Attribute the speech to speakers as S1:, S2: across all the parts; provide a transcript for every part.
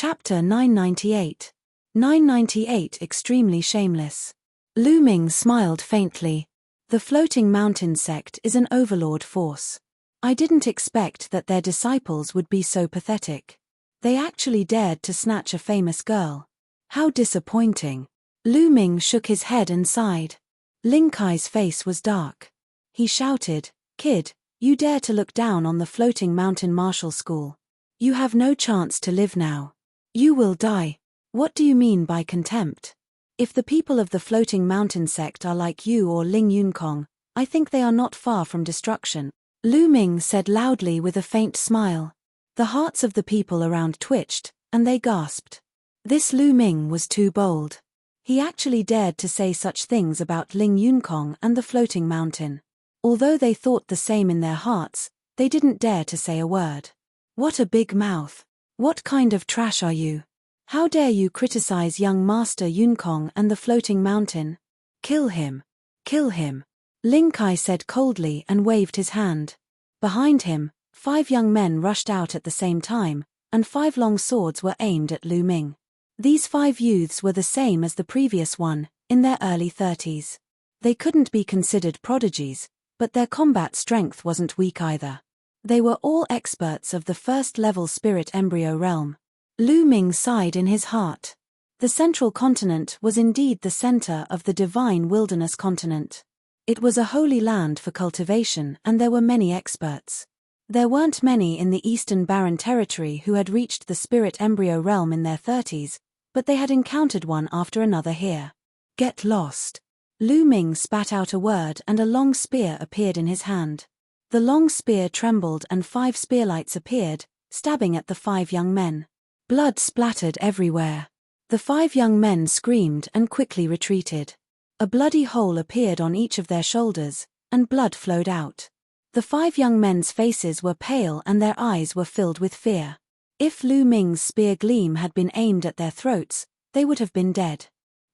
S1: Chapter 998. 998 Extremely Shameless. Lu Ming smiled faintly. The floating mountain sect is an overlord force. I didn't expect that their disciples would be so pathetic. They actually dared to snatch a famous girl. How disappointing. Lu Ming shook his head and sighed. Ling Kai's face was dark. He shouted, "Kid, you dare to look down on the floating mountain martial school. You have no chance to live now. You will die. What do you mean by contempt? If the people of the floating mountain sect are like you or Ling Yunkong, I think they are not far from destruction," Lu Ming said loudly with a faint smile. The hearts of the people around twitched, and they gasped. This Lu Ming was too bold. He actually dared to say such things about Ling Yunkong and the floating mountain. Although they thought the same in their hearts, they didn't dare to say a word. What a big mouth. What kind of trash are you? How dare you criticize young Master Yunkong and the floating mountain? Kill him. Kill him. Ling Kai said coldly and waved his hand. Behind him, 5 young men rushed out at the same time, and 5 long swords were aimed at Lu Ming. These 5 youths were the same as the previous one, in their early 30s. They couldn't be considered prodigies, but their combat strength wasn't weak either. They were all experts of the first-level spirit embryo realm. Lu Ming sighed in his heart. The central continent was indeed the center of the divine wilderness continent. It was a holy land for cultivation, and there were many experts. There weren't many in the eastern barren territory who had reached the spirit embryo realm in their 30s, but they had encountered one after another here. Get lost. Lu Ming spat out a word and a long spear appeared in his hand. The long spear trembled and 5 spearlights appeared, stabbing at the 5 young men. Blood splattered everywhere. The 5 young men screamed and quickly retreated. A bloody hole appeared on each of their shoulders, and blood flowed out. The 5 young men's faces were pale and their eyes were filled with fear. If Lu Ming's spear gleam had been aimed at their throats, they would have been dead.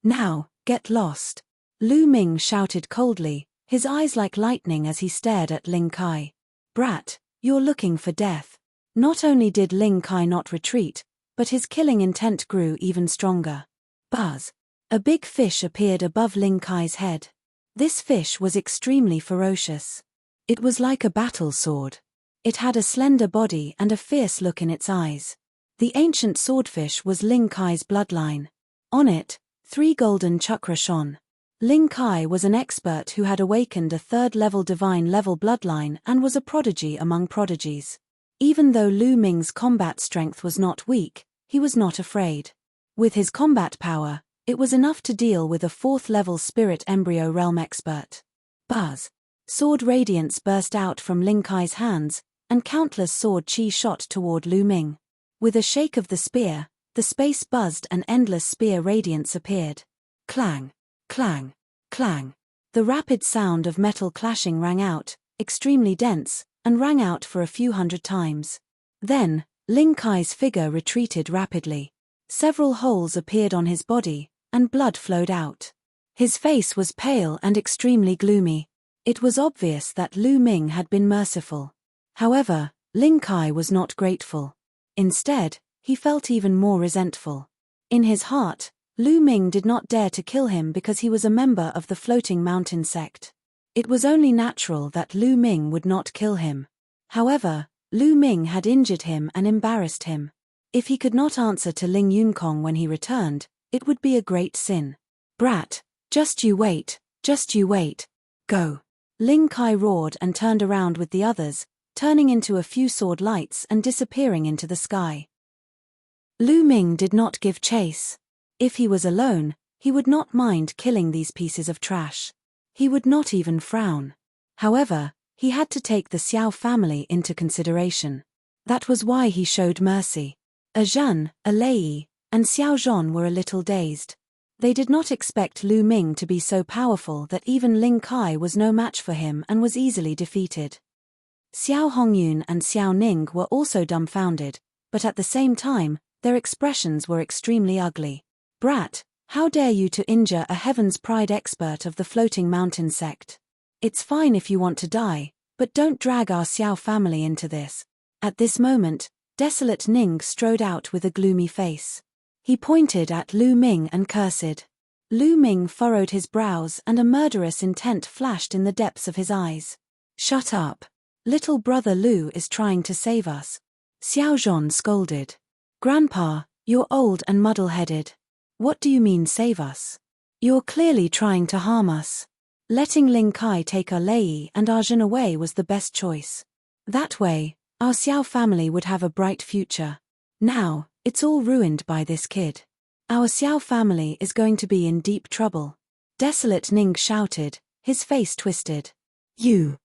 S1: Now, get lost. Lu Ming shouted coldly, his eyes like lightning as he stared at Ling Kai. Brat, you're looking for death. Not only did Ling Kai not retreat, but his killing intent grew even stronger. Buzz. A big fish appeared above Ling Kai's head. This fish was extremely ferocious. It was like a battle sword. It had a slender body and a fierce look in its eyes. The ancient swordfish was Ling Kai's bloodline. On it, 3 golden chakra shone. Ling Kai was an expert who had awakened a 3rd-level divine-level bloodline and was a prodigy among prodigies. Even though Lu Ming's combat strength was not weak, he was not afraid. With his combat power, it was enough to deal with a 4th-level spirit embryo realm expert. Buzz. Sword radiance burst out from Ling Kai's hands, and countless sword chi shot toward Lu Ming. With a shake of the spear, the space buzzed and endless spear radiance appeared. Clang. Clang. Clang. The rapid sound of metal clashing rang out, extremely dense, and rang out for a few hundred times. Then, Ling Kai's figure retreated rapidly. Several holes appeared on his body, and blood flowed out. His face was pale and extremely gloomy. It was obvious that Lu Ming had been merciful. However, Ling Kai was not grateful. Instead, he felt even more resentful. In his heart, Lu Ming did not dare to kill him because he was a member of the floating mountain sect. It was only natural that Lu Ming would not kill him. However, Lu Ming had injured him and embarrassed him. If he could not answer to Ling Yunkong when he returned, it would be a great sin. Brat, just you wait, go. Ling Kai roared and turned around with the others, turning into a few sword lights and disappearing into the sky. Lu Ming did not give chase. If he was alone, he would not mind killing these pieces of trash. He would not even frown. However, he had to take the Xiao family into consideration. That was why he showed mercy. A Zhan, a Lei, and Xiao Zhon were a little dazed. They did not expect Lu Ming to be so powerful that even Ling Kai was no match for him and was easily defeated. Xiao Hongyun and Xiao Ning were also dumbfounded, but at the same time, their expressions were extremely ugly. Brat, how dare you to injure a Heaven's Pride expert of the floating mountain sect? It's fine if you want to die, but don't drag our Xiao family into this. At this moment, Desolate Ning strode out with a gloomy face. He pointed at Lu Ming and cursed. Lu Ming furrowed his brows and a murderous intent flashed in the depths of his eyes. "Shut up. Little brother Lu is trying to save us," Xiao Zhan scolded. "Grandpa, you're old and muddle-headed. What do you mean save us? You're clearly trying to harm us. Letting Ling Kai take our Lei and Arjun away was the best choice. That way, our Xiao family would have a bright future. Now, it's all ruined by this kid. Our Xiao family is going to be in deep trouble." Desolate Ning shouted, his face twisted. You,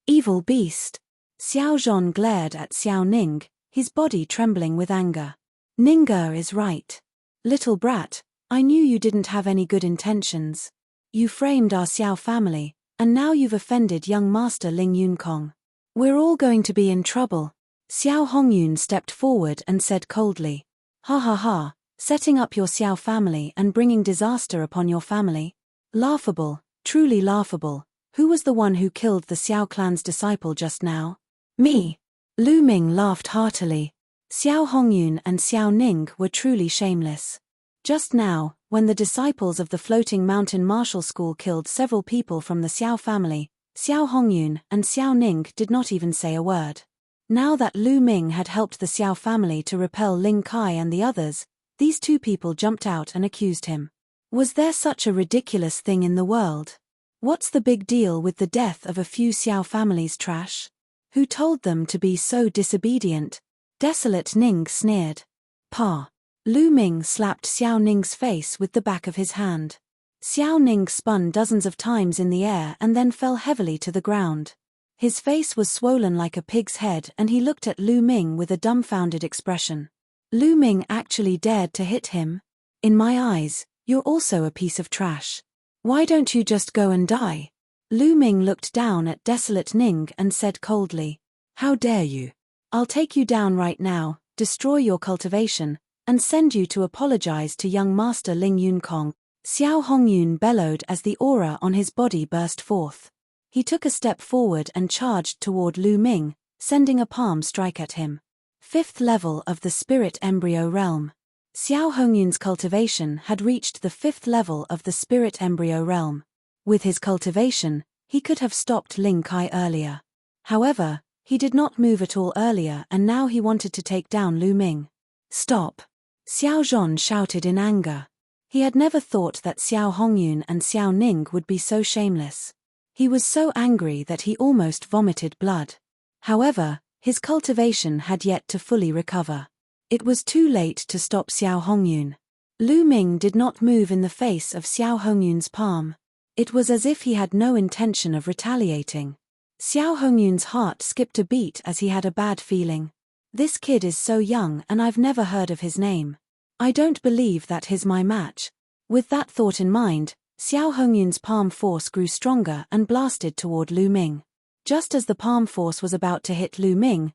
S1: evil beast." Xiao Zhan glared at Xiao Ning, his body trembling with anger. "Ning'er is right. Little brat, I knew you didn't have any good intentions. You framed our Xiao family, and now you've offended young Master Ling Yunkong. We're all going to be in trouble." Xiao Hongyun stepped forward and said coldly. "Ha ha ha, setting up your Xiao family and bringing disaster upon your family? Laughable, truly laughable. Who was the one who killed the Xiao clan's disciple just now?" "Me." Lu Ming laughed heartily. Xiao Hongyun and Xiao Ning were truly shameless. Just now, when the disciples of the Floating Mountain Martial School killed several people from the Xiao family, Xiao Hongyun and Xiao Ning did not even say a word. Now that Lu Ming had helped the Xiao family to repel Ling Kai and the others, these two people jumped out and accused him. Was there such a ridiculous thing in the world? What's the big deal with the death of a few Xiao families' trash? Who told them to be so disobedient? Desolate Ning sneered. "Pa." Lu Ming slapped Xiao Ning's face with the back of his hand. Xiao Ning spun dozens of times in the air and then fell heavily to the ground. His face was swollen like a pig's head and he looked at Lu Ming with a dumbfounded expression. Lu Ming actually dared to hit him? In my eyes, you're also a piece of trash. Why don't you just go and die? Lu Ming looked down at Desolate Ning and said coldly. "How dare you? I'll take you down right now, destroy your cultivation, and send you to apologize to young Master Ling Yunkong." Xiao Hongyun bellowed as the aura on his body burst forth. He took a step forward and charged toward Lu Ming, sending a palm strike at him. 5th level of the Spirit Embryo Realm. Xiao Hongyun's cultivation had reached the 5th level of the Spirit Embryo Realm. With his cultivation, he could have stopped Ling Kai earlier. However, he did not move at all earlier and now he wanted to take down Lu Ming. "Stop!" Xiao Zhan shouted in anger. He had never thought that Xiao Hongyun and Xiao Ning would be so shameless. He was so angry that he almost vomited blood. However, his cultivation had yet to fully recover. It was too late to stop Xiao Hongyun. Lu Ming did not move in the face of Xiao Hongyun's palm. It was as if he had no intention of retaliating. Xiao Hongyun's heart skipped a beat as he had a bad feeling. This kid is so young and I've never heard of his name. I don't believe that he's my match. With that thought in mind, Xiao Hongyun's palm force grew stronger and blasted toward Lu Ming. Just as the palm force was about to hit Lu Ming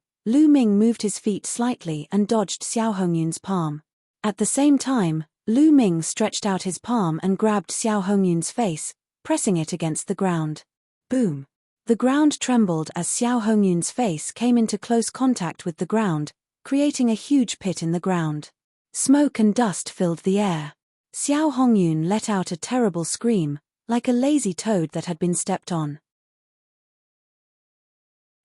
S1: moved his feet slightly and dodged Xiao Hongyun's palm. At the same time, Lu Ming stretched out his palm and grabbed Xiao Hongyun's face, pressing it against the ground. Boom! The ground trembled as Xiao Hongyun's face came into close contact with the ground, creating a huge pit in the ground. Smoke and dust filled the air. Xiao Hongyun let out a terrible scream, like a lazy toad that had been stepped on.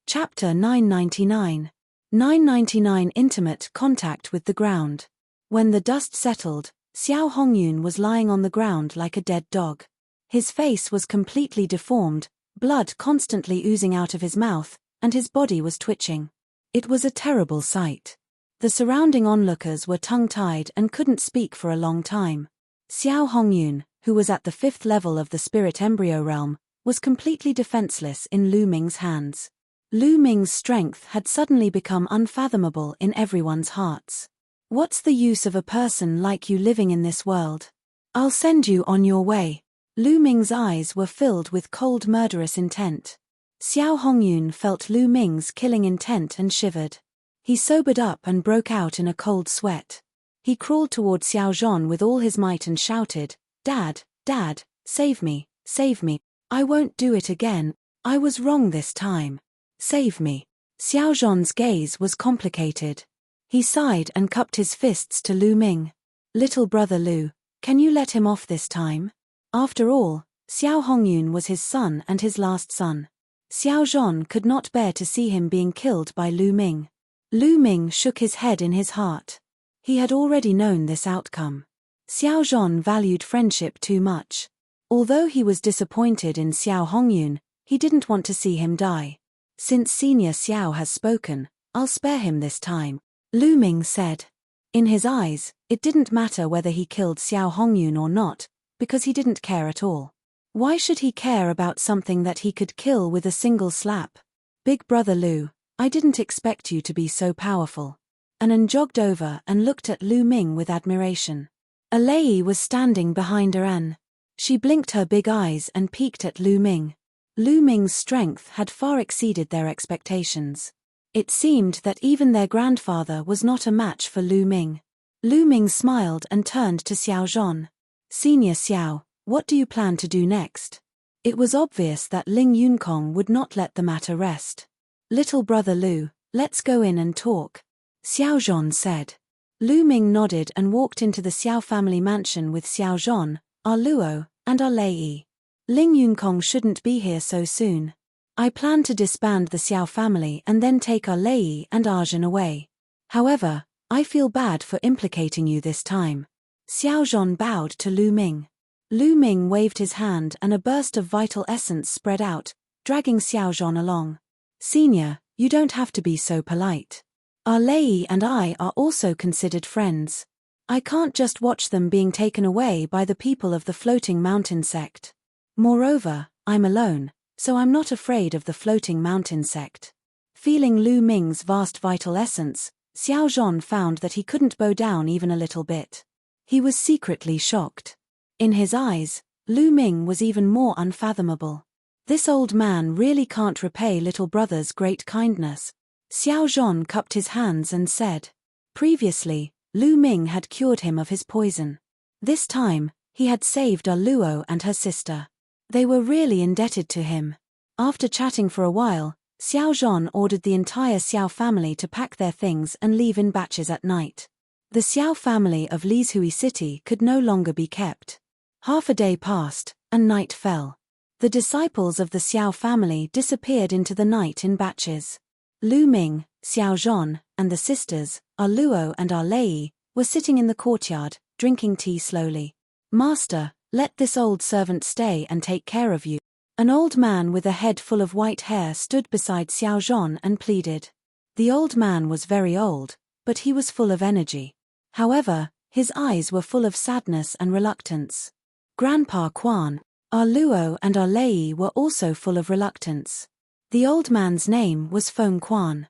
S1: Chapter 999. 999 Intimate Contact with the Ground. When the dust settled, Xiao Hongyun was lying on the ground like a dead dog. His face was completely deformed, blood constantly oozing out of his mouth, and his body was twitching. It was a terrible sight. The surrounding onlookers were tongue-tied and couldn't speak for a long time. Xiao Hongyun, who was at the 5th level of the Spirit Embryo Realm, was completely defenseless in Lu Ming's hands. Lu Ming's strength had suddenly become unfathomable in everyone's hearts. What's the use of a person like you living in this world? I'll send you on your way. Lu Ming's eyes were filled with cold murderous intent. Xiao Hongyun felt Lu Ming's killing intent and shivered. He sobered up and broke out in a cold sweat. He crawled toward Xiao Zhan with all his might and shouted, "Dad, Dad, save me, save me. I won't do it again. I was wrong this time. Save me." Xiao Zhan's gaze was complicated. He sighed and cupped his fists to Lu Ming. Little brother Lu, can you let him off this time? After all, Xiao Hongyun was his son and his last son. Xiao Zhan could not bear to see him being killed by Lu Ming. Lu Ming shook his head in his heart. He had already known this outcome. Xiao Zhan valued friendship too much. Although he was disappointed in Xiao Hongyun, he didn't want to see him die. Since Senior Xiao has spoken, I'll spare him this time, Lu Ming said. In his eyes, it didn't matter whether he killed Xiao Hongyun or not, because he didn't care at all. Why should he care about something that he could kill with a single slap? Big brother Lu, I didn't expect you to be so powerful. Anan jogged over and looked at Lu Ming with admiration. Alei was standing behind Aran. She blinked her big eyes and peeked at Lu Ming. Lu Ming's strength had far exceeded their expectations. It seemed that even their grandfather was not a match for Lu Ming. Lu Ming smiled and turned to Xiao Zhan. Senior Xiao, what do you plan to do next? It was obvious that Ling Yunkong would not let the matter rest. Little brother Lu, let's go in and talk, Xiao Zhan said. Lu Ming nodded and walked into the Xiao family mansion with Xiao Zhan, our Luo, and our Lei. Ling Yunkong shouldn't be here so soon. I plan to disband the Xiao family and then take our Lei and Arjun away. However, I feel bad for implicating you this time. Xiao Zhan bowed to Lu Ming. Lu Ming waved his hand and a burst of vital essence spread out, dragging Xiao Zhan along. Senior, you don't have to be so polite. Our Lei and I are also considered friends. I can't just watch them being taken away by the people of the Floating Mountain sect. Moreover, I'm alone, so I'm not afraid of the Floating Mountain sect. Feeling Lu Ming's vast vital essence, Xiao Zhan found that he couldn't bow down even a little bit. He was secretly shocked. In his eyes, Lu Ming was even more unfathomable. This old man really can't repay little brother's great kindness. Xiao Zhan cupped his hands and said. Previously, Lu Ming had cured him of his poison. This time, he had saved our Luo and her sister. They were really indebted to him. After chatting for a while, Xiao Zhan ordered the entire Xiao family to pack their things and leave in batches at night. The Xiao family of Lizhui City could no longer be kept. Half a day passed, and night fell. The disciples of the Xiao family disappeared into the night in batches. Lu Ming, Xiao Zhan, and the sisters, our Luo and our Lei, were sitting in the courtyard, drinking tea slowly. Master, let this old servant stay and take care of you. An old man with a head full of white hair stood beside Xiao Zhan and pleaded. The old man was very old, but he was full of energy. However, his eyes were full of sadness and reluctance. Grandpa Quan, our Luo and our Lei were also full of reluctance. The old man's name was Feng Quan.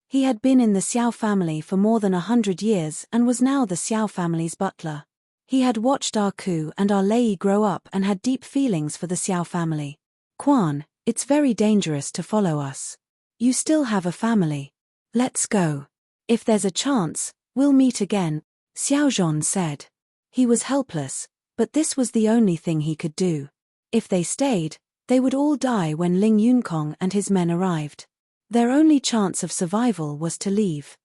S1: He had been in the Xiao family for more than 100 years and was now the Xiao family's butler. He had watched our Ku and our Lei grow up and had deep feelings for the Xiao family. Quan, it's very dangerous to follow us. You still have a family. Let's go. If there's a chance, we'll meet again, Xiao Zhan said. He was helpless, but this was the only thing he could do. If they stayed, they would all die when Ling Yunkong and his men arrived. Their only chance of survival was to leave.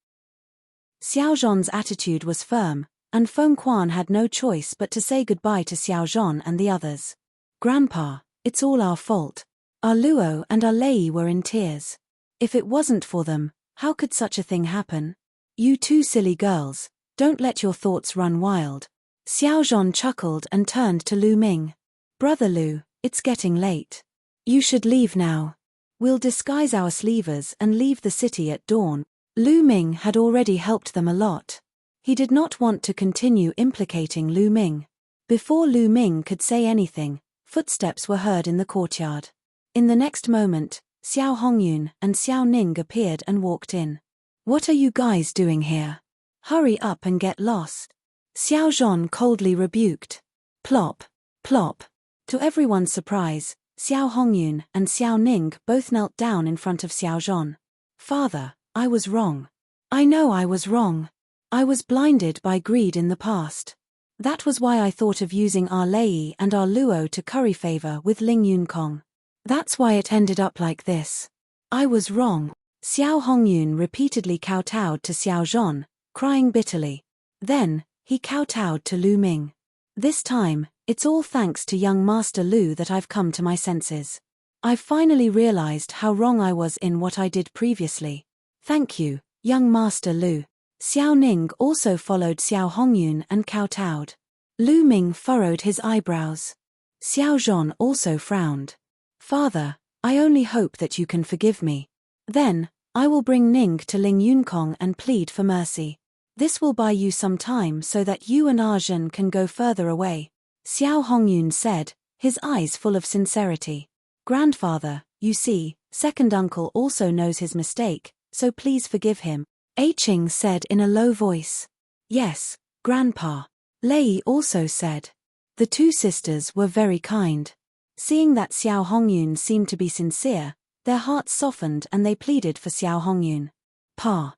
S1: Xiao Zhan's attitude was firm, and Feng Quan had no choice but to say goodbye to Xiao Zhan and the others. Grandpa, it's all our fault. Our Luo and our Lei were in tears. If it wasn't for them, how could such a thing happen? You two silly girls, don't let your thoughts run wild. Xiao Zhan chuckled and turned to Lu Ming. Brother Lu, it's getting late. You should leave now. We'll disguise our sleevers and leave the city at dawn. Lu Ming had already helped them a lot. He did not want to continue implicating Lu Ming. Before Lu Ming could say anything, footsteps were heard in the courtyard. In the next moment, Xiao Hongyun and Xiao Ning appeared and walked in. What are you guys doing here? Hurry up and get lost. Xiao Zhan coldly rebuked. Plop, plop. To everyone's surprise, Xiao Hongyun and Xiao Ning both knelt down in front of Xiao Zhan. Father, I was wrong. I know I was wrong. I was blinded by greed in the past. That was why I thought of using our Lei and our Luo to curry favor with Ling Yunkong. That's why it ended up like this. I was wrong. Xiao Hongyun repeatedly kowtowed to Xiao Zhan, crying bitterly. Then, he kowtowed to Lu Ming. This time, it's all thanks to young Master Lu that I've come to my senses. I've finally realized how wrong I was in what I did previously. Thank you, young Master Lu. Xiao Ning also followed Xiao Hongyun and kowtowed. Lu Ming furrowed his eyebrows. Xiao Zhan also frowned. Father, I only hope that you can forgive me. Then, I will bring Ning to Ling Yunkong and plead for mercy. This will buy you some time so that you and Arjun can go further away. Xiao Hongyun said, his eyes full of sincerity. Grandfather, you see, second uncle also knows his mistake, so please forgive him. Aiqing said in a low voice. Yes, Grandpa. Lei also said. The two sisters were very kind. Seeing that Xiao Hongyun seemed to be sincere, their hearts softened and they pleaded for Xiao Hongyun. Pa.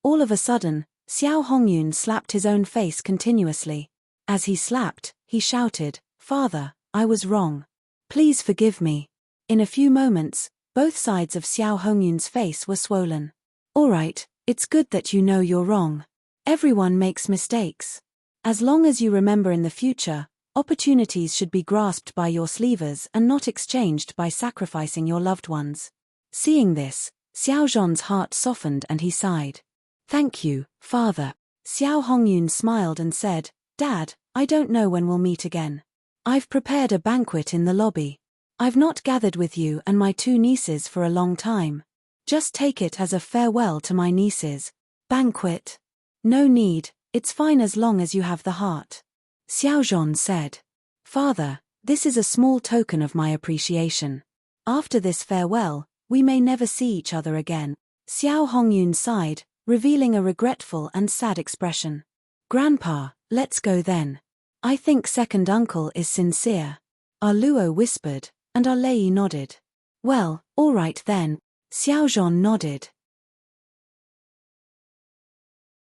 S1: All of a sudden, Xiao Hongyun slapped his own face continuously. As he slapped, he shouted, Father, I was wrong. Please forgive me. In a few moments, both sides of Xiao Hongyun's face were swollen. Alright, it's good that you know you're wrong. Everyone makes mistakes. As long as you remember in the future, opportunities should be grasped by your sleevers and not exchanged by sacrificing your loved ones. Seeing this, Xiao Zhan's heart softened and he sighed. Thank you, Father. Xiao Hongyun smiled and said, Dad, I don't know when we'll meet again. I've prepared a banquet in the lobby. I've not gathered with you and my two nieces for a long time. Just take it as a farewell to my nieces. Banquet? No need, it's fine as long as you have the heart. Xiao Zhan said. Father, this is a small token of my appreciation. After this farewell, we may never see each other again. Xiao Hongyun sighed, revealing a regretful and sad expression. Grandpa, let's go then. I think second uncle is sincere. Our Luo whispered, and our Lei nodded. Well, all right then. Xiao Zhan nodded.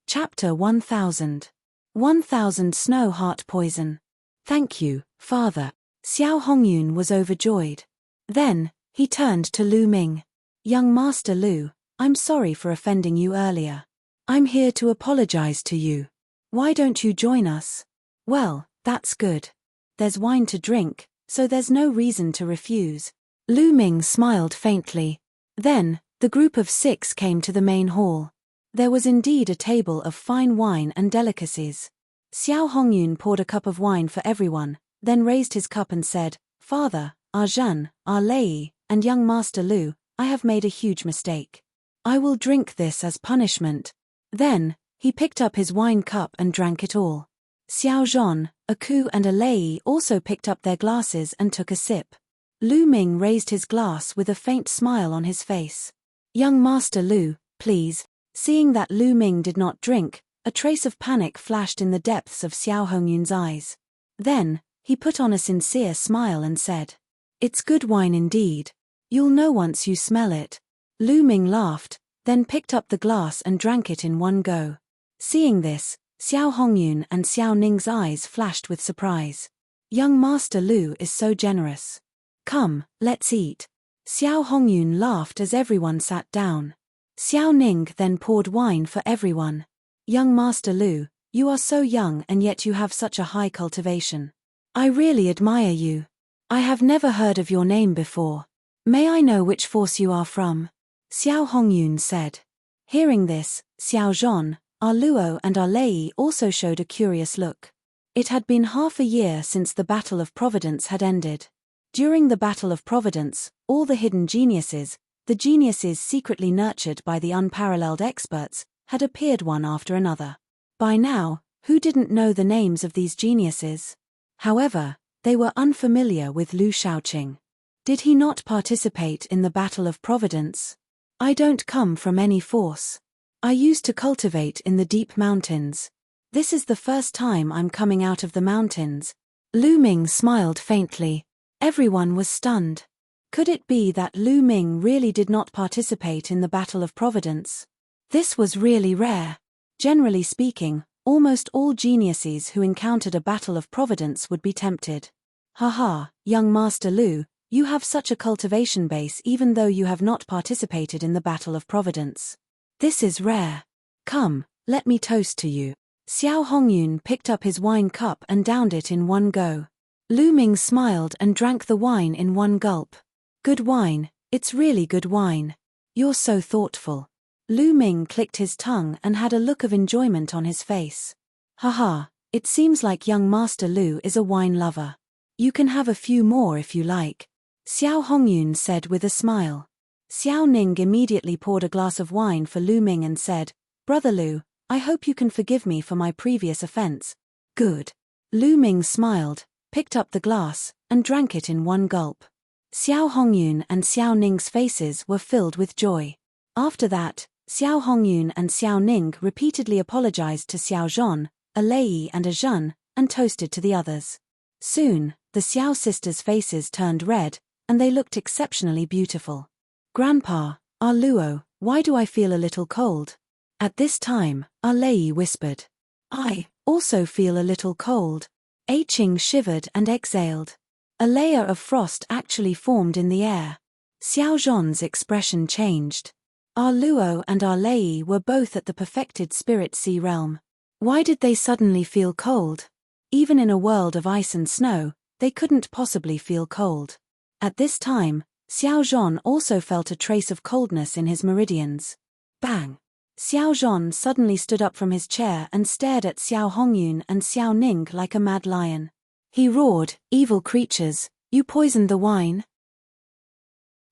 S1: Chapter 1000. 1000 Snow Heart Poison. Thank you, Father. Xiao Hongyun was overjoyed. Then, he turned to Lu Ming. Young Master Lu, I'm sorry for offending you earlier. I'm here to apologize to you. Why don't you join us? Well, that's good. There's wine to drink, so there's no reason to refuse. Lu Ming smiled faintly. Then, the group of 6 came to the main hall. There was indeed a table of fine wine and delicacies. Xiao Hongyun poured a cup of wine for everyone, then raised his cup and said, Father, Arjun, our Lei, and young Master Lu, I have made a huge mistake. I will drink this as punishment. Then, he picked up his wine cup and drank it all. Xiao Zhan, a Ku and a Lei also picked up their glasses and took a sip. Lu Ming raised his glass with a faint smile on his face. Young Master Lu, please. Seeing that Lu Ming did not drink, a trace of panic flashed in the depths of Xiao Hongyun's eyes. Then, he put on a sincere smile and said, It's good wine indeed. You'll know once you smell it. Lu Ming laughed, then picked up the glass and drank it in one go. Seeing this, Xiao Hongyun and Xiao Ning's eyes flashed with surprise. Young Master Lu is so generous. Come, let's eat. Xiao Hongyun laughed as everyone sat down. Xiao Ning then poured wine for everyone. Young Master Lu, you are so young and yet you have such a high cultivation. I really admire you. I have never heard of your name before. May I know which force you are from? Xiao Hongyun said. Hearing this, Xiao Zhan, our Luo and our Lei also showed a curious look. It had been half a year since the Battle of Providence had ended. During the Battle of Providence, all the hidden geniuses, the geniuses secretly nurtured by the unparalleled experts, had appeared one after another. By now, who didn't know the names of these geniuses? However, they were unfamiliar with Lu Shaoqing. Did he not participate in the Battle of Providence? I don't come from any force. I used to cultivate in the deep mountains. This is the first time I'm coming out of the mountains. Lu Ming smiled faintly. Everyone was stunned. Could it be that Lu Ming really did not participate in the Battle of Providence? This was really rare. Generally speaking, almost all geniuses who encountered a Battle of Providence would be tempted. Haha, young Master Lu, You have such a cultivation base even though you have not participated in the Battle of Providence. This is rare. Come, let me toast to you. Xiao Hongyun picked up his wine cup and downed it in one go. Lu Ming smiled and drank the wine in one gulp. Good wine, it's really good wine. You're so thoughtful. Lu Ming clicked his tongue and had a look of enjoyment on his face. Haha, it seems like young Master Lu is a wine lover. You can have a few more if you like, Xiao Hongyun said with a smile. Xiao Ning immediately poured a glass of wine for Lu Ming and said, Brother Lu, I hope you can forgive me for my previous offense. Good. Lu Ming smiled, picked up the glass, and drank it in one gulp. Xiao Hongyun and Xiao Ning's faces were filled with joy. After that, Xiao Hongyun and Xiao Ning repeatedly apologized to Xiao Zhan, a Lei and a Zhen, and toasted to the others. Soon, the Xiao sisters' faces turned red, and they looked exceptionally beautiful. Grandpa, Ah Luo, why do I feel a little cold? At this time, Ah Lei whispered. I also feel a little cold. A Qing shivered and exhaled. A layer of frost actually formed in the air. Xiao Zhan's expression changed. Ah Luo and Ah Lei were both at the perfected spirit sea realm. Why did they suddenly feel cold? Even in a world of ice and snow, they couldn't possibly feel cold. At this time, Xiao Zhan also felt a trace of coldness in his meridians. Bang! Xiao Zhan suddenly stood up from his chair and stared at Xiao Hongyun and Xiao Ning like a mad lion. He roared, Evil creatures, you poisoned the wine?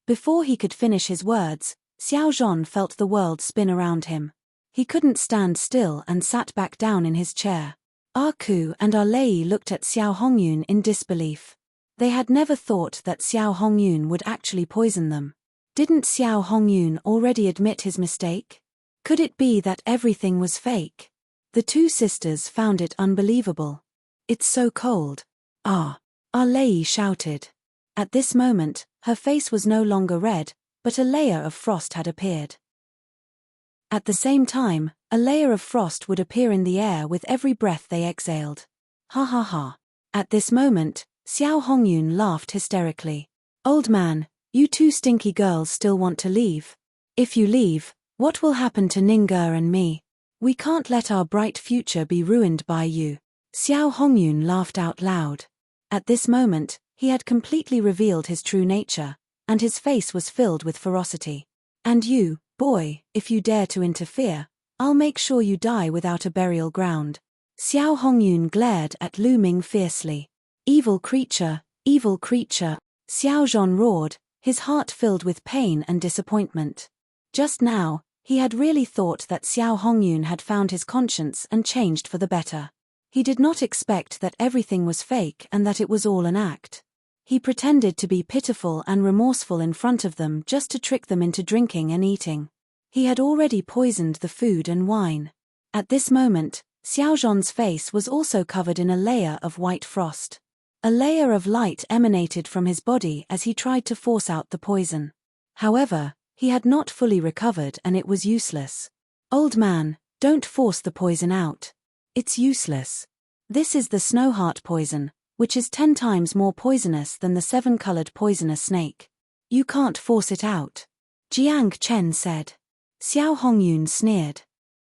S1: Before he could finish his words, Xiao Zhan felt the world spin around him. He couldn't stand still and sat back down in his chair. Ah Ku and Ah Lei looked at Xiao Hongyun in disbelief. They had never thought that Xiao Hongyun would actually poison them. Didn't Xiao Hongyun already admit his mistake? Could it be that everything was fake? The two sisters found it unbelievable. It's so cold. Ah! Ah Lei shouted. At this moment, her face was no longer red, but a layer of frost had appeared. At the same time, a layer of frost would appear in the air with every breath they exhaled. Ha ha ha. At this moment, Xiao Hongyun laughed hysterically. Old man, you two stinky girls still want to leave? If you leave, what will happen to Ning'er and me? We can't let our bright future be ruined by you. Xiao Hongyun laughed out loud. At this moment, he had completely revealed his true nature, and his face was filled with ferocity. And you, boy, if you dare to interfere, I'll make sure you die without a burial ground. Xiao Hongyun glared at Lu Ming fiercely. Evil creature, Xiao Zhan roared, his heart filled with pain and disappointment. Just now, he had really thought that Xiao Hongyun had found his conscience and changed for the better. He did not expect that everything was fake and that it was all an act. He pretended to be pitiful and remorseful in front of them just to trick them into drinking and eating. He had already poisoned the food and wine. At this moment, Xiao Zhan's face was also covered in a layer of white frost. A layer of light emanated from his body as he tried to force out the poison. However, he had not fully recovered and it was useless. Old man, don't force the poison out. It's useless. This is the snowheart poison, which is 10 times more poisonous than the 7-colored poisonous snake. You can't force it out. Jiang Chen said. Xiao Hongyun sneered.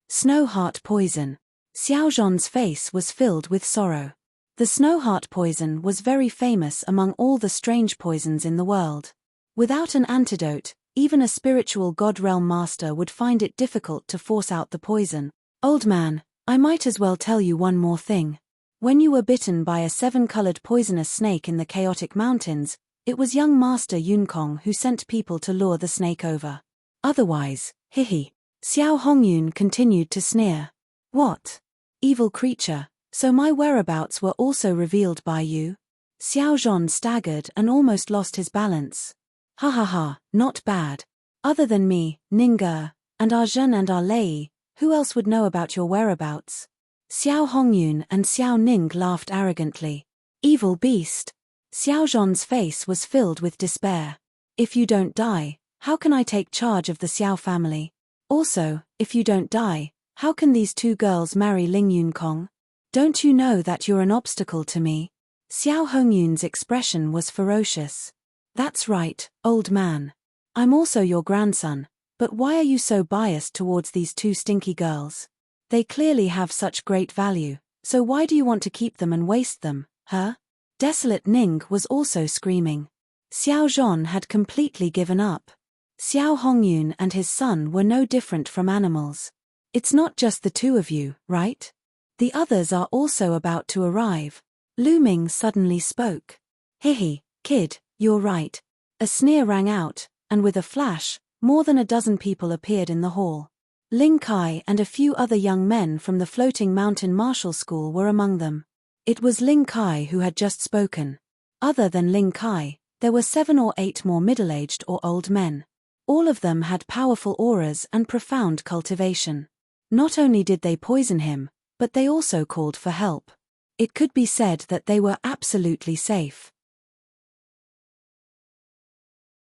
S1: Snowheart poison. Xiao Zhan's face was filled with sorrow. The snowheart poison was very famous among all the strange poisons in the world. Without an antidote, even a spiritual god realm master would find it difficult to force out the poison. Old man, I might as well tell you one more thing. When you were bitten by a 7-colored poisonous snake in the chaotic mountains, it was young Master Yunkong who sent people to lure the snake over. Otherwise, hihi. Xiao Hongyun continued to sneer. What? Evil creature, so my whereabouts were also revealed by you? Xiao Zhan staggered and almost lost his balance. Ha ha ha, not bad. Other than me, Ning'er, and Ah Zhen and Ah Lei, who else would know about your whereabouts? Xiao Hongyun and Xiao Ning laughed arrogantly. Evil beast. Xiao Zhan's face was filled with despair. If you don't die, how can I take charge of the Xiao family? Also, if you don't die, how can these two girls marry Ling Yunkong? Don't you know that you're an obstacle to me? Xiao Hongyun's expression was ferocious. That's right, old man. I'm also your grandson, but why are you so biased towards these two stinky girls? They clearly have such great value, so why do you want to keep them and waste them, huh? Desolate Ning was also screaming. Xiao Zhan had completely given up. Xiao Hongyun and his son were no different from animals. It's not just the two of you, right? The others are also about to arrive. Lu Ming suddenly spoke. Hihi, kid, you're right. A sneer rang out, and with a flash, more than a dozen people appeared in the hall. Ling Kai and a few other young men from the Floating Mountain Martial School were among them. It was Ling Kai who had just spoken. Other than Ling Kai, there were 7 or 8 more middle-aged or old men. All of them had powerful auras and profound cultivation. Not only did they poison him, but they also called for help. It could be said that they were absolutely safe.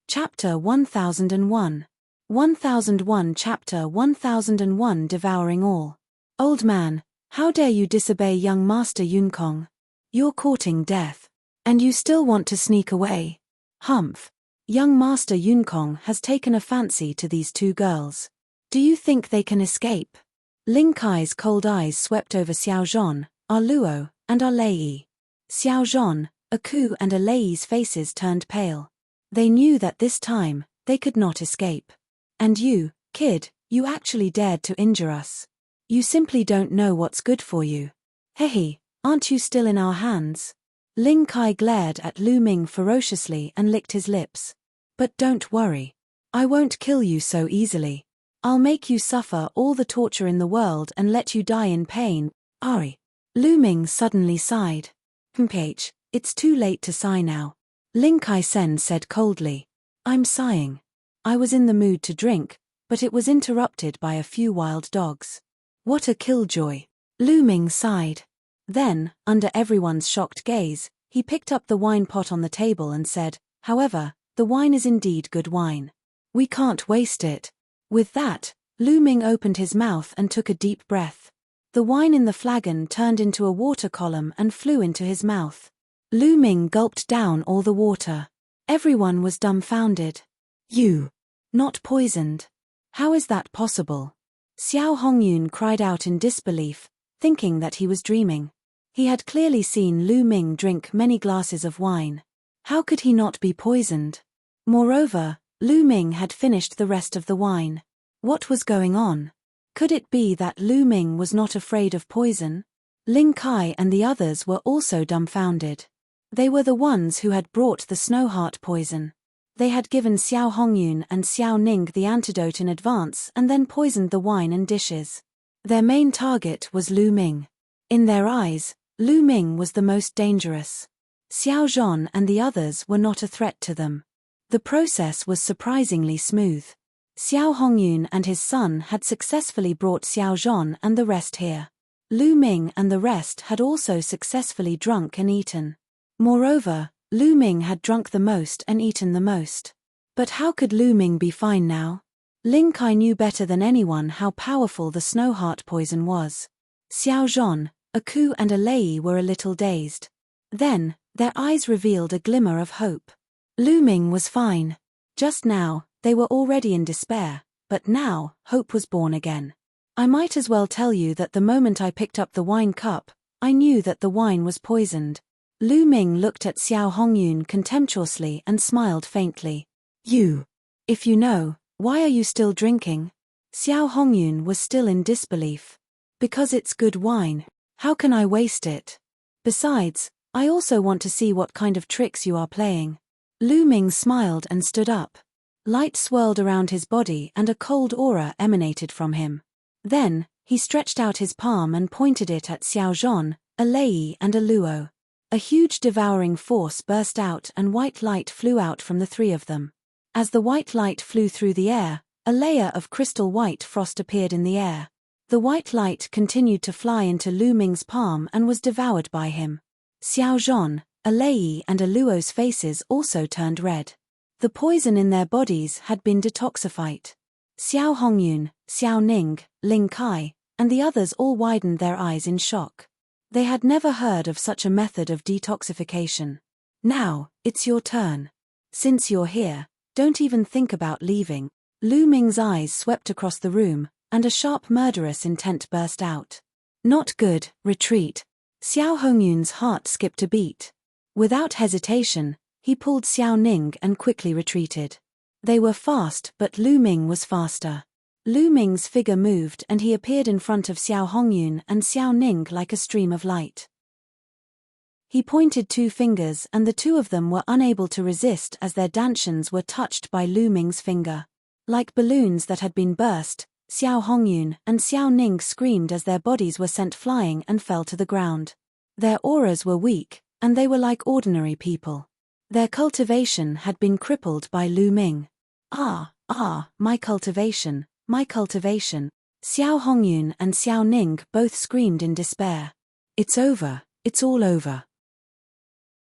S1: Chapter 1001. 1001 Chapter 1001 Devouring All. Old man, how dare you disobey young Master Yunkong? You're courting death. And you still want to sneak away? Humph. Young Master Yunkong has taken a fancy to these two girls. Do you think they can escape? Ling Kai's cold eyes swept over Xiao Zhan, our Luo, and our Lei. Xiao Zhan, a Ku and a Lei's faces turned pale. They knew that this time, they could not escape. And you, kid, you actually dared to injure us. You simply don't know what's good for you. Hehe, aren't you still in our hands? Ling Kai glared at Lu Ming ferociously and licked his lips. But don't worry. I won't kill you so easily. I'll make you suffer all the torture in the world and let you die in pain. Ari. Lu Ming suddenly sighed. Mph, it's too late to sigh now. Ling Kai Sen said coldly. I'm sighing. I was in the mood to drink, but it was interrupted by a few wild dogs. What a killjoy. Lu Ming sighed. Then, under everyone's shocked gaze, he picked up the wine pot on the table and said, however, the wine is indeed good wine. We can't waste it. With that, Lu Ming opened his mouth and took a deep breath. The wine in the flagon turned into a water column and flew into his mouth. Lu Ming gulped down all the water. Everyone was dumbfounded. You. Not poisoned. How is that possible? Xiao Hongyun cried out in disbelief, thinking that he was dreaming. He had clearly seen Lu Ming drink many glasses of wine. How could he not be poisoned? Moreover, Lu Ming had finished the rest of the wine. What was going on? Could it be that Lu Ming was not afraid of poison? Ling Kai and the others were also dumbfounded. They were the ones who had brought the snow heart poison. They had given Xiao Hongyun and Xiao Ning the antidote in advance and then poisoned the wine and dishes. Their main target was Lu Ming. In their eyes, Lu Ming was the most dangerous. Xiao Zhan and the others were not a threat to them. The process was surprisingly smooth. Xiao Hongyun and his son had successfully brought Xiao Zhan and the rest here. Lu Ming and the rest had also successfully drunk and eaten. Moreover, Lu Ming had drunk the most and eaten the most. But how could Lu Ming be fine now? Ling Kai knew better than anyone how powerful the snow heart poison was. Xiao Zhan, a Ku and a Lei were a little dazed. Then, their eyes revealed a glimmer of hope. Lu Ming was fine. Just now, they were already in despair, but now, hope was born again. I might as well tell you that the moment I picked up the wine cup, I knew that the wine was poisoned. Lu Ming looked at Xiao Hongyun contemptuously and smiled faintly. You. If you know, why are you still drinking? Xiao Hongyun was still in disbelief. Because it's good wine. How can I waste it? Besides, I also want to see what kind of tricks you are playing. Lu Ming smiled and stood up. Light swirled around his body and a cold aura emanated from him. Then, he stretched out his palm and pointed it at Xiao Zhan, a Lei and a Luo. A huge devouring force burst out and white light flew out from the three of them. As the white light flew through the air, a layer of crystal white frost appeared in the air. The white light continued to fly into Lu Ming's palm and was devoured by him. Xiao Zhan, a Lei and a Luo's faces also turned red. The poison in their bodies had been detoxified. Xiao Hongyun, Xiao Ning, Ling Kai, and the others all widened their eyes in shock. They had never heard of such a method of detoxification. Now, it's your turn. Since you're here, don't even think about leaving. Lu Ming's eyes swept across the room, and a sharp murderous intent burst out. Not good, retreat. Xiao Hongyun's heart skipped a beat. Without hesitation, he pulled Xiao Ning and quickly retreated. They were fast, but Lu Ming was faster. Lu Ming's figure moved and he appeared in front of Xiao Hongyun and Xiao Ning like a stream of light. He pointed 2 fingers and the 2 of them were unable to resist as their dantians were touched by Lu Ming's finger. Like balloons that had been burst, Xiao Hongyun and Xiao Ning screamed as their bodies were sent flying and fell to the ground. Their auras were weak, and they were like ordinary people. Their cultivation had been crippled by Lu Ming. My cultivation, my cultivation. Xiao Hongyun and Xiao Ning both screamed in despair. It's over, it's all over.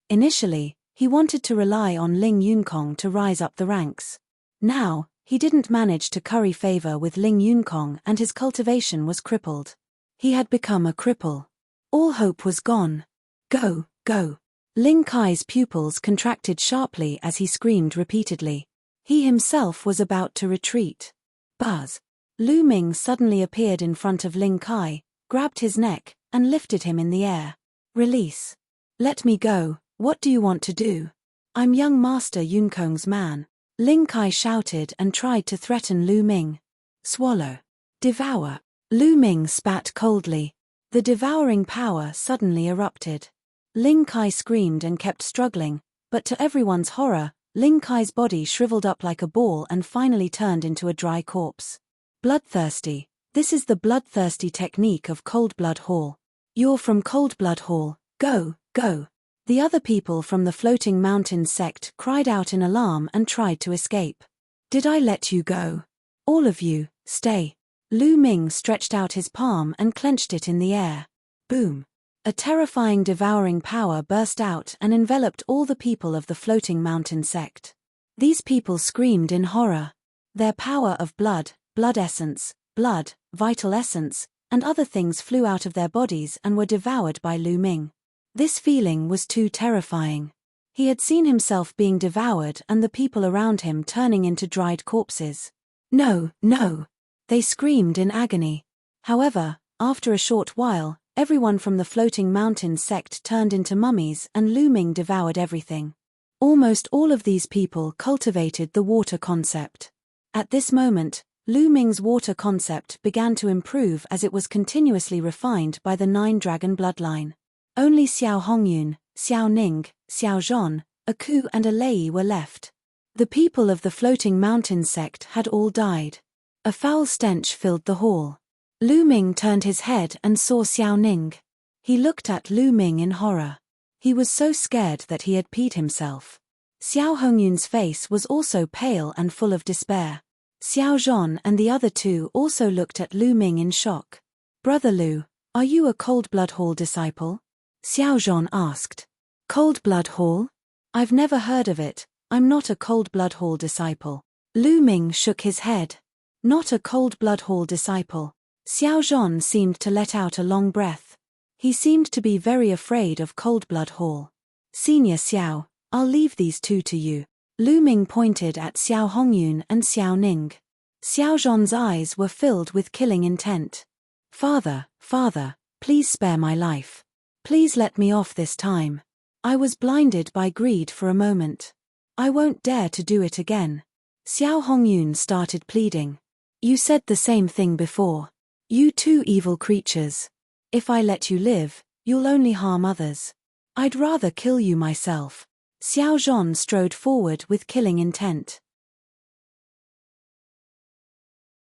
S1: Initially, he wanted to rely on Ling Yunkong to rise up the ranks. Now, he didn't manage to curry favor with Ling Yunkong and his cultivation was crippled. He had become a cripple. All hope was gone. Go, go. Ling Kai's pupils contracted sharply as he screamed repeatedly. He himself was about to retreat. Buzz. Lu Ming suddenly appeared in front of Ling Kai, grabbed his neck, and lifted him in the air. Release. Let me go, what do you want to do? I'm young Master Yunkong's man. Ling Kai shouted and tried to threaten Lu Ming. Swallow. Devour. Lu Ming spat coldly. The devouring power suddenly erupted. Ling Kai screamed and kept struggling, but to everyone's horror, Ling Kai's body shriveled up like a ball and finally turned into a dry corpse. Bloodthirsty. This is the bloodthirsty technique of Cold Blood Hall. You're from Cold Blood Hall, go, go. The other people from the Floating Mountain sect cried out in alarm and tried to escape. Did I let you go? All of you, stay. Lu Ming stretched out his palm and clenched it in the air. Boom. A terrifying devouring power burst out and enveloped all the people of the Floating Mountain sect. These people screamed in horror. Their power of blood, blood essence, blood, vital essence, and other things flew out of their bodies and were devoured by Lu Ming. This feeling was too terrifying. He had seen himself being devoured and the people around him turning into dried corpses. No, no! They screamed in agony. However, after a short while, everyone from the Floating Mountain sect turned into mummies and Lu Ming devoured everything. Almost all of these people cultivated the water concept. At this moment, Lu Ming's water concept began to improve as it was continuously refined by the 9-dragon bloodline. Only Xiao Hongyun, Xiao Ning, Xiao Zhon, a Ku and a Lei were left. The people of the Floating Mountain sect had all died. A foul stench filled the hall. Lu Ming turned his head and saw Xiao Ning. He looked at Lu Ming in horror. He was so scared that he had peed himself. Xiao Hongyun's face was also pale and full of despair. Xiao Zhon and the other 2 also looked at Lu Ming in shock. Brother Lu, are you a Cold Blood Hall disciple? Xiao Zhon asked. Cold Blood Hall? I've never heard of it, I'm not a Cold Blood Hall disciple. Lu Ming shook his head. Not a Cold Blood Hall disciple. Xiao Zhon seemed to let out a long breath. He seemed to be very afraid of Cold Blood Hall. Senior Xiao, I'll leave these 2 to you. Lu Ming pointed at Xiao Hongyun and Xiao Ning. Xiao Zhon's eyes were filled with killing intent. Father, please spare my life. Please let me off this time. I was blinded by greed for a moment. I won't dare to do it again. Xiao Hongyun started pleading. You said the same thing before. You 2 evil creatures. If I let you live, you'll only harm others. I'd rather kill you myself. Xiao Zhon strode forward with killing intent.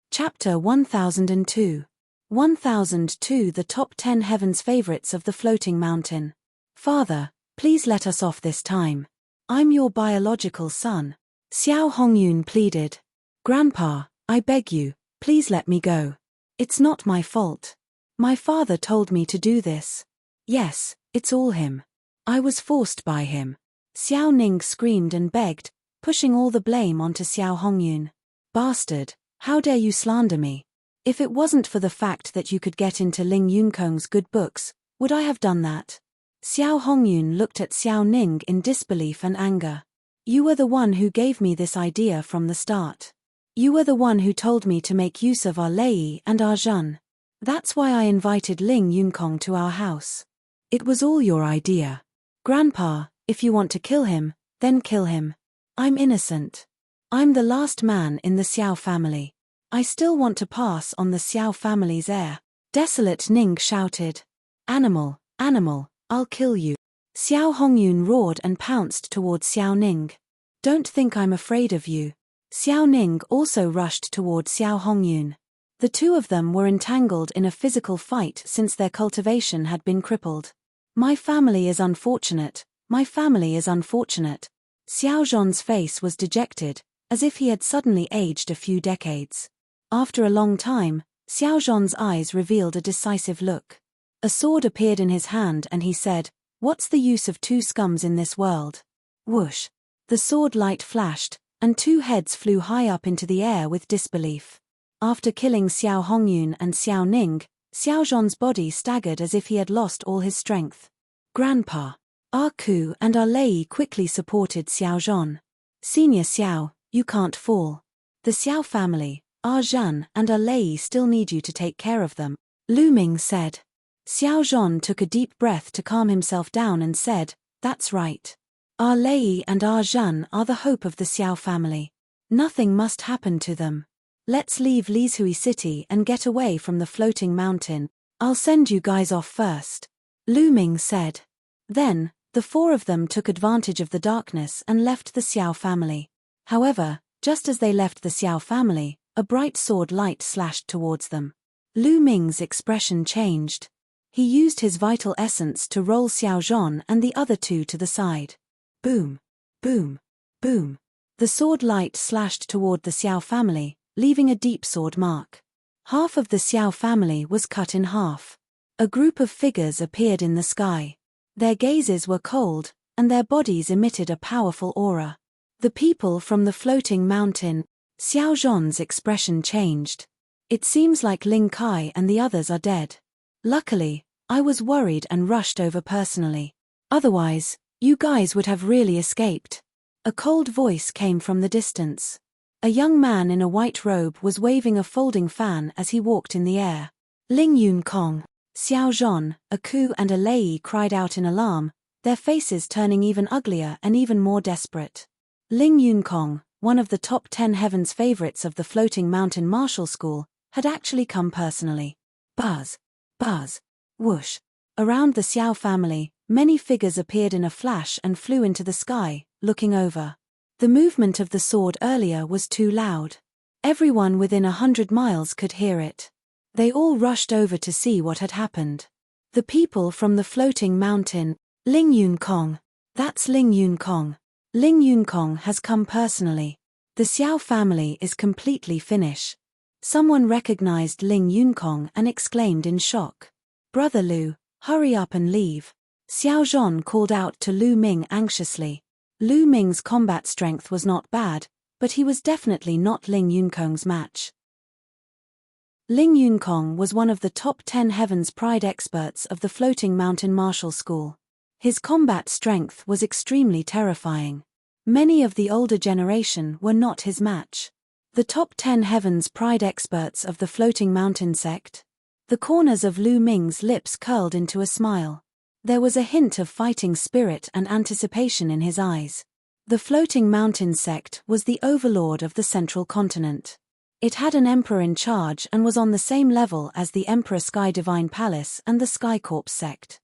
S1: Chapter 1002. 1002 The Top 10 Heaven's Favorites of the Floating Mountain. Father, please let us off this time. I'm your biological son. Xiao Hongyun pleaded. Grandpa, I beg you, please let me go. It's not my fault. My father told me to do this. Yes, it's all him. I was forced by him. Xiao Ning screamed and begged, pushing all the blame onto Xiao Hongyun. Bastard, how dare you slander me? If it wasn't for the fact that you could get into Ling Yunkong's good books, would I have done that? Xiao Hongyun looked at Xiao Ning in disbelief and anger. You were the one who gave me this idea from the start. You were the one who told me to make use of our Lei and our Zhen. That's why I invited Ling Yunkong to our house. It was all your idea. Grandpa, if you want to kill him, then kill him. I'm innocent. I'm the last man in the Xiao family. I still want to pass on the Xiao family's heir. Desolate Ning shouted. Animal, animal, I'll kill you. Xiao Hongyun roared and pounced toward Xiao Ning. Don't think I'm afraid of you. Xiao Ning also rushed toward Xiao Hongyun. The two of them were entangled in a physical fight since their cultivation had been crippled. My family is unfortunate, my family is unfortunate. Xiao Zhan's face was dejected, as if he had suddenly aged a few decades. After a long time, Xiao Zhan's eyes revealed a decisive look. A sword appeared in his hand and he said, "What's the use of two scums in this world?" Whoosh! The sword light flashed, and two heads flew high up into the air with disbelief. After killing Xiao Hongyun and Xiao Ning, Xiao Zhan's body staggered as if he had lost all his strength. Grandpa. Our Ku and our Lei quickly supported Xiao Zhan. Senior Xiao, you can't fall. The Xiao family, our Zhan and our Lei still need you to take care of them, Lu Ming said. Xiao Zhan took a deep breath to calm himself down and said, "That's right. Our Lei and our Zhan are the hope of the Xiao family. Nothing must happen to them. Let's leave Lizhui City and get away from the floating mountain. I'll send you guys off first," Lu Ming said. Then, the four of them took advantage of the darkness and left the Xiao family. However, just as they left the Xiao family, a bright sword light slashed towards them. Lu Ming's expression changed. He used his vital essence to roll Xiao Zhan and the other two to the side. Boom! Boom! Boom! The sword light slashed toward the Xiao family, leaving a deep sword mark. Half of the Xiao family was cut in half. A group of figures appeared in the sky. Their gazes were cold, and their bodies emitted a powerful aura. The people from the floating mountain. Xiao Zhan's expression changed. It seems like Ling Kai and the others are dead. Luckily, I was worried and rushed over personally. Otherwise, you guys would have really escaped. A cold voice came from the distance. A young man in a white robe was waving a folding fan as he walked in the air. Ling Yunkong, Xiao Zhan, a Ku and a Lei cried out in alarm, their faces turning even uglier and even more desperate. Ling Yunkong, one of the top 10 heavens favorites of the floating mountain martial school, had actually come personally. Buzz! Buzz! Whoosh! Around the Xiao family, many figures appeared in a flash and flew into the sky, looking over. The movement of the sword earlier was too loud. Everyone within 100 miles could hear it. They all rushed over to see what had happened. The people from the floating mountain. Ling Yunkong. That's Ling Yunkong. Ling Yunkong has come personally. The Xiao family is completely finished. Someone recognized Ling Yunkong and exclaimed in shock. Brother Lu, hurry up and leave. Xiao Zhan called out to Lu Ming anxiously. Lu Ming's combat strength was not bad, but he was definitely not Ling Yunkong's match. Ling Yunkong was one of the top 10 Heaven's Pride experts of the Floating Mountain Martial School. His combat strength was extremely terrifying. Many of the older generation were not his match. The top 10 Heaven's Pride experts of the Floating Mountain sect. The corners of Lu Ming's lips curled into a smile. There was a hint of fighting spirit and anticipation in his eyes. The Floating Mountain sect was the overlord of the central continent. It had an emperor in charge and was on the same level as the Emperor Sky Divine Palace and the Sky Corps sect.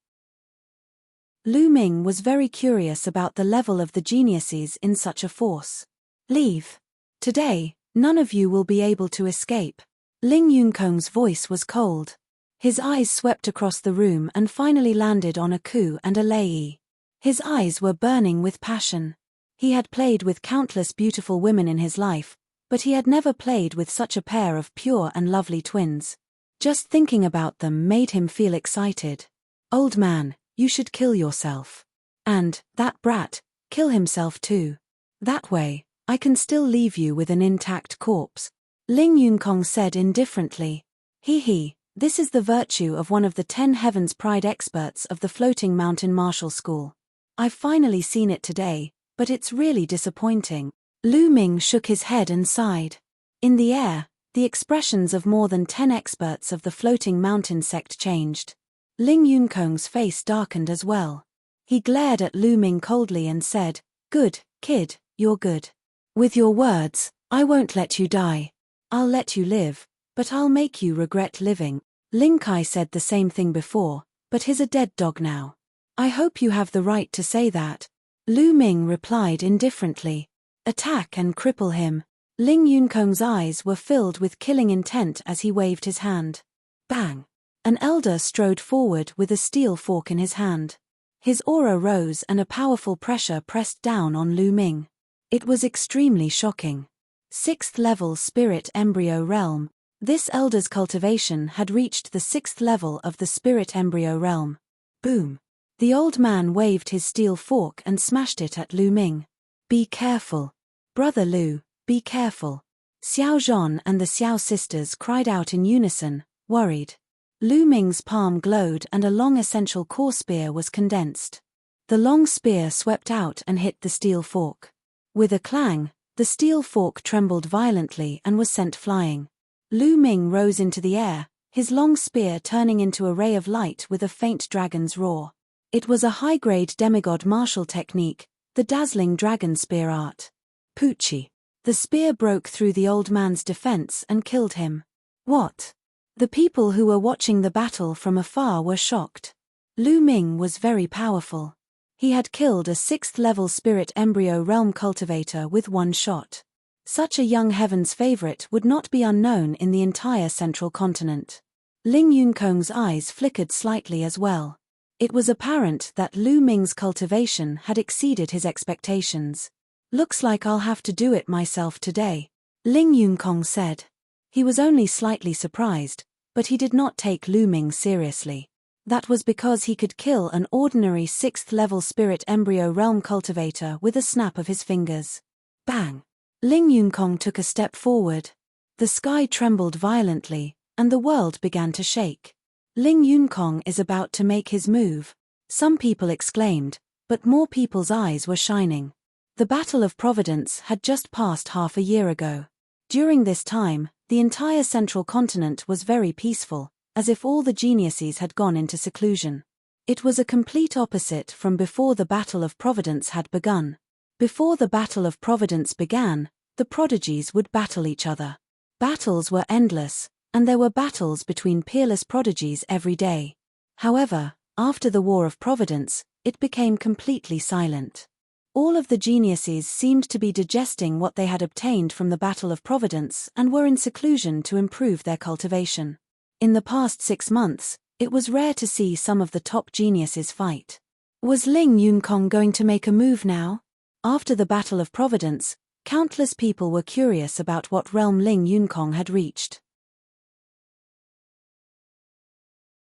S1: Lu Ming was very curious about the level of the geniuses in such a force. Leave. Today, none of you will be able to escape. Ling Yunkong's voice was cold. His eyes swept across the room and finally landed on a Ku and a Lei. His eyes were burning with passion. He had played with countless beautiful women in his life, but he had never played with such a pair of pure and lovely twins. Just thinking about them made him feel excited. Old man, you should kill yourself. And, that brat, kill himself too. That way, I can still leave you with an intact corpse. Ling Yunkong said indifferently. Hee, this is the virtue of one of the 10 Heaven's Pride experts of the Floating Mountain Martial School. I've finally seen it today, but it's really disappointing. Lu Ming shook his head and sighed. In the air, the expressions of more than 10 experts of the floating mountain sect changed. Ling Yunkong's face darkened as well. He glared at Lu Ming coldly and said, "Good, kid, you're good. With your words, I won't let you die. I'll let you live, but I'll make you regret living." Ling Kai said the same thing before, but he's a dead dog now. "I hope you have the right to say that." Lu Ming replied indifferently. "Attack and cripple him." Ling Yunkong's eyes were filled with killing intent as he waved his hand. Bang! An elder strode forward with a steel fork in his hand. His aura rose and a powerful pressure pressed down on Lu Ming. It was extremely shocking. 6th level spirit embryo realm. This elder's cultivation had reached the 6th level of the spirit embryo realm. Boom! The old man waved his steel fork and smashed it at Lu Ming. "Be careful. Brother Lu, be careful." Xiao Zhan and the Xiao sisters cried out in unison, worried. Lu Ming's palm glowed and a long essential core spear was condensed. The long spear swept out and hit the steel fork. With a clang, the steel fork trembled violently and was sent flying. Lu Ming rose into the air, his long spear turning into a ray of light with a faint dragon's roar. It was a high-grade demigod martial technique, the dazzling dragon spear art. Poochie. The spear broke through the old man's defense and killed him. What? The people who were watching the battle from afar were shocked. Lu Ming was very powerful. He had killed a 6th-level spirit embryo realm cultivator with one shot. Such a young heaven's favorite would not be unknown in the entire central continent. Ling Yunkong's eyes flickered slightly as well. It was apparent that Lu Ming's cultivation had exceeded his expectations. "Looks like I'll have to do it myself today," Ling Yunkong said. He was only slightly surprised, but he did not take Lu Ming seriously. That was because he could kill an ordinary 6th-level spirit embryo realm cultivator with a snap of his fingers. Bang! Ling Yunkong took a step forward. The sky trembled violently, and the world began to shake. Ling Yunkong is about to make his move. Some people exclaimed, but more people's eyes were shining. The Battle of Providence had just passed half a year ago. During this time, the entire central continent was very peaceful, as if all the geniuses had gone into seclusion. It was a complete opposite from before the Battle of Providence had begun. Before the Battle of Providence began, the prodigies would battle each other. Battles were endless, and there were battles between peerless prodigies every day. However, after the War of Providence, it became completely silent. All of the geniuses seemed to be digesting what they had obtained from the Battle of Providence and were in seclusion to improve their cultivation. In the past 6 months, it was rare to see some of the top geniuses fight. Was Ling Yunkong going to make a move now? After the Battle of Providence, countless people were curious about what realm Ling Yunkong had reached.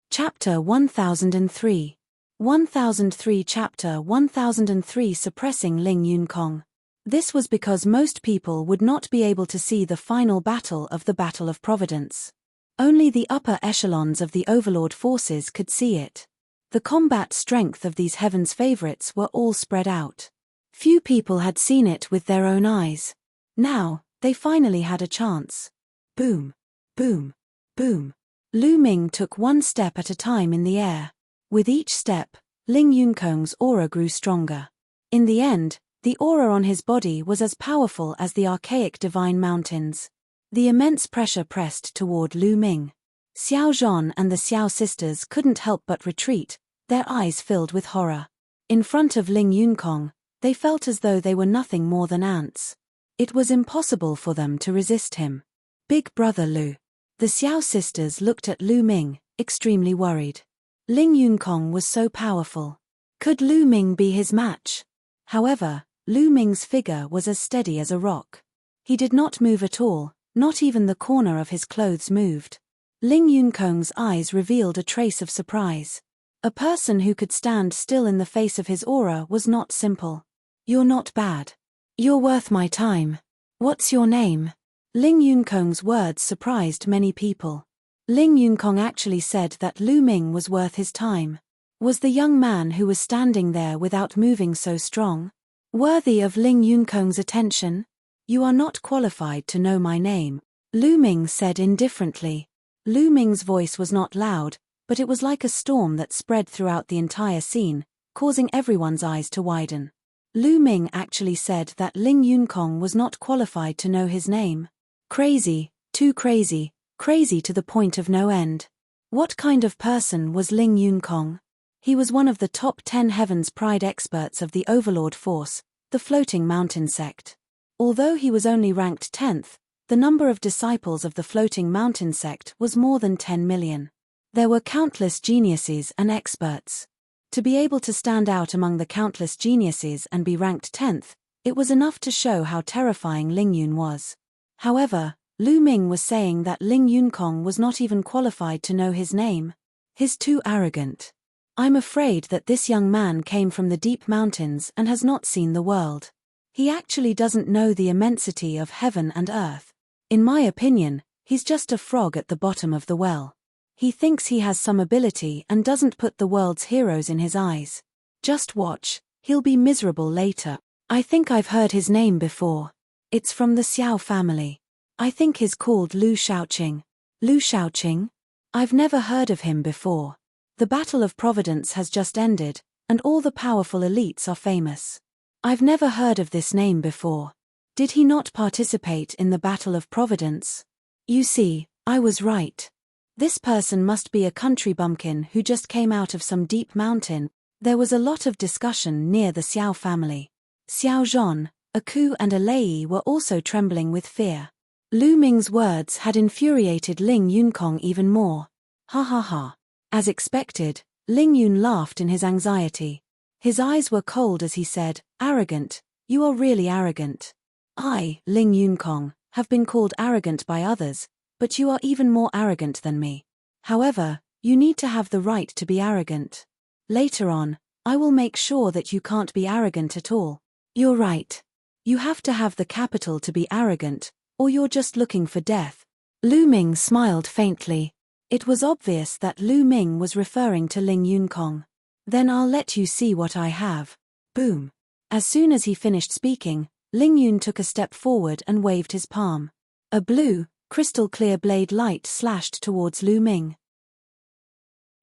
S1: Chapter 1003. 1003 Chapter 1003 Suppressing Ling Yunkong. This was because most people would not be able to see the final battle of the Battle of Providence. Only the upper echelons of the Overlord forces could see it. The combat strength of these heaven's favorites were all spread out. Few people had seen it with their own eyes. Now, they finally had a chance. Boom, boom, boom. Lu Ming took one step at a time in the air. With each step, Ling Yunkong's aura grew stronger. In the end, the aura on his body was as powerful as the archaic divine mountains. The immense pressure pressed toward Lu Ming. Xiao Zhan and the Xiao sisters couldn't help but retreat, their eyes filled with horror. In front of Ling Yunkong, they felt as though they were nothing more than ants. It was impossible for them to resist him. Big brother Lu. The Xiao sisters looked at Lu Ming, extremely worried. Ling Yunkong was so powerful. Could Lu Ming be his match? However, Lu Ming's figure was as steady as a rock. He did not move at all, not even the corner of his clothes moved. Ling Yunkong's eyes revealed a trace of surprise. A person who could stand still in the face of his aura was not simple. "You're not bad. You're worth my time. What's your name?" Ling Yunkong's words surprised many people. Ling Yunkong actually said that Lu Ming was worth his time. Was the young man who was standing there without moving so strong? Worthy of Ling Yunkong's attention? You are not qualified to know my name, Lu Ming said indifferently. Lu Ming's voice was not loud, but it was like a storm that spread throughout the entire scene, causing everyone's eyes to widen. Lu Ming actually said that Ling Yunkong was not qualified to know his name. Crazy, too crazy, crazy to the point of no end. What kind of person was Ling Yunkong? He was one of the top 10 Heaven's Pride experts of the Overlord Force, the Floating Mountain sect. Although he was only ranked 10th, the number of disciples of the Floating Mountain sect was more than 10 million. There were countless geniuses and experts. To be able to stand out among the countless geniuses and be ranked 10th, it was enough to show how terrifying Ling Yun was. However, Lu Ming was saying that Ling Yunkong was not even qualified to know his name. He's too arrogant. I'm afraid that this young man came from the deep mountains and has not seen the world. He actually doesn't know the immensity of heaven and earth. In my opinion, he's just a frog at the bottom of the well. He thinks he has some ability and doesn't put the world's heroes in his eyes. Just watch, he'll be miserable later. I think I've heard his name before. It's from the Xiao family. I think he's called Lu Shaoqing. Lu Shaoqing? I've never heard of him before. The Battle of Providence has just ended, and all the powerful elites are famous. I've never heard of this name before. Did he not participate in the Battle of Providence? You see, I was right. This person must be a country bumpkin who just came out of some deep mountain. There was a lot of discussion near the Xiao family. Xiao Zhon, a Ku and a Lei were also trembling with fear. Lu Ming's words had infuriated Ling Yunkong even more. Ha ha ha. As expected, Ling Yun laughed in his anxiety. His eyes were cold as he said, "Arrogant, you are really arrogant. I, Ling Yunkong, have been called arrogant by others, but you are even more arrogant than me. However, you need to have the right to be arrogant. Later on, I will make sure that you can't be arrogant at all. You're right. You have to have the capital to be arrogant, or you're just looking for death." Lu Ming smiled faintly. It was obvious that Lu Ming was referring to Ling Yunkong. Then I'll let you see what I have. Boom. As soon as he finished speaking, Ling Yun took a step forward and waved his palm. A blue, crystal-clear blade light slashed towards Lu Ming.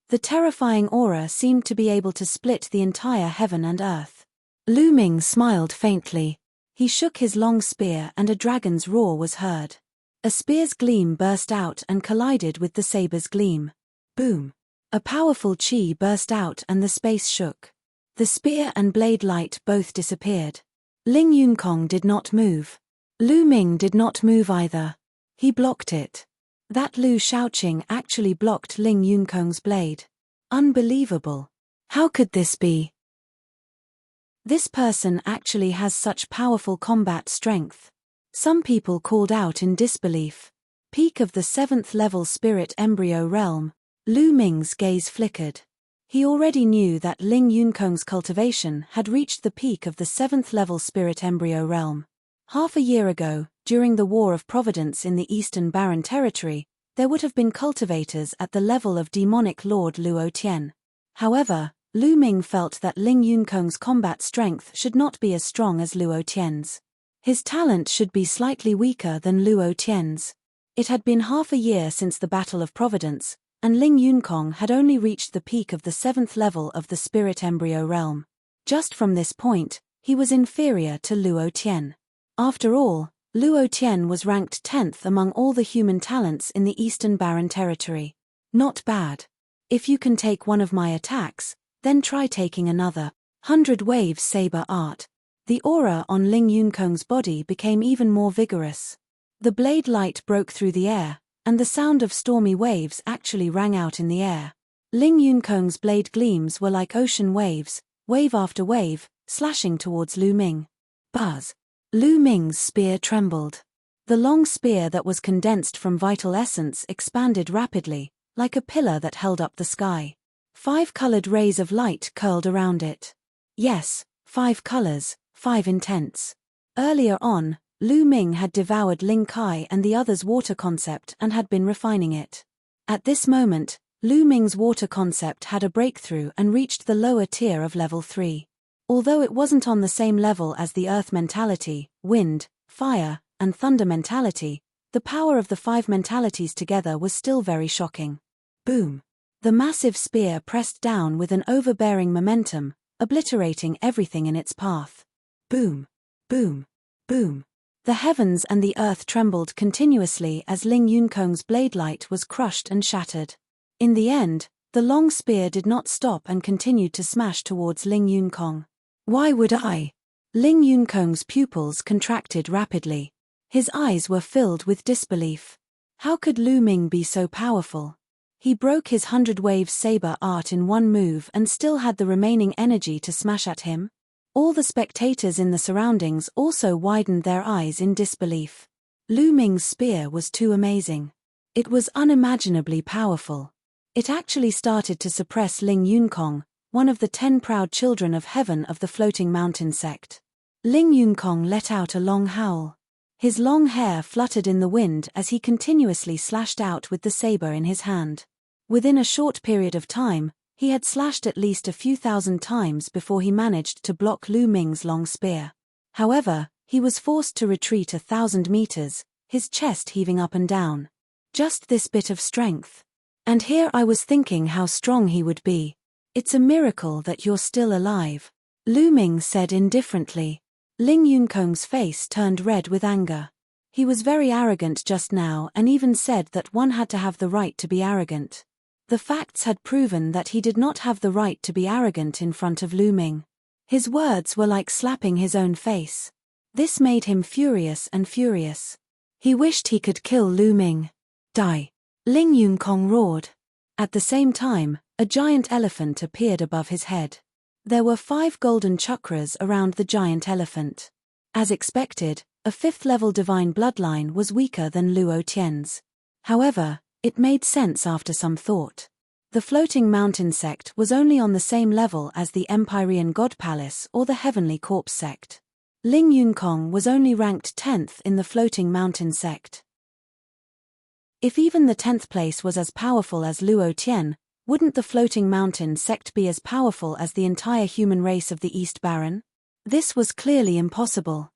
S1: The terrifying aura seemed to be able to split the entire heaven and earth. Lu Ming smiled faintly. He shook his long spear and a dragon's roar was heard. A spear's gleam burst out and collided with the saber's gleam. Boom. A powerful chi burst out and the space shook. The spear and blade light both disappeared. Ling Yunkong did not move. Lu Ming did not move either. He blocked it. That Lu Shaoqing actually blocked Ling Yunkong's blade. Unbelievable. How could this be? This person actually has such powerful combat strength. Some people called out in disbelief. Peak of the 7th level spirit embryo realm. Lu Ming's gaze flickered. He already knew that Ling Yunkong's cultivation had reached the peak of the 7th level spirit embryo realm. Half a year ago, during the War of Providence in the Eastern Barren Territory, there would have been cultivators at the level of demonic Lord Luo Tian. However, Lu Ming felt that Ling Yunkong's combat strength should not be as strong as Luo Tian's. His talent should be slightly weaker than Luo Tian's. It had been half a year since the Battle of Providence, and Ling Yunkong had only reached the peak of the 7th level of the spirit embryo realm. Just from this point, he was inferior to Luo Tian. After all, Luo Tian was ranked 10th among all the human talents in the Eastern Barren Territory. Not bad. If you can take one of my attacks, then try taking another. 100 Waves Saber Art. The aura on Ling Yunkong's body became even more vigorous. The blade light broke through the air, and the sound of stormy waves actually rang out in the air. Ling Yunkong's blade gleams were like ocean waves, wave after wave, slashing towards Lu Ming. Buzz. Lu Ming's spear trembled. The long spear that was condensed from vital essence expanded rapidly, like a pillar that held up the sky. 5 colored rays of light curled around it. Yes, 5 colors, 5 intents. Earlier on, Lu Ming had devoured Ling Kai and the other's water concept and had been refining it. At this moment, Lu Ming's water concept had a breakthrough and reached the lower tier of level 3. Although it wasn't on the same level as the earth mentality, wind, fire, and thunder mentality, the power of the 5 mentalities together was still very shocking. Boom! The massive spear pressed down with an overbearing momentum, obliterating everything in its path. Boom! Boom! Boom! The heavens and the earth trembled continuously as Ling Yunkong's blade light was crushed and shattered. In the end, the long spear did not stop and continued to smash towards Ling Yunkong. Why would I? Ling Yunkong's pupils contracted rapidly. His eyes were filled with disbelief. How could Lu Ming be so powerful? He broke his 100 waves saber art in one move and still had the remaining energy to smash at him. All the spectators in the surroundings also widened their eyes in disbelief. Lu Ming's spear was too amazing. It was unimaginably powerful. It actually started to suppress Ling Yunkong, one of the 10 proud children of heaven of the floating mountain sect. Ling Yunkong let out a long howl. His long hair fluttered in the wind as he continuously slashed out with the saber in his hand. Within a short period of time, he had slashed at least a few thousand times before he managed to block Lu Ming's long spear. However, he was forced to retreat 1,000 meters, his chest heaving up and down. Just this bit of strength. And here I was thinking how strong he would be. It's a miracle that you're still alive, Lu Ming said indifferently. Ling Yunkong's face turned red with anger. He was very arrogant just now and even said that one had to have the right to be arrogant. The facts had proven that he did not have the right to be arrogant in front of Lu Ming. His words were like slapping his own face. This made him furious and furious. He wished he could kill Lu Ming. Die! Ling Yunkong roared. At the same time, a giant elephant appeared above his head. There were 5 golden chakras around the giant elephant. As expected, a 5th-level divine bloodline was weaker than Luo Tian's. However, it made sense after some thought. The floating mountain sect was only on the same level as the Empyrean God Palace or the Heavenly Corpse sect. Ling Yunkong was only ranked 10th in the floating mountain sect. If even the 10th place was as powerful as Luo Tian, wouldn't the floating mountain sect be as powerful as the entire human race of the East Baron? This was clearly impossible.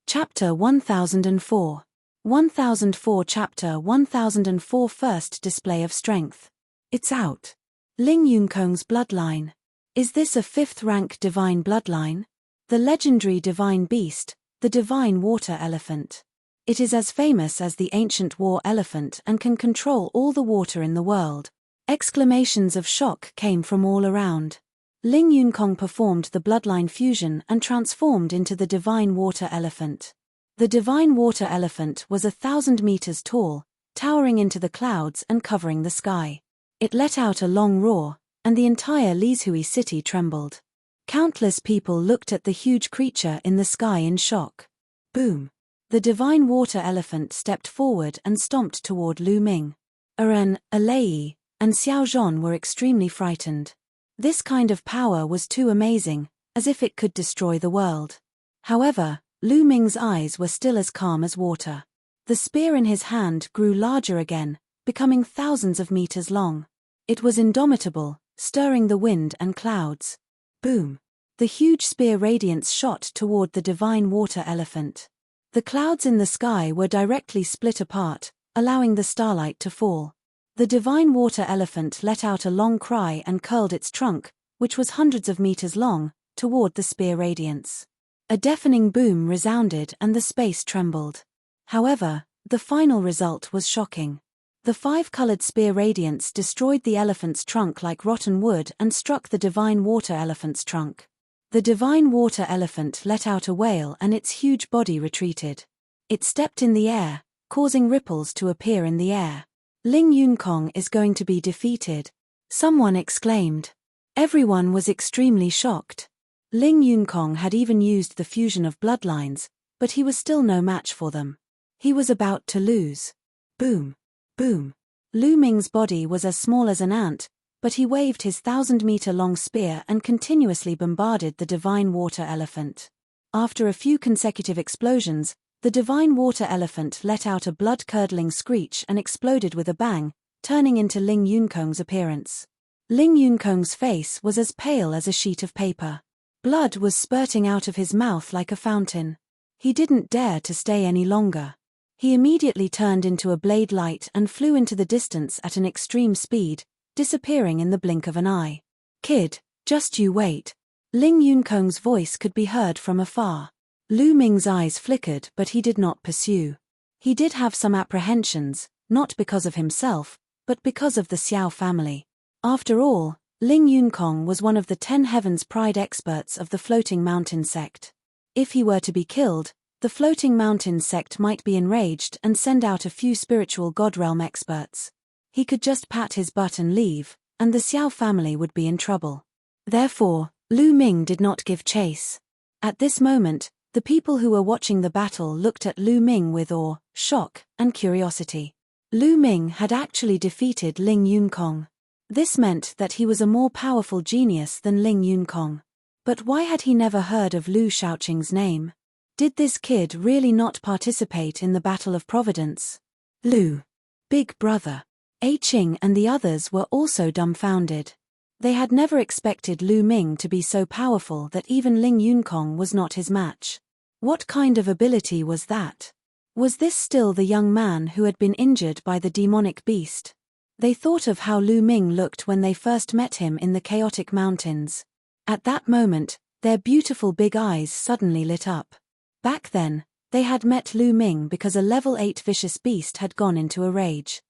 S1: Chapter 1004. 1004 Chapter 1004 First Display of Strength. It's out. Ling Yunkong's bloodline. Is this a 5th-rank divine bloodline? The legendary divine beast, the divine water elephant. It is as famous as the ancient war elephant and can control all the water in the world. Exclamations of shock came from all around. Ling Yunkong performed the bloodline fusion and transformed into the divine water elephant. The divine water elephant was 1,000 meters tall, towering into the clouds and covering the sky. It let out a long roar, and the entire Lizhui city trembled. Countless people looked at the huge creature in the sky in shock. Boom! The divine water elephant stepped forward and stomped toward Lu Ming. Eren, Alei, and Xiao Zhan were extremely frightened. This kind of power was too amazing, as if it could destroy the world. However, Lu Ming's eyes were still as calm as water. The spear in his hand grew larger again, becoming thousands of meters long. It was indomitable, stirring the wind and clouds. Boom! The huge spear radiance shot toward the divine water elephant. The clouds in the sky were directly split apart, allowing the starlight to fall. The divine water elephant let out a long cry and curled its trunk, which was hundreds of meters long, toward the spear radiance. A deafening boom resounded and the space trembled. However, the final result was shocking. The 5-colored spear radiance destroyed the elephant's trunk like rotten wood and struck the divine water elephant's trunk. The divine water elephant let out a wail and its huge body retreated. It stepped in the air, causing ripples to appear in the air. Ling Yunkong is going to be defeated, someone exclaimed. Everyone was extremely shocked. Ling Yunkong had even used the fusion of bloodlines, but he was still no match for them. He was about to lose. Boom! Boom! Lu Ming's body was as small as an ant, but he waved his 1,000-meter-long spear and continuously bombarded the divine water elephant. After a few consecutive explosions, the divine water elephant let out a blood-curdling screech and exploded with a bang, turning into Ling Yunkong's appearance. Ling Yunkong's face was as pale as a sheet of paper. Blood was spurting out of his mouth like a fountain. He didn't dare to stay any longer. He immediately turned into a blade light and flew into the distance at an extreme speed, disappearing in the blink of an eye. "Kid, just you wait." Ling Yunkong's voice could be heard from afar. Lu Ming's eyes flickered, but he did not pursue. He did have some apprehensions, not because of himself, but because of the Xiao family. After all, Ling Yunkong was one of the 10 Heavens Pride experts of the Floating Mountain sect. If he were to be killed, the Floating Mountain sect might be enraged and send out a few spiritual God realm experts. He could just pat his butt and leave, and the Xiao family would be in trouble. Therefore, Lu Ming did not give chase. At this moment, the people who were watching the battle looked at Lu Ming with awe, shock, and curiosity. Lu Ming had actually defeated Ling Yunkong. This meant that he was a more powerful genius than Ling Yunkong. But why had he never heard of Lu Shaoqing's name? Did this kid really not participate in the Battle of Providence? Lu, big brother. A Qing and the others were also dumbfounded. They had never expected Lu Ming to be so powerful that even Ling Yunkong was not his match. What kind of ability was that? Was this still the young man who had been injured by the demonic beast? They thought of how Lu Ming looked when they first met him in the chaotic mountains. At that moment, their beautiful big eyes suddenly lit up. Back then, they had met Lu Ming because a level 8 vicious beast had gone into a rage.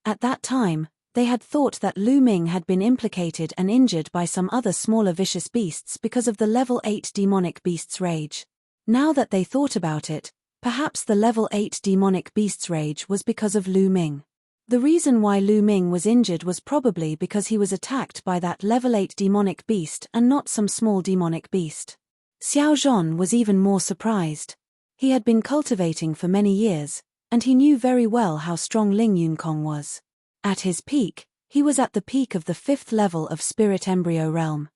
S1: At that time, they had thought that Lu Ming had been implicated and injured by some other smaller vicious beasts because of the level 8 demonic beast's rage. Now that they thought about it, perhaps the level 8 demonic beast's rage was because of Lu Ming. The reason why Lu Ming was injured was probably because he was attacked by that level 8 demonic beast and not some small demonic beast. Xiao Zhan was even more surprised. He had been cultivating for many years, and he knew very well how strong Ling Yunkong was. At his peak, he was at the peak of the 5th level of Spirit Embryo Realm.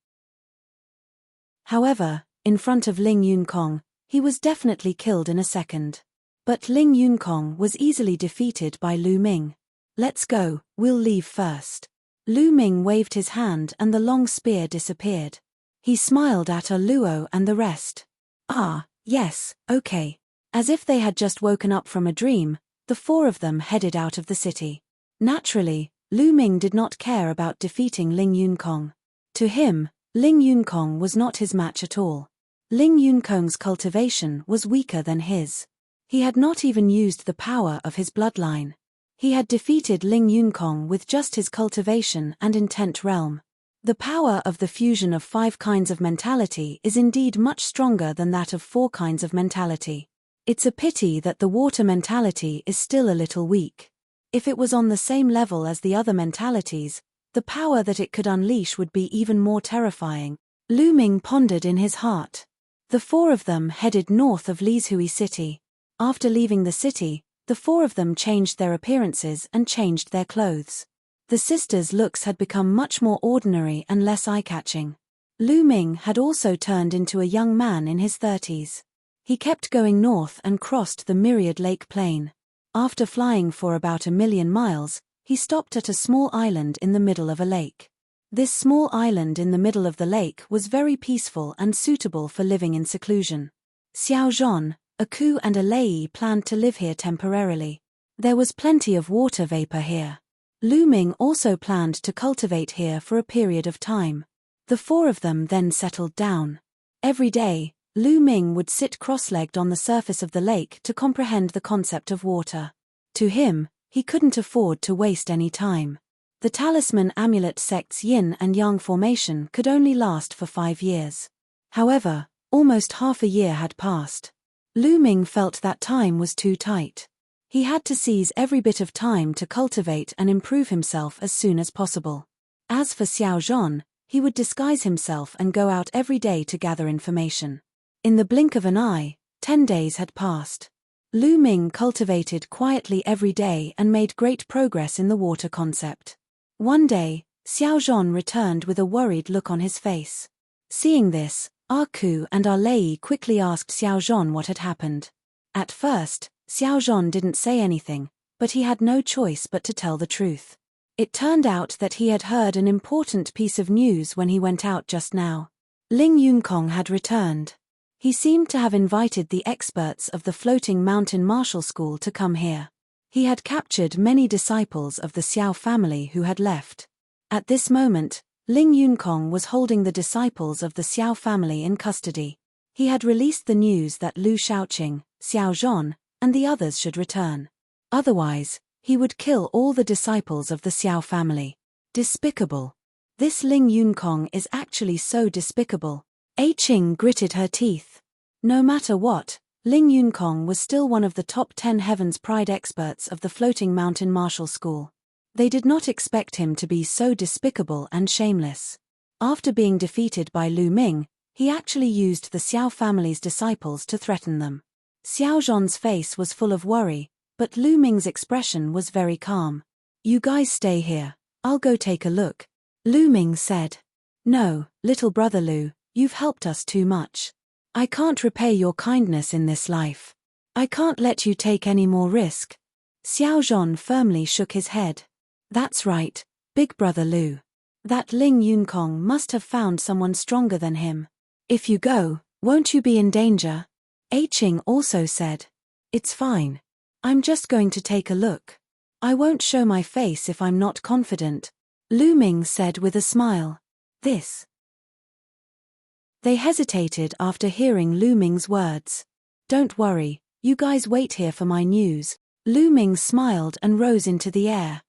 S1: However, in front of Ling Yunkong, he was definitely killed in a second. But Ling Yunkong was easily defeated by Lu Ming. "Let's go, we'll leave first." Lu Ming waved his hand and the long spear disappeared. He smiled at Luo and the rest. "Ah, yes, okay." As if they had just woken up from a dream, the 4 of them headed out of the city. Naturally, Lu Ming did not care about defeating Ling Yunkong. To him, Ling Yunkong was not his match at all. Ling Yunkong's cultivation was weaker than his. He had not even used the power of his bloodline. He had defeated Ling Yunkong with just his cultivation and intent realm. The power of the fusion of 5 kinds of mentality is indeed much stronger than that of 4 kinds of mentality. It's a pity that the water mentality is still a little weak. If it was on the same level as the other mentalities, the power that it could unleash would be even more terrifying. Lu Ming pondered in his heart. The 4 of them headed north of Lizhui City. After leaving the city, the 4 of them changed their appearances and changed their clothes. The sisters' looks had become much more ordinary and less eye-catching. Lu Ming had also turned into a young man in his 30s. He kept going north and crossed the Myriad Lake Plain. After flying for about 1,000,000 miles, he stopped at a small island in the middle of a lake. This small island in the middle of the lake was very peaceful and suitable for living in seclusion. Xiao Zhan, a Ku and a Lei planned to live here temporarily. There was plenty of water vapor here. Lu Ming also planned to cultivate here for a period of time. The 4 of them then settled down. Every day, Lu Ming would sit cross-legged on the surface of the lake to comprehend the concept of water. To him, he couldn't afford to waste any time. The talisman amulet sect's yin and yang formation could only last for 5 years. However, almost half a year had passed. Lu Ming felt that time was too tight. He had to seize every bit of time to cultivate and improve himself as soon as possible. As for Xiao Zhan, he would disguise himself and go out every day to gather information. In the blink of an eye, 10 days had passed. Lu Ming cultivated quietly every day and made great progress in the water concept. One day, Xiao Zhan returned with a worried look on his face. Seeing this, Ku and Lei quickly asked Xiao Zhan what had happened. At first, Xiao Zhan didn't say anything, but he had no choice but to tell the truth. It turned out that he had heard an important piece of news when he went out just now. Ling Yunkong had returned. He seemed to have invited the experts of the Floating Mountain Martial School to come here. He had captured many disciples of the Xiao family who had left. At this moment, Ling Yunkong was holding the disciples of the Xiao family in custody. He had released the news that Lu Shaoqing, Xiao Zhon, and the others should return. Otherwise, he would kill all the disciples of the Xiao family. Despicable. This Ling Yunkong is actually so despicable. A Qing gritted her teeth. No matter what, Ling Yunkong was still one of the top 10 Heaven's Pride experts of the Floating Mountain Martial School. They did not expect him to be so despicable and shameless. After being defeated by Lu Ming, he actually used the Xiao family's disciples to threaten them. Xiao Zhon's face was full of worry, but Lu Ming's expression was very calm. "You guys stay here, I'll go take a look," Lu Ming said. "No, little brother Lu, you've helped us too much. I can't repay your kindness in this life. I can't let you take any more risk." Xiao Zhon firmly shook his head. "That's right, big brother Lu. That Ling Yunkong must have found someone stronger than him. If you go, won't you be in danger?" A Qing also said. "It's fine. I'm just going to take a look. I won't show my face if I'm not confident," Lu Ming said with a smile. They hesitated after hearing Lu Ming's words. "Don't worry, you guys wait here for my news." Lu Ming smiled and rose into the air.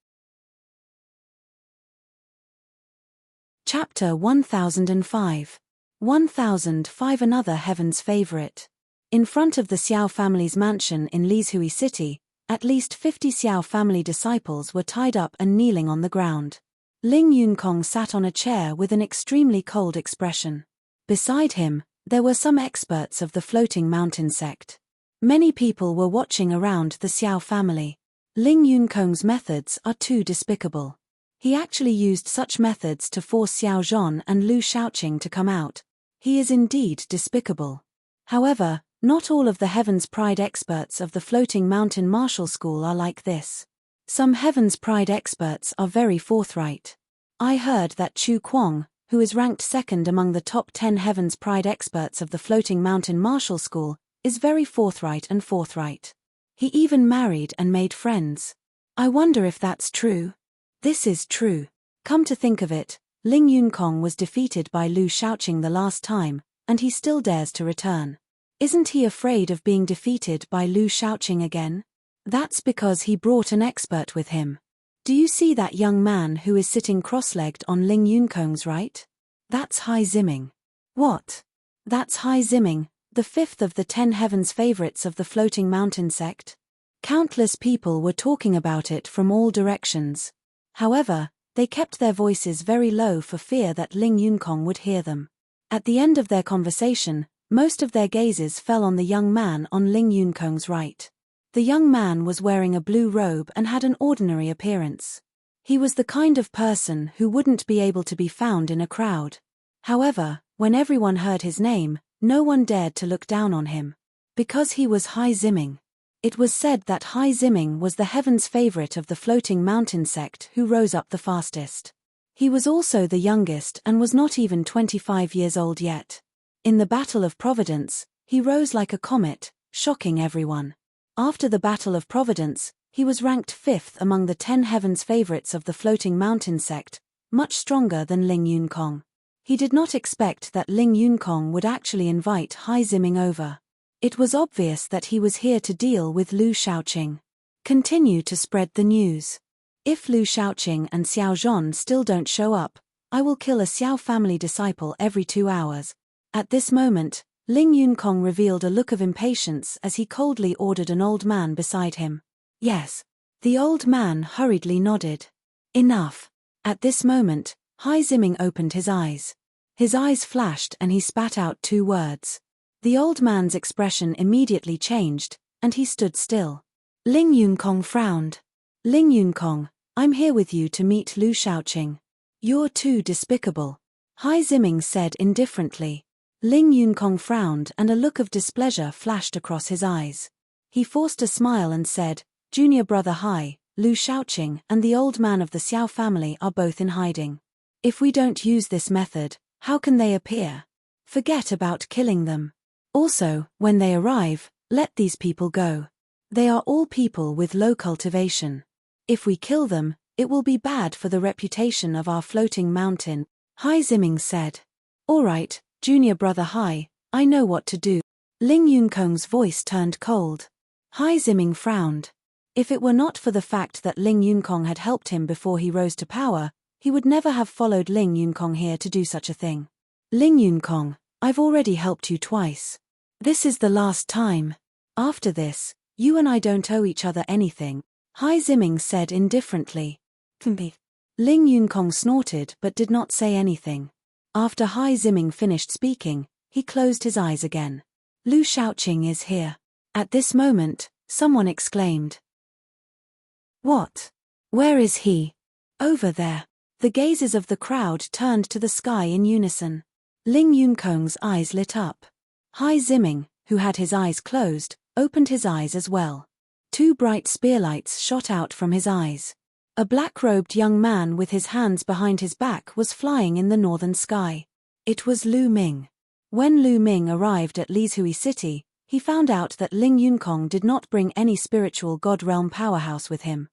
S1: Chapter 1005. 1005. Another Heaven's Favorite. In front of the Xiao family's mansion in Lizhui City, at least 50 Xiao family disciples were tied up and kneeling on the ground. Ling Yunkong sat on a chair with an extremely cold expression. Beside him, there were some experts of the Floating Mountain sect. Many people were watching around the Xiao family. Ling Yunkong's methods are too despicable. He actually used such methods to force Xiao Zhon and Lu Shaoqing to come out. He is indeed despicable. However, not all of the Heaven's Pride experts of the Floating Mountain Martial School are like this. Some Heaven's Pride experts are very forthright. I heard that Chu Kuang, who is ranked second among the top 10 Heaven's Pride experts of the Floating Mountain Martial School, is very forthright. He even married and made friends. I wonder if that's true. This is true. Come to think of it, Ling Yunkong was defeated by Lu Shaoqing the last time, and he still dares to return. Isn't he afraid of being defeated by Lu Shaoqing again? That's because he brought an expert with him. Do you see that young man who is sitting cross-legged on Ling Yunkong's right? That's Hai Ziming. What? That's Hai Ziming, the fifth of the 10 Heaven's favorites of the Floating Mountain sect? Countless people were talking about it from all directions. However, they kept their voices very low for fear that Ling Yunkong would hear them. At the end of their conversation, most of their gazes fell on the young man on Ling Yunkong's right. The young man was wearing a blue robe and had an ordinary appearance. He was the kind of person who wouldn't be able to be found in a crowd. However, when everyone heard his name, no one dared to look down on him. Because he was Hai Ziming. It was said that Hai Ziming was the Heaven's favorite of the Floating Mountain sect who rose up the fastest. He was also the youngest and was not even 25 years old yet. In the Battle of Providence, he rose like a comet, shocking everyone. After the Battle of Providence, he was ranked 5th among the 10 Heaven's favorites of the Floating Mountain sect, much stronger than Ling Yunkong. He did not expect that Ling Yunkong would actually invite Hai Ziming over. It was obvious that he was here to deal with Lu Shaoqing. Continue to spread the news. If Lu Shaoqing and Xiao Zhon still don't show up, I will kill a Xiao family disciple every 2 hours. At this moment, Ling Yunkong revealed a look of impatience as he coldly ordered an old man beside him. Yes. The old man hurriedly nodded. Enough. At this moment, Hai Ziming opened his eyes. His eyes flashed and he spat out 2 words. The old man's expression immediately changed, and he stood still. Ling Yunkong frowned. Ling Yunkong, I'm here with you to meet Lu Shaoqing. You're too despicable. Hai Ziming said indifferently. Ling Yunkong frowned and a look of displeasure flashed across his eyes. He forced a smile and said, Junior brother Hai, Lu Shaoqing and the old man of the Xiao family are both in hiding. If we don't use this method, how can they appear? Forget about killing them. Also, when they arrive, let these people go. They are all people with low cultivation. If we kill them, it will be bad for the reputation of our floating mountain, Hai Ziming said. All right, junior brother Hai, I know what to do. Ling Yunkong's voice turned cold. Hai Ziming frowned. If it were not for the fact that Ling Yunkong had helped him before he rose to power, he would never have followed Ling Yunkong here to do such a thing. Ling Yunkong, I've already helped you twice. This is the last time. After this, you and I don't owe each other anything, Hai Ziming said indifferently. Ling Yunkong snorted but did not say anything. After Hai Ziming finished speaking, he closed his eyes again. Lu Shaoqing is here. At this moment, someone exclaimed. What? Where is he? Over there. The gazes of the crowd turned to the sky in unison. Ling Yunkong's eyes lit up. Hai Ziming, who had his eyes closed, opened his eyes as well. Two bright spearlights shot out from his eyes. A black-robed young man with his hands behind his back was flying in the northern sky. It was Lu Ming. When Lu Ming arrived at Lizhui City, he found out that Ling Yunkong did not bring any spiritual God realm powerhouse with him.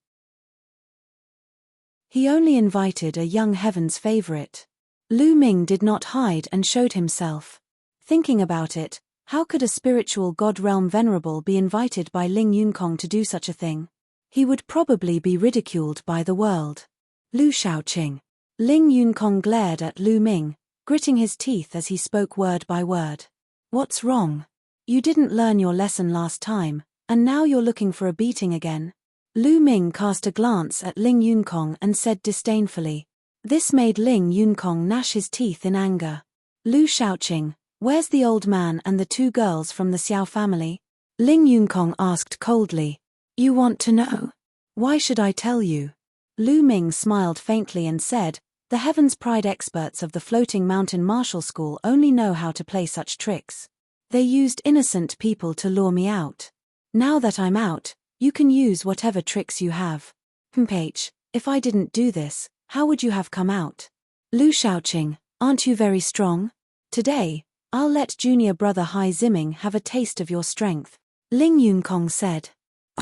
S1: He only invited a young heaven's favorite. Lu Ming did not hide and showed himself. Thinking about it, how could a spiritual God realm venerable be invited by Ling Yunkong to do such a thing? He would probably be ridiculed by the world. Lu Shaoqing. Ling Yunkong glared at Lu Ming, gritting his teeth as he spoke word by word. What's wrong? You didn't learn your lesson last time, and now you're looking for a beating again? Lu Ming cast a glance at Ling Yunkong and said disdainfully. This made Ling Yunkong gnash his teeth in anger. Lu Shaoqing, where's the old man and the two girls from the Xiao family? Ling Yunkong asked coldly. You want to know? Why should I tell you? Lu Ming smiled faintly and said, the Heaven's Pride experts of the Floating Mountain Martial School only know how to play such tricks. They used innocent people to lure me out. Now that I'm out, you can use whatever tricks you have. H, if I didn't do this, how would you have come out? Lu Shaoqing, aren't you very strong? Today, I'll let junior brother Hai Ziming have a taste of your strength. Ling Yunkong said.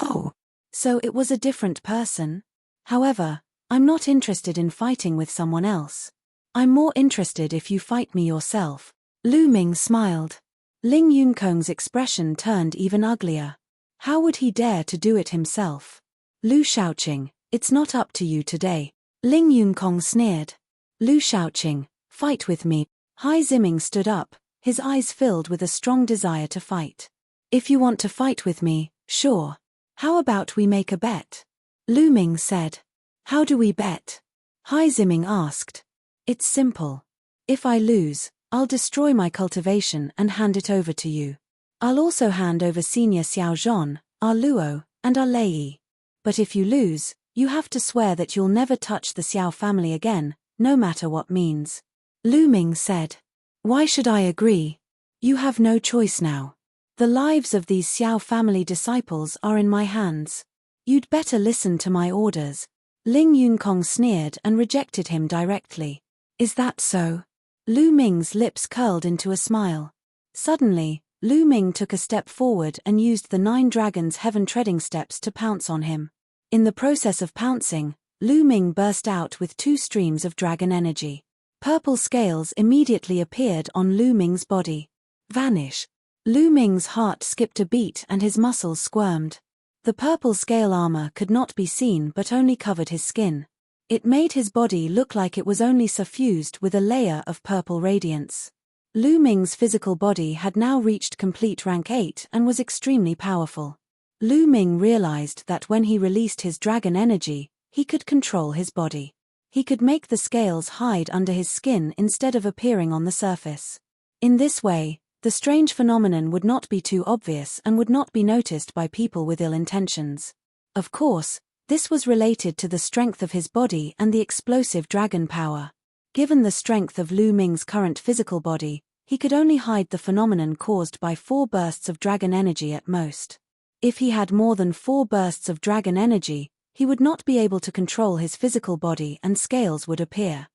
S1: Oh, so it was a different person? However, I'm not interested in fighting with someone else. I'm more interested if you fight me yourself. Lu Ming smiled. Ling Yunkong's expression turned even uglier. How would he dare to do it himself? Lu Shaoqing, it's not up to you today. Ling Yunkong sneered. Lu Shaoqing, fight with me. Hai Ziming stood up, his eyes filled with a strong desire to fight. If you want to fight with me, sure. How about we make a bet? Lu Ming said. How do we bet? Hai Ziming asked. It's simple. If I lose, I'll destroy my cultivation and hand it over to you. I'll also hand over Senior Xiao Zhon, our Luo, and our Lei. But if you lose, you have to swear that you'll never touch the Xiao family again, no matter what means. Lu Ming said. Why should I agree? You have no choice now. The lives of these Xiao family disciples are in my hands. You'd better listen to my orders. Ling Yunkong sneered and rejected him directly. Is that so? Lu Ming's lips curled into a smile. Suddenly, Lu Ming took a step forward and used the 9 dragons' heaven treading steps to pounce on him. In the process of pouncing, Lu Ming burst out with 2 streams of dragon energy. Purple scales immediately appeared on Lu Ming's body. Vanish. Lu Ming's heart skipped a beat and his muscles squirmed. The purple scale armor could not be seen but only covered his skin. It made his body look like it was only suffused with a layer of purple radiance. Lu Ming's physical body had now reached complete rank 8 and was extremely powerful. Lu Ming realized that when he released his dragon energy, he could control his body. He could make the scales hide under his skin instead of appearing on the surface. In this way, the strange phenomenon would not be too obvious and would not be noticed by people with ill intentions. Of course, this was related to the strength of his body and the explosive dragon power. Given the strength of Lu Ming's current physical body, he could only hide the phenomenon caused by 4 bursts of dragon energy at most. If he had more than 4 bursts of dragon energy, he would not be able to control his physical body and scales would appear.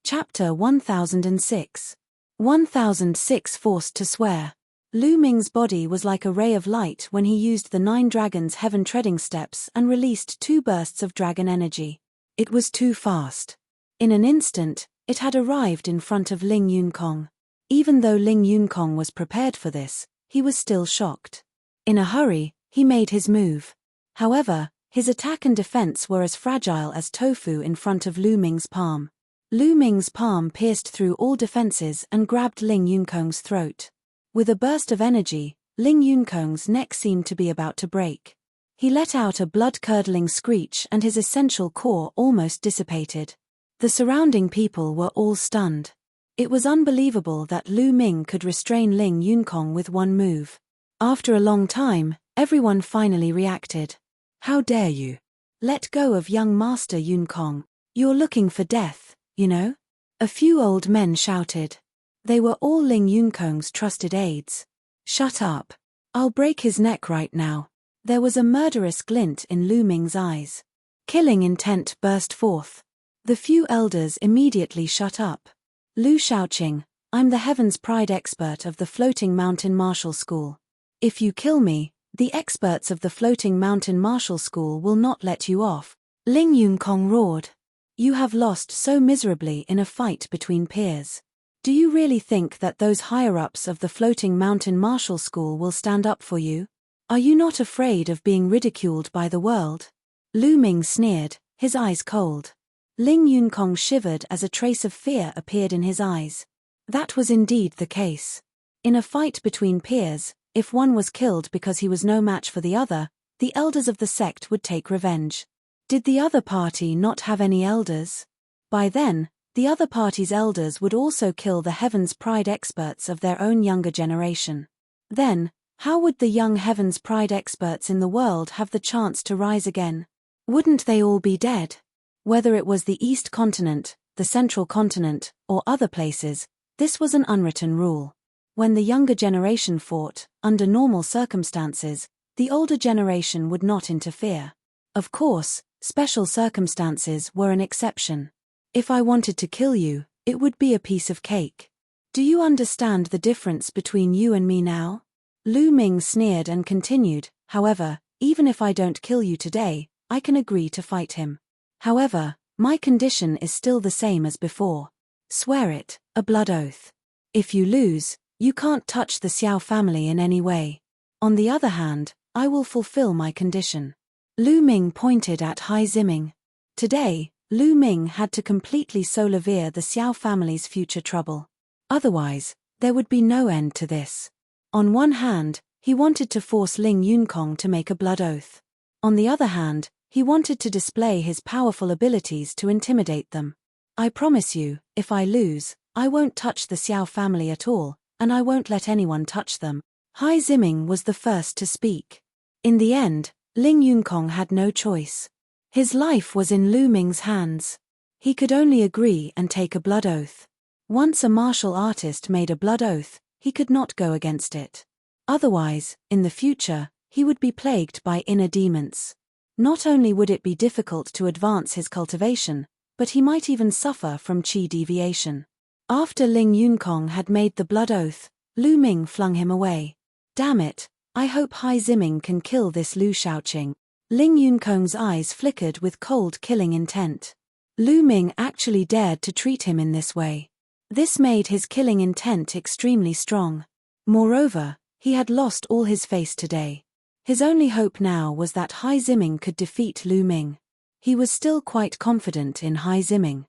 S1: Chapter 1006. 1006 Forced to Swear. Lu Ming's body was like a ray of light when he used the 9 dragons' heaven-treading steps and released 2 bursts of dragon energy. It was too fast. In an instant, it had arrived in front of Ling Yunkong. Even though Ling Yunkong was prepared for this, he was still shocked. In a hurry, he made his move. However, his attack and defense were as fragile as tofu in front of Lu Ming's palm. Lu Ming's palm pierced through all defenses and grabbed Ling Yunkong's throat. With a burst of energy, Ling Yunkong's neck seemed to be about to break. He let out a blood-curdling screech and his essential core almost dissipated. The surrounding people were all stunned. It was unbelievable that Lu Ming could restrain Ling Yunkong with one move. After a long time, everyone finally reacted. "How dare you? Let go of young Master Yunkong. You're looking for death, you know?" A few old men shouted. They were all Ling Yunkong's trusted aides. "Shut up. I'll break his neck right now." There was a murderous glint in Lu Ming's eyes. Killing intent burst forth. The few elders immediately shut up. Lu Shaoqing, I'm the Heaven's Pride expert of the Floating Mountain Martial School. If you kill me, the experts of the Floating Mountain Martial School will not let you off. Ling Yunkong roared. You have lost so miserably in a fight between peers. Do you really think that those higher-ups of the Floating Mountain Martial School will stand up for you? Are you not afraid of being ridiculed by the world? Lu Ming sneered, his eyes cold. Ling Yunkong shivered as a trace of fear appeared in his eyes. That was indeed the case. In a fight between peers, if one was killed because he was no match for the other, the elders of the sect would take revenge. Did the other party not have any elders? By then, the other party's elders would also kill the Heaven's Pride experts of their own younger generation. Then, how would the young Heaven's Pride experts in the world have the chance to rise again? Wouldn't they all be dead? Whether it was the East Continent, the Central Continent, or other places, this was an unwritten rule. When the younger generation fought, under normal circumstances, the older generation would not interfere. Of course, special circumstances were an exception. If I wanted to kill you, it would be a piece of cake. Do you understand the difference between you and me now? Lu Ming sneered and continued, however, even if I don't kill you today, I can agree to fight him. However, my condition is still the same as before. Swear it, a blood oath. If you lose, you can't touch the Xiao family in any way. On the other hand, I will fulfill my condition. Lu Ming pointed at Hai Ziming. Today, Lu Ming had to completely solver the Xiao family's future trouble. Otherwise, there would be no end to this. On one hand, he wanted to force Ling Yunkong to make a blood oath. On the other hand, he wanted to display his powerful abilities to intimidate them. I promise you, if I lose, I won't touch the Xiao family at all, and I won't let anyone touch them. Hai Ziming was the first to speak. In the end, Ling Yunkong had no choice. His life was in Lu Ming's hands. He could only agree and take a blood oath. Once a martial artist made a blood oath, he could not go against it. Otherwise, in the future, he would be plagued by inner demons. Not only would it be difficult to advance his cultivation, but he might even suffer from qi deviation. After Ling Yunkong had made the blood oath, Lu Ming flung him away. Damn it, I hope Hai Ziming can kill this Lu Shaoqing. Ling Yunkong's eyes flickered with cold killing intent. Lu Ming actually dared to treat him in this way. This made his killing intent extremely strong. Moreover, he had lost all his face today. His only hope now was that Hai Ziming could defeat Lu Ming. He was still quite confident in Hai Ziming.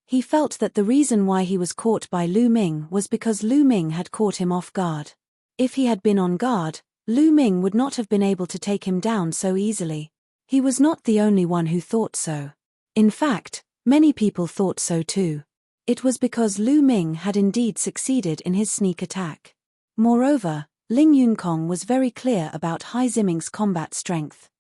S1: He felt that the reason why he was caught by Lu Ming was because Lu Ming had caught him off guard. If he had been on guard, Lu Ming would not have been able to take him down so easily. He was not the only one who thought so. In fact, many people thought so too. It was because Lu Ming had indeed succeeded in his sneak attack. Moreover, Ling Yunkong was very clear about Hai Ziming's combat strength.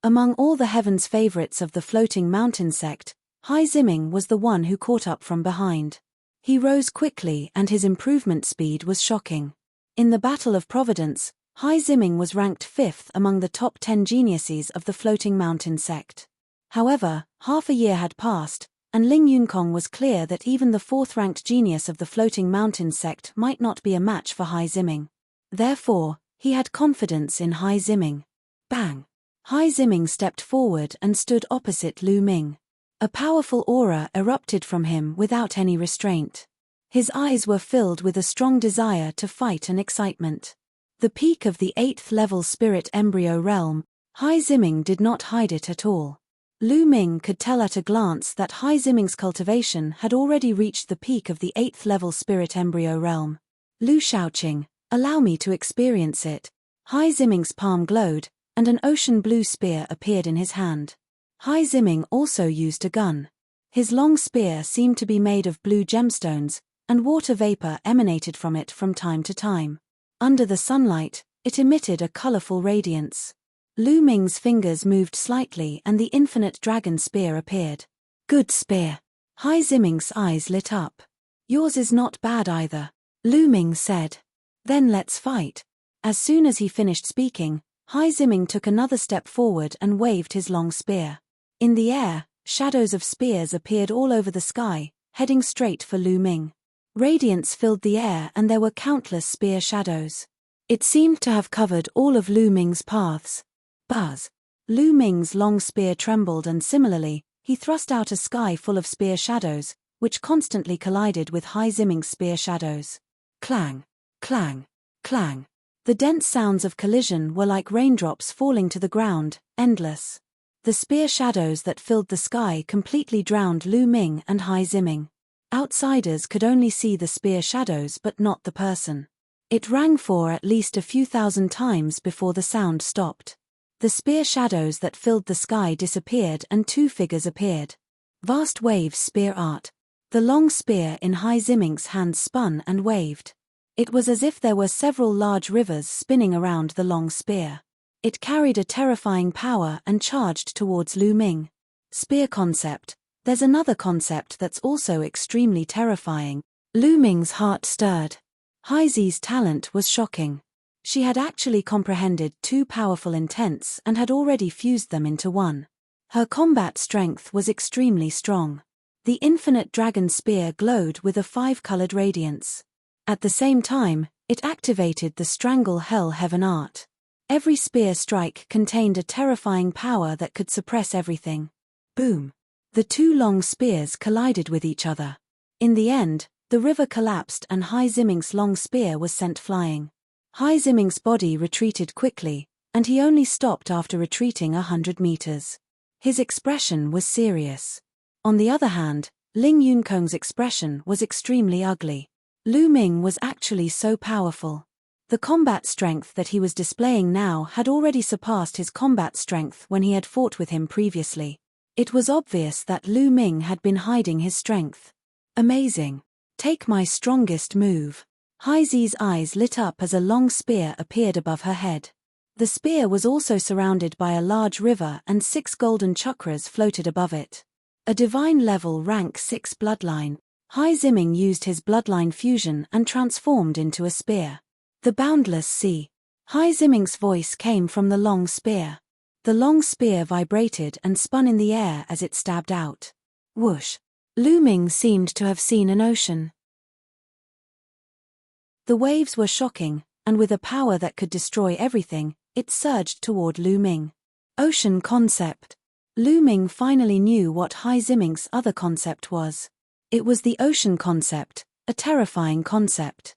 S1: Among all the Heaven's favorites of the Floating Mountain sect, Hai Ziming was the one who caught up from behind. He rose quickly and his improvement speed was shocking. In the Battle of Providence, Hai Ziming was ranked 5th among the top 10 geniuses of the Floating Mountain sect. However, half a year had passed, and Ling Yunkong was clear that even the 4th-ranked genius of the Floating Mountain sect might not be a match for Hai Ziming. Therefore, he had confidence in Hai Ziming. Bang! Hai Ziming stepped forward and stood opposite Lu Ming. A powerful aura erupted from him without any restraint. His eyes were filled with a strong desire to fight and excitement. The peak of the 8th-level spirit embryo realm, Hai Ziming did not hide it at all. Lu Ming could tell at a glance that Hai Ziming's cultivation had already reached the peak of the 8th-level spirit embryo realm. Lu Shaoqing, allow me to experience it. Hai Ziming's palm glowed, and an ocean blue spear appeared in his hand. Hai Ziming also used a gun. His long spear seemed to be made of blue gemstones, and water vapor emanated from it from time to time. Under the sunlight, it emitted a colorful radiance. Lu Ming's fingers moved slightly and the infinite dragon spear appeared. Good spear. Hai Ziming's eyes lit up. Yours is not bad either, Lu Ming said. Then let's fight. As soon as he finished speaking, Hai Ziming took another step forward and waved his long spear. In the air, shadows of spears appeared all over the sky, heading straight for Lu Ming. Radiance filled the air and there were countless spear shadows. It seemed to have covered all of Lu Ming's paths. Buzz! Lu Ming's long spear trembled and similarly, he thrust out a sky full of spear shadows, which constantly collided with Hai Ziming's spear shadows. Clang! Clang! Clang! The dense sounds of collision were like raindrops falling to the ground, endless. The spear shadows that filled the sky completely drowned Lu Ming and Hai Ziming. Outsiders could only see the spear shadows but not the person. It rang for at least a few thousand times before the sound stopped. The spear shadows that filled the sky disappeared and two figures appeared. Vast waves spear art. The long spear in Hai Ziming's hand spun and waved. It was as if there were several large rivers spinning around the long spear. It carried a terrifying power and charged towards Lu Ming. Spear concept. There's another concept that's also extremely terrifying. Lu Ming's heart stirred. Hai Zi's talent was shocking. She had actually comprehended two powerful intents and had already fused them into one. Her combat strength was extremely strong. The infinite dragon spear glowed with a 5-colored radiance. At the same time, it activated the Strangle Hell Heaven art. Every spear strike contained a terrifying power that could suppress everything. Boom! The two long spears collided with each other. In the end, the river collapsed and Hai Ziming's long spear was sent flying. Hai Ziming's body retreated quickly, and he only stopped after retreating 100 meters. His expression was serious. On the other hand, Ling Yunkong's expression was extremely ugly. Lu Ming was actually so powerful. The combat strength that he was displaying now had already surpassed his combat strength when he had fought with him previously. It was obvious that Lu Ming had been hiding his strength. Amazing. Take my strongest move. Hai Zi's eyes lit up as a long spear appeared above her head. The spear was also surrounded by a large river and 6 golden chakras floated above it. A divine level rank 6 bloodline. Hai Ziming used his bloodline fusion and transformed into a spear. The boundless sea. Hai Ziming's voice came from the long spear. The long spear vibrated and spun in the air as it stabbed out. Whoosh! Lu Ming seemed to have seen an ocean. The waves were shocking, and with a power that could destroy everything, it surged toward Lu Ming. Ocean concept. Lu Ming finally knew what Hai Ziming's other concept was. It was the ocean concept, a terrifying concept.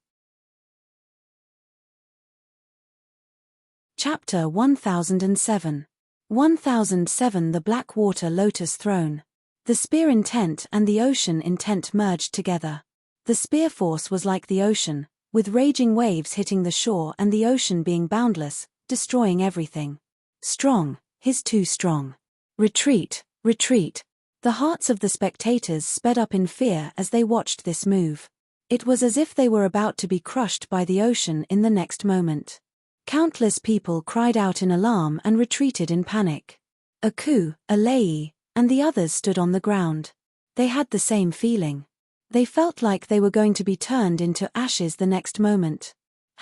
S1: Chapter 1007. 1007 The Black Water Lotus Throne. The spear intent and the ocean intent merged together. The spear force was like the ocean, with raging waves hitting the shore and the ocean being boundless, destroying everything. Strong, he's too strong. Retreat, retreat. The hearts of the spectators sped up in fear as they watched this move. It was as if they were about to be crushed by the ocean in the next moment. Countless people cried out in alarm and retreated in panic. Aku, Alei, and the others stood on the ground. They had the same feeling. They felt like they were going to be turned into ashes the next moment.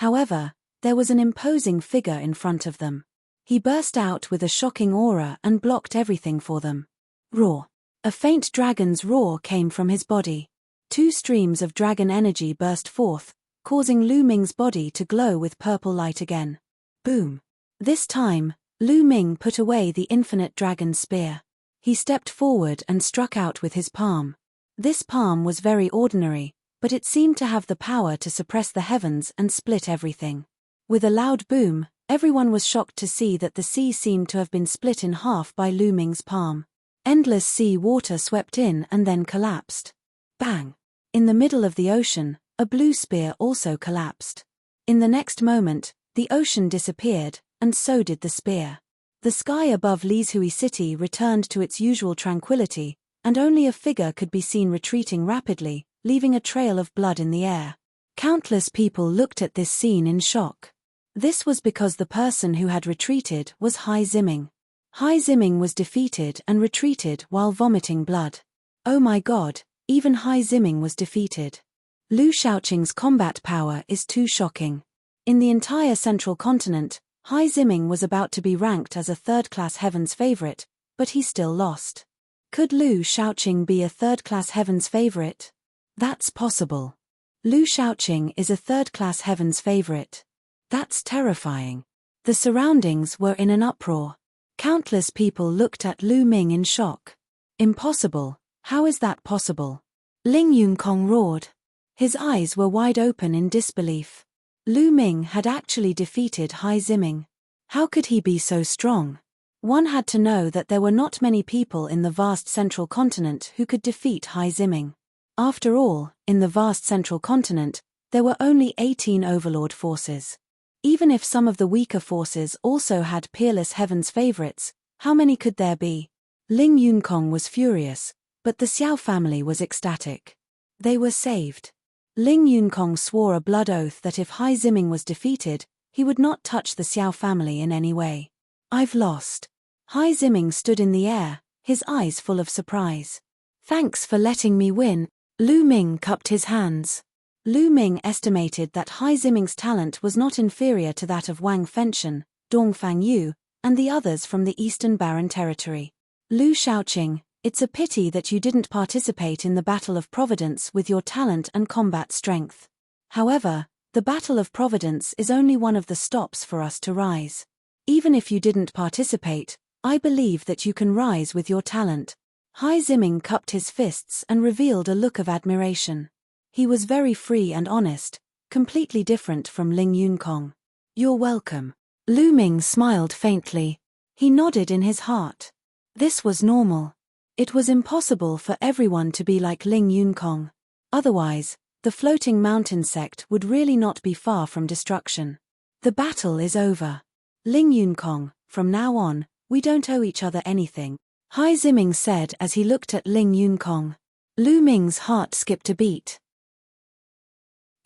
S1: However, there was an imposing figure in front of them. He burst out with a shocking aura and blocked everything for them. Roar. A faint dragon's roar came from his body. 2 streams of dragon energy burst forth, causing Lu Ming's body to glow with purple light again. Boom. This time, Lu Ming put away the infinite dragon spear. He stepped forward and struck out with his palm. This palm was very ordinary, but it seemed to have the power to suppress the heavens and split everything. With a loud boom, everyone was shocked to see that the sea seemed to have been split in half by Lu Ming's palm. Endless sea water swept in and then collapsed. Bang! In the middle of the ocean, a blue spear also collapsed. In the next moment, the ocean disappeared, and so did the spear. The sky above Lizhui City returned to its usual tranquility, and only a figure could be seen retreating rapidly, leaving a trail of blood in the air. Countless people looked at this scene in shock. This was because the person who had retreated was Hai Ziming. Hai Ziming was defeated and retreated while vomiting blood. Oh my god, even Hai Ziming was defeated. Lu Shaoqing's combat power is too shocking. In the entire central continent, Hai Ziming was about to be ranked as a third-class heaven's favorite, but he still lost. Could Lu Shaoqing be a third-class heaven's favorite? That's possible. Lu Shaoqing is a third-class heaven's favorite. That's terrifying. The surroundings were in an uproar. Countless people looked at Lu Ming in shock. Impossible. How is that possible? Ling Yunkong roared. His eyes were wide open in disbelief. Lu Ming had actually defeated Hai Ziming. How could he be so strong? One had to know that there were not many people in the vast central continent who could defeat Hai Ziming. After all, in the vast central continent, there were only 18 overlord forces. Even if some of the weaker forces also had peerless heaven's favorites, how many could there be? Ling Yunkong was furious, but the Xiao family was ecstatic. They were saved. Ling Yunkong swore a blood oath that if Hai Ziming was defeated, he would not touch the Xiao family in any way. I've lost. Hai Ziming stood in the air, his eyes full of surprise. Thanks for letting me win. Lu Ming cupped his hands. Lu Ming estimated that Hai Ziming's talent was not inferior to that of Wang Fenshen, Dong Fangyu, and the others from the Eastern Barren Territory. Lu Shaoqing, it's a pity that you didn't participate in the Battle of Providence with your talent and combat strength. However, the Battle of Providence is only one of the stops for us to rise. Even if you didn't participate, I believe that you can rise with your talent. Hai Ziming cupped his fists and revealed a look of admiration. He was very free and honest, completely different from Ling Yunkong. You're welcome. Lu Ming smiled faintly. He nodded in his heart. This was normal. It was impossible for everyone to be like Ling Yunkong. Otherwise, the floating mountain sect would really not be far from destruction. The battle is over. Ling Yunkong, from now on, we don't owe each other anything, Hai Ziming said as he looked at Ling Yunkong. Lu Ming's heart skipped a beat.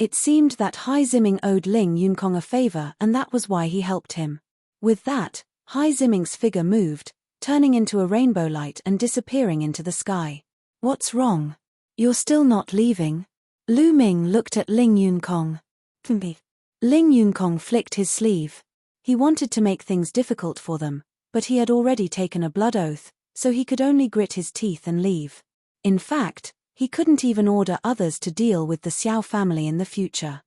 S1: It seemed that Hai Ziming owed Ling Yunkong a favor and that was why he helped him. With that, Hai Ziming's figure moved, turning into a rainbow light and disappearing into the sky. What's wrong? You're still not leaving? Lu Ming looked at Ling Yunkong. Ling Yunkong flicked his sleeve. He wanted to make things difficult for them, but he had already taken a blood oath, so he could only grit his teeth and leave. In fact, he couldn't even order others to deal with the Xiao family in the future.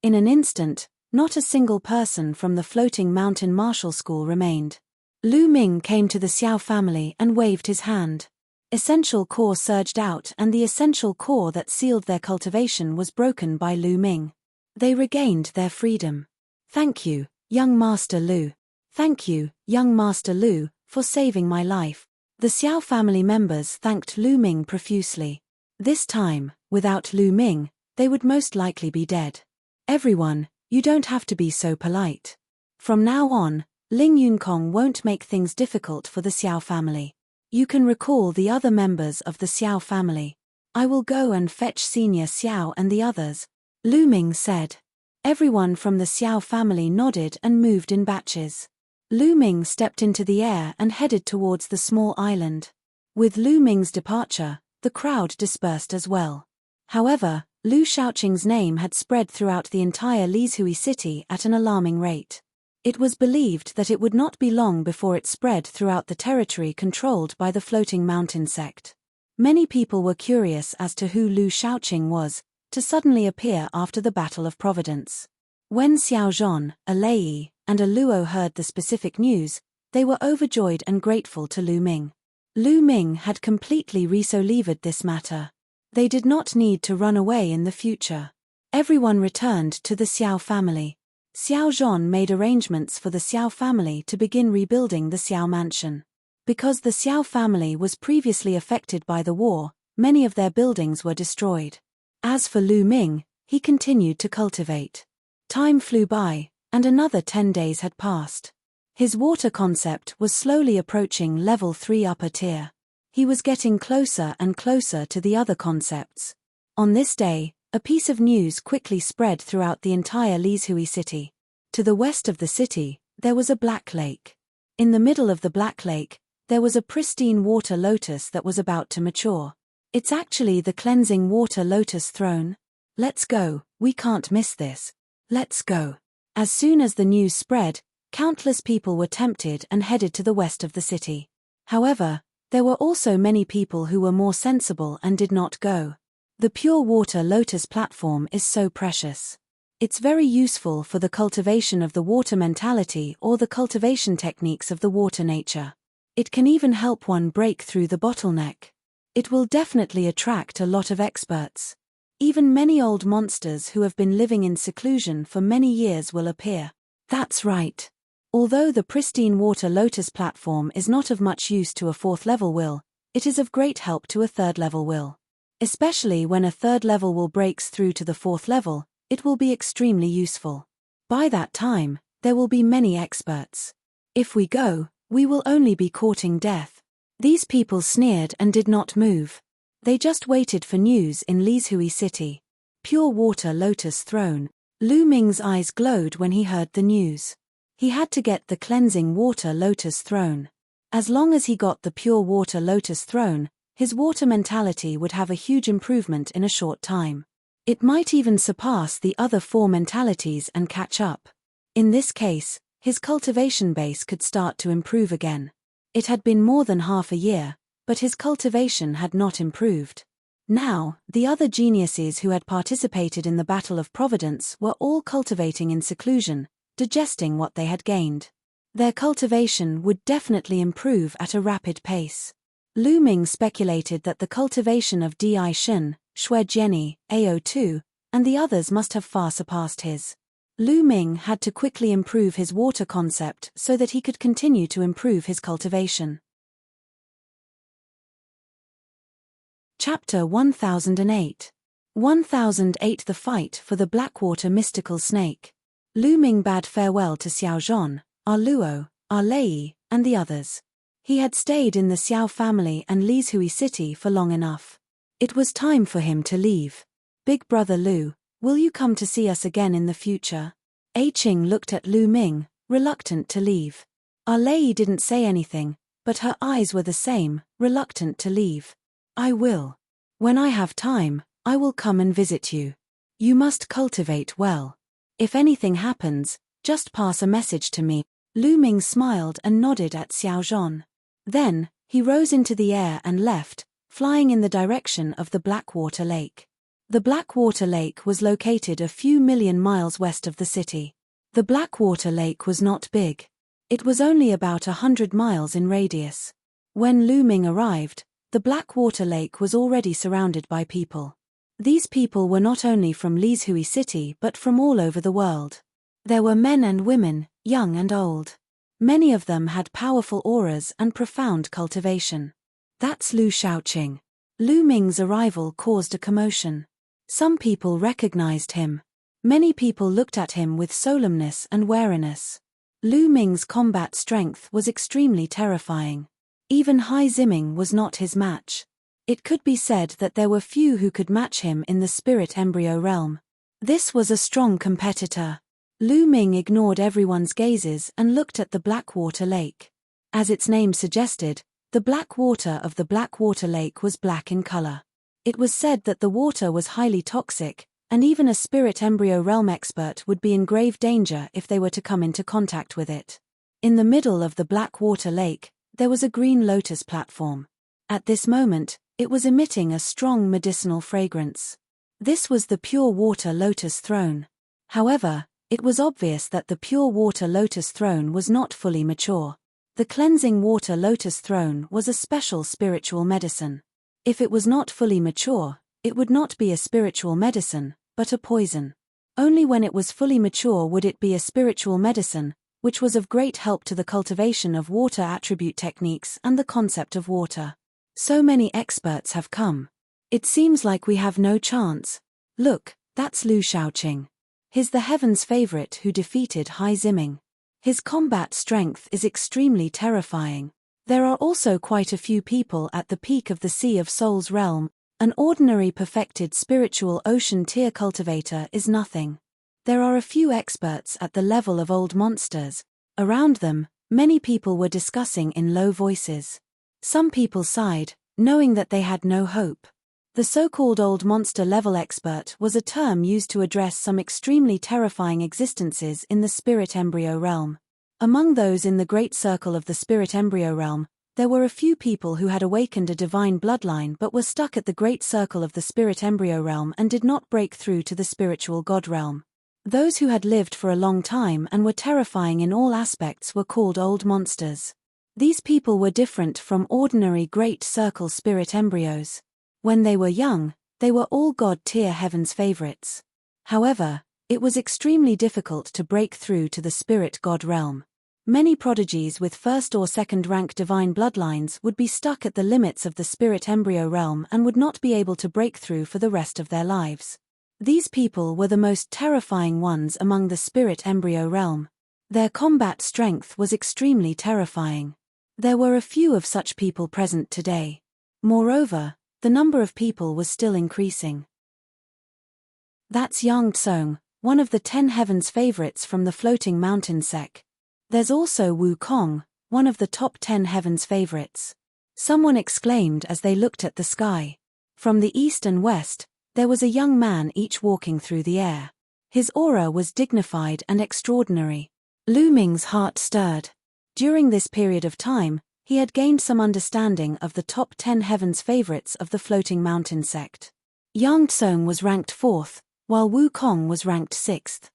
S1: In an instant, not a single person from the floating mountain martial school remained. Lu Ming came to the Xiao family and waved his hand. Essential core surged out and the essential core that sealed their cultivation was broken by Lu Ming. They regained their freedom. Thank you, young Master Lu. Thank you, young Master Lu, for saving my life. The Xiao family members thanked Lu Ming profusely. This time, without Lu Ming, they would most likely be dead. Everyone, you don't have to be so polite. From now on, Ling Yunkong won't make things difficult for the Xiao family. You can recall the other members of the Xiao family. I will go and fetch Senior Xiao and the others, Lu Ming said. Everyone from the Xiao family nodded and moved in batches. Lu Ming stepped into the air and headed towards the small island. With Lu Ming's departure, the crowd dispersed as well. However, Lu Shaoqing's name had spread throughout the entire Lizhui city at an alarming rate. It was believed that it would not be long before it spread throughout the territory controlled by the floating mountain sect. Many people were curious as to who Lu Shaoqing was, to suddenly appear after the Battle of Providence. When Xiao Zhan, a Lei, and a Luo heard the specific news, they were overjoyed and grateful to Lu Ming. Lu Ming had completely resolved this matter. They did not need to run away in the future. Everyone returned to the Xiao family. Xiao Zhan made arrangements for the Xiao family to begin rebuilding the Xiao mansion. Because the Xiao family was previously affected by the war, many of their buildings were destroyed. As for Lu Ming, he continued to cultivate. Time flew by, and another 10 days had passed. His water concept was slowly approaching level 3 upper tier. He was getting closer and closer to the other concepts. On this day, a piece of news quickly spread throughout the entire Lizhui city. To the west of the city, there was a black lake. In the middle of the black lake, there was a pristine water lotus that was about to mature. It's actually the cleansing water lotus throne. Let's go, we can't miss this. Let's go. As soon as the news spread, countless people were tempted and headed to the west of the city. However, there were also many people who were more sensible and did not go. The pure water lotus platform is so precious. It's very useful for the cultivation of the water mentality or the cultivation techniques of the water nature. It can even help one break through the bottleneck. It will definitely attract a lot of experts. Even many old monsters who have been living in seclusion for many years will appear. That's right. Although the pristine water lotus platform is not of much use to a 4th level will, it is of great help to a 3rd level will. Especially when a 3rd level will breaks through to the 4th level, it will be extremely useful. By that time, there will be many experts. If we go, we will only be courting death. These people sneered and did not move. They just waited for news in Lizhui city. Pure water lotus throne. Lu Ming's eyes glowed when he heard the news. He had to get the cleansing water lotus throne. As long as he got the pure water lotus throne, his water mentality would have a huge improvement in a short time. It might even surpass the other 4 mentalities and catch up. In this case, his cultivation base could start to improve again. It had been more than half a year, but his cultivation had not improved. Now, the other geniuses who had participated in the Battle of Providence were all cultivating in seclusion, digesting what they had gained. Their cultivation would definitely improve at a rapid pace. Lu Ming speculated that the cultivation of Di Shin, Xue Jiani, AO2, and the others must have far surpassed his. Lu Ming had to quickly improve his water concept so that he could continue to improve his cultivation. Chapter 1008. 1008 The Fight for the Blackwater Mystical Snake. Lu Ming bade farewell to Xiao Zhan, our Luo, our Lei, and the others. He had stayed in the Xiao family and Lizhui city for long enough. It was time for him to leave. Big brother Lu, will you come to see us again in the future? Qing looked at Lu Ming, reluctant to leave. Our Lei didn't say anything, but her eyes were the same, reluctant to leave. I will. When I have time, I will come and visit you. You must cultivate well. If anything happens, just pass a message to me. Lu Ming smiled and nodded at Xiao Zhan. Then, he rose into the air and left, flying in the direction of the Blackwater Lake. The Blackwater Lake was located a few million miles west of the city. The Blackwater Lake was not big. It was only about 100 miles in radius. When Lu Ming arrived, the Blackwater Lake was already surrounded by people. These people were not only from Lizhui city but from all over the world. There were men and women, young and old. Many of them had powerful auras and profound cultivation. That's Lu Shaoqing. Lu Ming's arrival caused a commotion. Some people recognized him. Many people looked at him with solemnness and wariness. Lu Ming's combat strength was extremely terrifying. Even Hai Ziming was not his match. It could be said that there were few who could match him in the spirit embryo realm. This was a strong competitor. Lu Ming ignored everyone's gazes and looked at the Blackwater Lake. As its name suggested, the black water of the Blackwater Lake was black in color. It was said that the water was highly toxic, and even a spirit embryo realm expert would be in grave danger if they were to come into contact with it. In the middle of the black water lake, there was a green lotus platform. At this moment, it was emitting a strong medicinal fragrance. This was the pure water lotus throne. However, it was obvious that the pure water lotus throne was not fully mature. The cleansing water lotus throne was a special spiritual medicine. If it was not fully mature, it would not be a spiritual medicine, but a poison. Only when it was fully mature would it be a spiritual medicine, which was of great help to the cultivation of water attribute techniques and the concept of water. So many experts have come. It seems like we have no chance. Look, that's Lu Shaoqing. He's the heaven's favorite who defeated Hai Ziming. His combat strength is extremely terrifying. There are also quite a few people at the peak of the Sea of Souls realm. An ordinary perfected spiritual ocean tier cultivator is nothing. There are a few experts at the level of old monsters. Around them, many people were discussing in low voices. Some people sighed, knowing that they had no hope. The so-called old monster level expert was a term used to address some extremely terrifying existences in the spirit embryo realm. Among those in the great circle of the spirit embryo realm, there were a few people who had awakened a divine bloodline but were stuck at the great circle of the spirit embryo realm and did not break through to the spiritual god realm. Those who had lived for a long time and were terrifying in all aspects were called old monsters. These people were different from ordinary great circle spirit embryos. When they were young, they were all god-tier heaven's favorites. However, it was extremely difficult to break through to the spirit god realm. Many prodigies with first or second rank divine bloodlines would be stuck at the limits of the spirit embryo realm and would not be able to break through for the rest of their lives. These people were the most terrifying ones among the spirit embryo realm. Their combat strength was extremely terrifying. There were a few of such people present today. Moreover, the number of people was still increasing. That's Yang Tsong, one of the 10 heavens favorites from the floating mountain sect. There's also Wu Kong, one of the top 10 heavens favorites. Someone exclaimed as they looked at the sky. From the east and west, there was a young man each walking through the air. His aura was dignified and extraordinary. Lu Ming's heart stirred. During this period of time, he had gained some understanding of the top 10 heavens favorites of the floating mountain sect. Yang Tsong was ranked 4th, while Wu Kong was ranked 6th.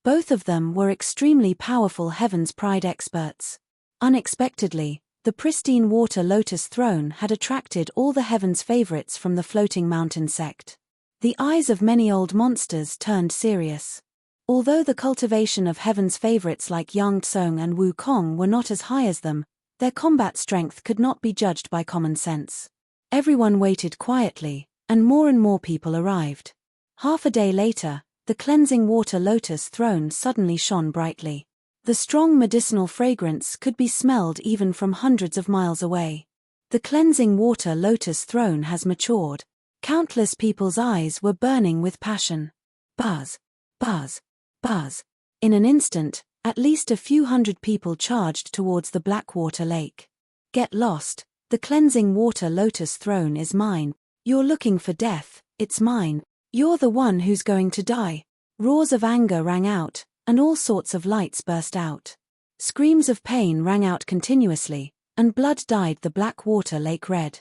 S1: Both of them were extremely powerful heavens pride experts. Unexpectedly, the pristine water lotus throne had attracted all the heavens favorites from the floating mountain sect. The eyes of many old monsters turned serious. Although the cultivation of heaven's favorites like Yang Tsong and Wu Kong were not as high as them, their combat strength could not be judged by common sense. Everyone waited quietly, and more people arrived. Half a day later, the cleansing water lotus throne suddenly shone brightly. The strong medicinal fragrance could be smelled even from hundreds of miles away. The cleansing water lotus throne has matured. Countless people's eyes were burning with passion. Buzz, buzz, buzz. In an instant, at least a few hundred people charged towards the Blackwater Lake. Get lost, the cleansing water lotus throne is mine. You're looking for death, it's mine. You're the one who's going to die. Roars of anger rang out, and all sorts of lights burst out. Screams of pain rang out continuously, and blood dyed the Blackwater Lake red.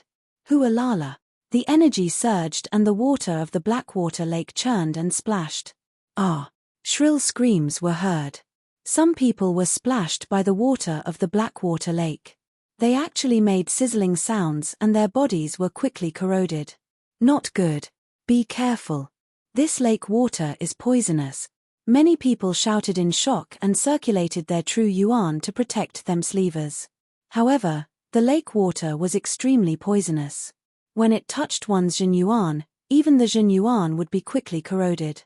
S1: Hualala. The energy surged and the water of the Blackwater Lake churned and splashed. Ah! Shrill screams were heard. Some people were splashed by the water of the Blackwater Lake. They actually made sizzling sounds and their bodies were quickly corroded. Not good. Be careful. This lake water is poisonous. Many people shouted in shock and circulated their true yuan to protect them sleevers. However, the lake water was extremely poisonous. When it touched one's Jin Yuan, even the Jin Yuan would be quickly corroded.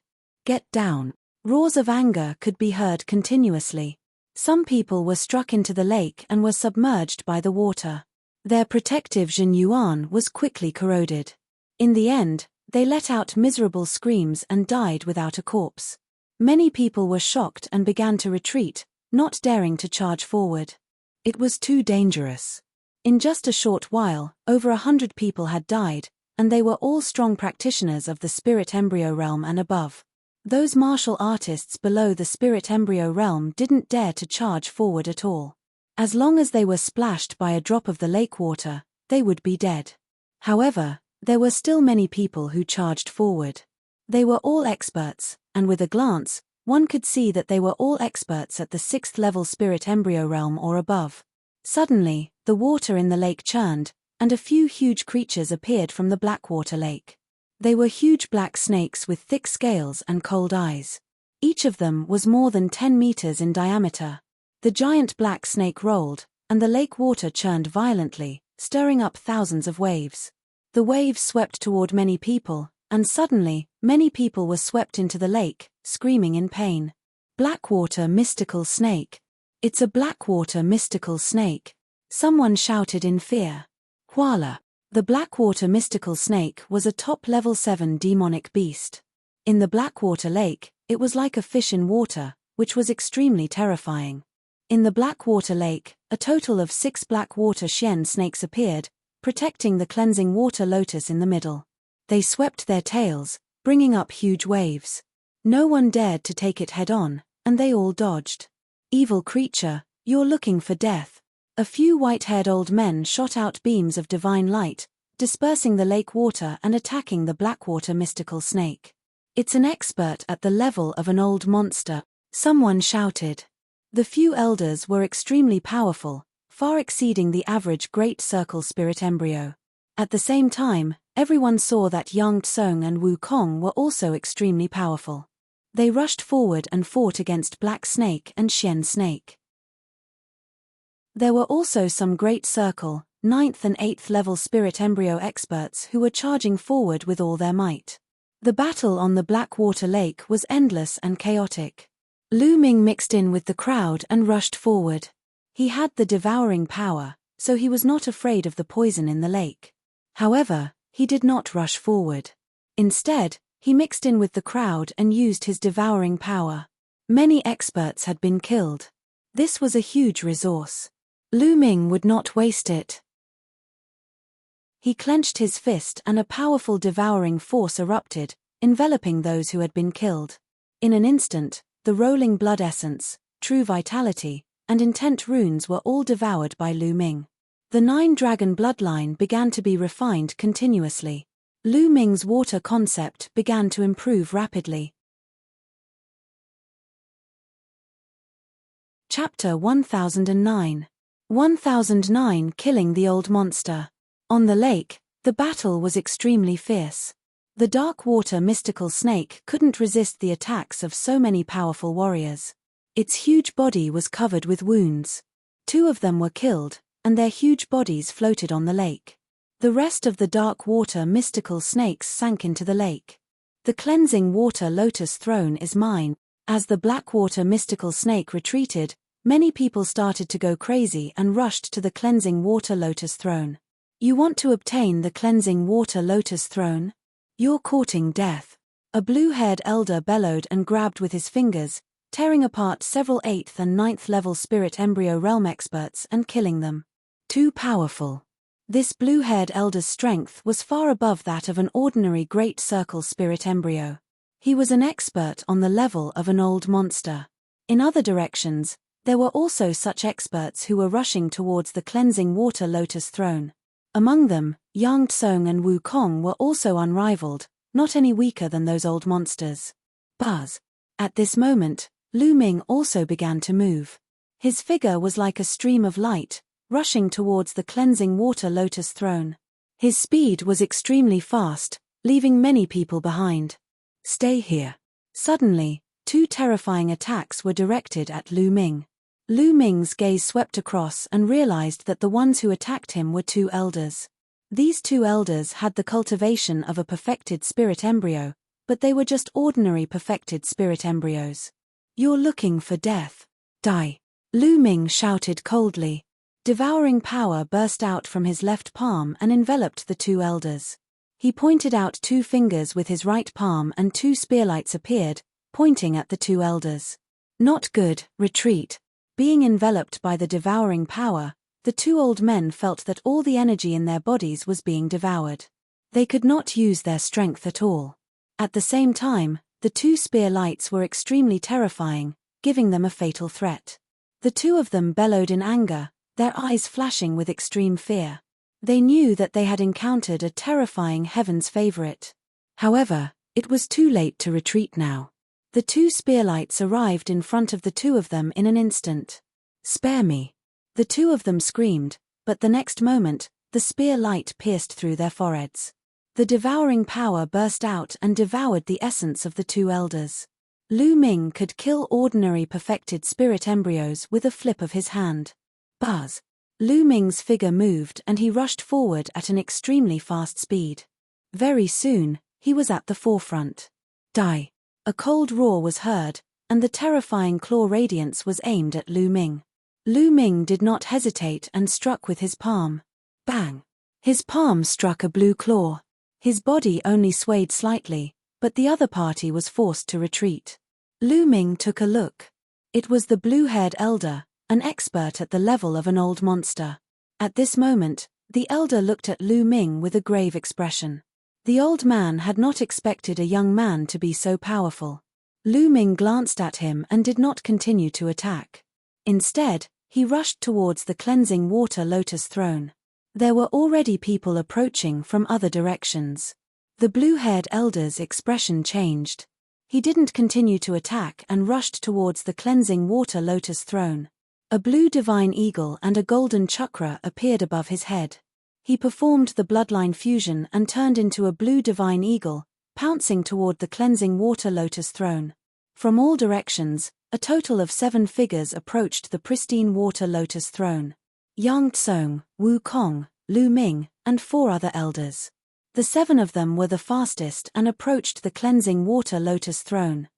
S1: Get down. Roars of anger could be heard continuously. Some people were struck into the lake and were submerged by the water. Their protective Jin Yuan was quickly corroded. In the end, they let out miserable screams and died without a corpse. Many people were shocked and began to retreat, not daring to charge forward. It was too dangerous. In just a short while, over 100 people had died, and they were all strong practitioners of the spirit embryo realm and above. Those martial artists below the spirit embryo realm didn't dare to charge forward at all. As long as they were splashed by a drop of the lake water, they would be dead. However, there were still many people who charged forward. They were all experts, and with a glance, one could see that they were all experts at the 6th level spirit embryo realm or above. Suddenly, the water in the lake churned, and a few huge creatures appeared from the Blackwater Lake. They were huge black snakes with thick scales and cold eyes. Each of them was more than 10 meters in diameter. The giant black snake rolled, and the lake water churned violently, stirring up thousands of waves. The waves swept toward many people, and suddenly, many people were swept into the lake, screaming in pain. Blackwater mystical snake. It's a Blackwater mystical snake. Someone shouted in fear. Koala. The Blackwater mystical snake was a top level 7 demonic beast. In the Blackwater Lake, it was like a fish in water, which was extremely terrifying. In the Blackwater Lake, a total of 6 Blackwater Shen snakes appeared, protecting the cleansing water lotus in the middle. They swept their tails, bringing up huge waves. No one dared to take it head-on, and they all dodged. Evil creature, you're looking for death. A few white-haired old men shot out beams of divine light, dispersing the lake water and attacking the Blackwater mystical snake. It's an expert at the level of an old monster, someone shouted. The few elders were extremely powerful, far exceeding the average Great Circle spirit embryo. At the same time, everyone saw that Yang Tsung and Wukong were also extremely powerful. They rushed forward and fought against Black Snake and Shen Snake. There were also some Great Circle, 9th and 8th level spirit embryo experts who were charging forward with all their might. The battle on the Blackwater Lake was endless and chaotic. Lu Ming mixed in with the crowd and rushed forward. He had the devouring power, so he was not afraid of the poison in the lake. However, he did not rush forward. Instead, he mixed in with the crowd and used his devouring power. Many experts had been killed. This was a huge resource. Lu Ming would not waste it. He clenched his fist and a powerful devouring force erupted, enveloping those who had been killed. In an instant, the rolling blood essence, true vitality, and intent runes were all devoured by Lu Ming. The 9-dragon bloodline began to be refined continuously. Lu Ming's water concept began to improve rapidly. Chapter 1009. 1009 Killing the Old Monster. On the lake, the battle was extremely fierce. The dark water mystical snake couldn't resist the attacks of so many powerful warriors. Its huge body was covered with wounds. 2 of them were killed, and their huge bodies floated on the lake. The rest of the dark water mystical snakes sank into the lake. The cleansing water lotus throne is mine. As the Blackwater mystical snake retreated, many people started to go crazy and rushed to the cleansing water lotus throne. You want to obtain the cleansing water lotus throne? You're courting death. A blue-haired elder bellowed and grabbed with his fingers, tearing apart several 8th and 9th level spirit embryo realm experts and killing them. Too powerful. This blue-haired elder's strength was far above that of an ordinary Great Circle spirit embryo. He was an expert on the level of an old monster. In other directions, there were also such experts who were rushing towards the cleansing water lotus throne. Among them, Yang Tsung and Wukong were also unrivaled, not any weaker than those old monsters. Buzz. At this moment, Lu Ming also began to move. His figure was like a stream of light, rushing towards the cleansing water lotus throne. His speed was extremely fast, leaving many people behind. Stay here. Suddenly, 2 terrifying attacks were directed at Lu Ming. Lu Ming's gaze swept across and realized that the ones who attacked him were 2 elders. These 2 elders had the cultivation of a perfected spirit embryo, but they were just ordinary perfected spirit embryos. You're looking for death. Die. Lu Ming shouted coldly. Devouring power burst out from his left palm and enveloped the 2 elders. He pointed out 2 fingers with his right palm and 2 spearlights appeared, pointing at the 2 elders. Not good, retreat. Being enveloped by the devouring power, the two old men felt that all the energy in their bodies was being devoured. They could not use their strength at all. At the same time, the two spear lights were extremely terrifying, giving them a fatal threat. The two of them bellowed in anger, their eyes flashing with extreme fear. They knew that they had encountered a terrifying heaven's favorite. However, it was too late to retreat now. The two spearlights arrived in front of the two of them in an instant. "Spare me!" The two of them screamed, but the next moment, the spear light pierced through their foreheads. The devouring power burst out and devoured the essence of the two elders. Lu Ming could kill ordinary perfected spirit embryos with a flip of his hand. Buzz! Lu Ming's figure moved and he rushed forward at an extremely fast speed. Very soon, he was at the forefront. Die! A cold roar was heard, and the terrifying claw radiance was aimed at Lu Ming. Lu Ming did not hesitate and struck with his palm. Bang! His palm struck a blue claw. His body only swayed slightly, but the other party was forced to retreat. Lu Ming took a look. It was the blue-haired elder, an expert at the level of an old monster. At this moment, the elder looked at Lu Ming with a grave expression. The old man had not expected a young man to be so powerful. Lu Ming glanced at him and did not continue to attack. Instead, he rushed towards the cleansing water lotus throne. There were already people approaching from other directions. The blue-haired elder's expression changed. He didn't continue to attack and rushed towards the cleansing water lotus throne. A blue divine eagle and a golden chakra appeared above his head. He performed the bloodline fusion and turned into a blue divine eagle, pouncing toward the cleansing water lotus throne. From all directions, a total of 7 figures approached the pristine water lotus throne. Yang Tsong, Wu Kong, Lu Ming, and 4 other elders. The 7 of them were the fastest and approached the cleansing water lotus throne.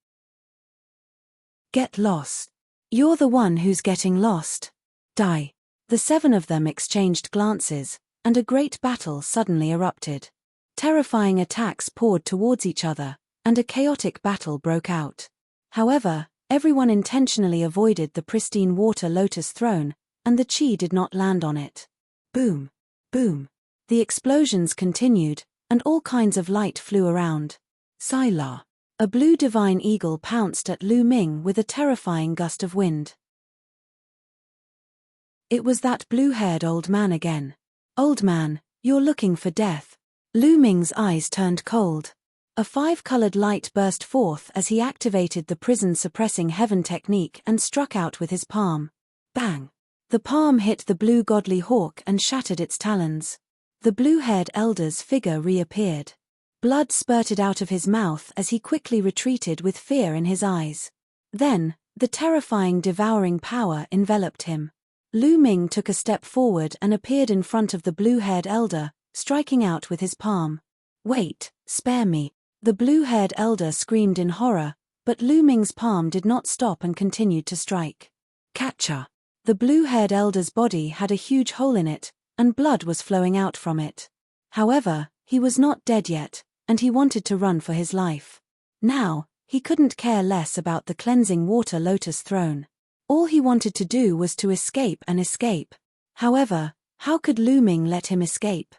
S1: Get lost. You're the one who's getting lost. Die. The 7 of them exchanged glances, and a great battle suddenly erupted. Terrifying attacks poured towards each other, and a chaotic battle broke out. However, everyone intentionally avoided the pristine water lotus throne, and the chi did not land on it. Boom! Boom! The explosions continued, and all kinds of light flew around. Sila! A blue divine eagle pounced at Lu Ming with a terrifying gust of wind. It was that blue-haired old man again. Old man, you're looking for death. Lu Ming's eyes turned cold. A 5-colored light burst forth as he activated the prison-suppressing heaven technique and struck out with his palm. Bang! The palm hit the blue godly hawk and shattered its talons. The blue-haired elder's figure reappeared. Blood spurted out of his mouth as he quickly retreated with fear in his eyes. Then, the terrifying devouring power enveloped him. Lu Ming took a step forward and appeared in front of the blue-haired elder, striking out with his palm. Wait, spare me. The blue-haired elder screamed in horror, but Lu Ming's palm did not stop and continued to strike. Catcher. The blue-haired elder's body had a huge hole in it, and blood was flowing out from it. However, he was not dead yet, and he wanted to run for his life. Now, he couldn't care less about the cleansing water lotus throne. All he wanted to do was to escape and escape. However, how could Lu Ming let him escape?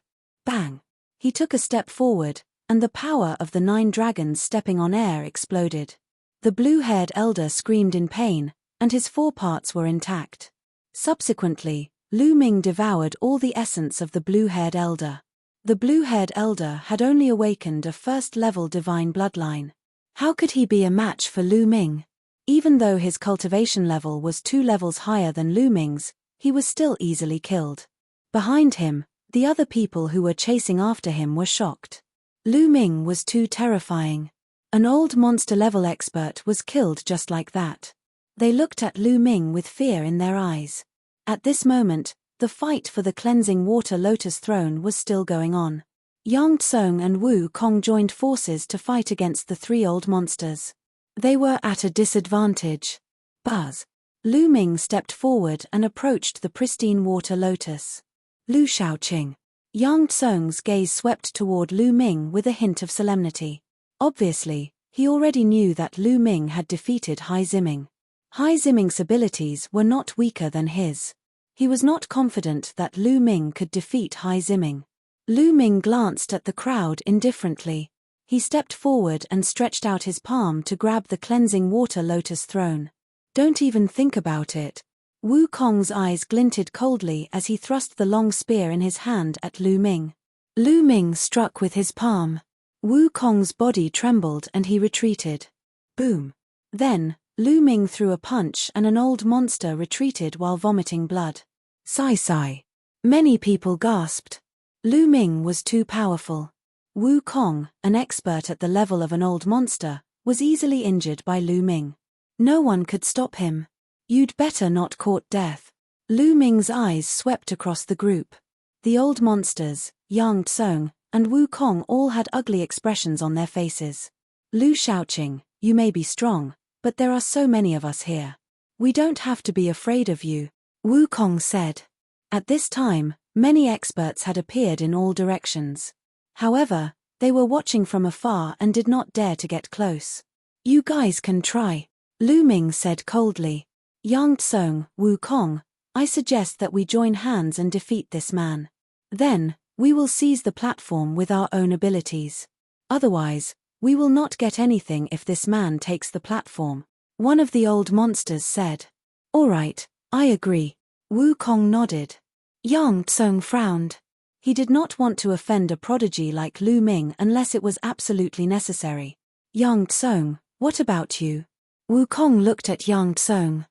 S1: Bang! He took a step forward, and the power of the 9 dragons stepping on air exploded. The blue-haired elder screamed in pain, and his 4 parts were intact. Subsequently, Lu Ming devoured all the essence of the blue-haired elder. The blue-haired elder had only awakened a first-level divine bloodline. How could he be a match for Lu Ming? Even though his cultivation level was 2 levels higher than Lu Ming's, he was still easily killed. Behind him, the other people who were chasing after him were shocked. Lu Ming was too terrifying. An old monster-level expert was killed just like that. They looked at Lu Ming with fear in their eyes. At this moment, the fight for the cleansing water lotus throne was still going on. Yang Tsong and Wu Kong joined forces to fight against the 3 old monsters. They were at a disadvantage. Buzz! Lu Ming stepped forward and approached the pristine water lotus. Lu Shaoqing. Yang Tsong's gaze swept toward Lu Ming with a hint of solemnity. Obviously, he already knew that Lu Ming had defeated Hai Ziming. Hai Ziming's abilities were not weaker than his. He was not confident that Lu Ming could defeat Hai Ziming. Lu Ming glanced at the crowd indifferently. He stepped forward and stretched out his palm to grab the cleansing water lotus throne. Don't even think about it. Wu Kong's eyes glinted coldly as he thrust the long spear in his hand at Lu Ming. Lu Ming struck with his palm. Wu Kong's body trembled and he retreated. Boom. Then, Lu Ming threw a punch and an old monster retreated while vomiting blood. Sigh. Many people gasped. Lu Ming was too powerful. Wu Kong, an expert at the level of an old monster, was easily injured by Lu Ming. No one could stop him. You'd better not court death. Lu Ming's eyes swept across the group. The old monsters, Yang Tsung, and Wu Kong all had ugly expressions on their faces. Lu Shaoqing, you may be strong, but there are so many of us here. We don't have to be afraid of you, Wu Kong said. At this time, many experts had appeared in all directions. However, they were watching from afar and did not dare to get close. You guys can try, Lu Ming said coldly. Yang Tsung, Wu Kong, I suggest that we join hands and defeat this man. Then, we will seize the platform with our own abilities. Otherwise, we will not get anything if this man takes the platform, one of the old monsters said. All right, I agree. Wu Kong nodded. Yang Tsung frowned. He did not want to offend a prodigy like Lu Ming unless it was absolutely necessary. Yang Tsung, what about you? Wu Kong looked at Yang Tsung.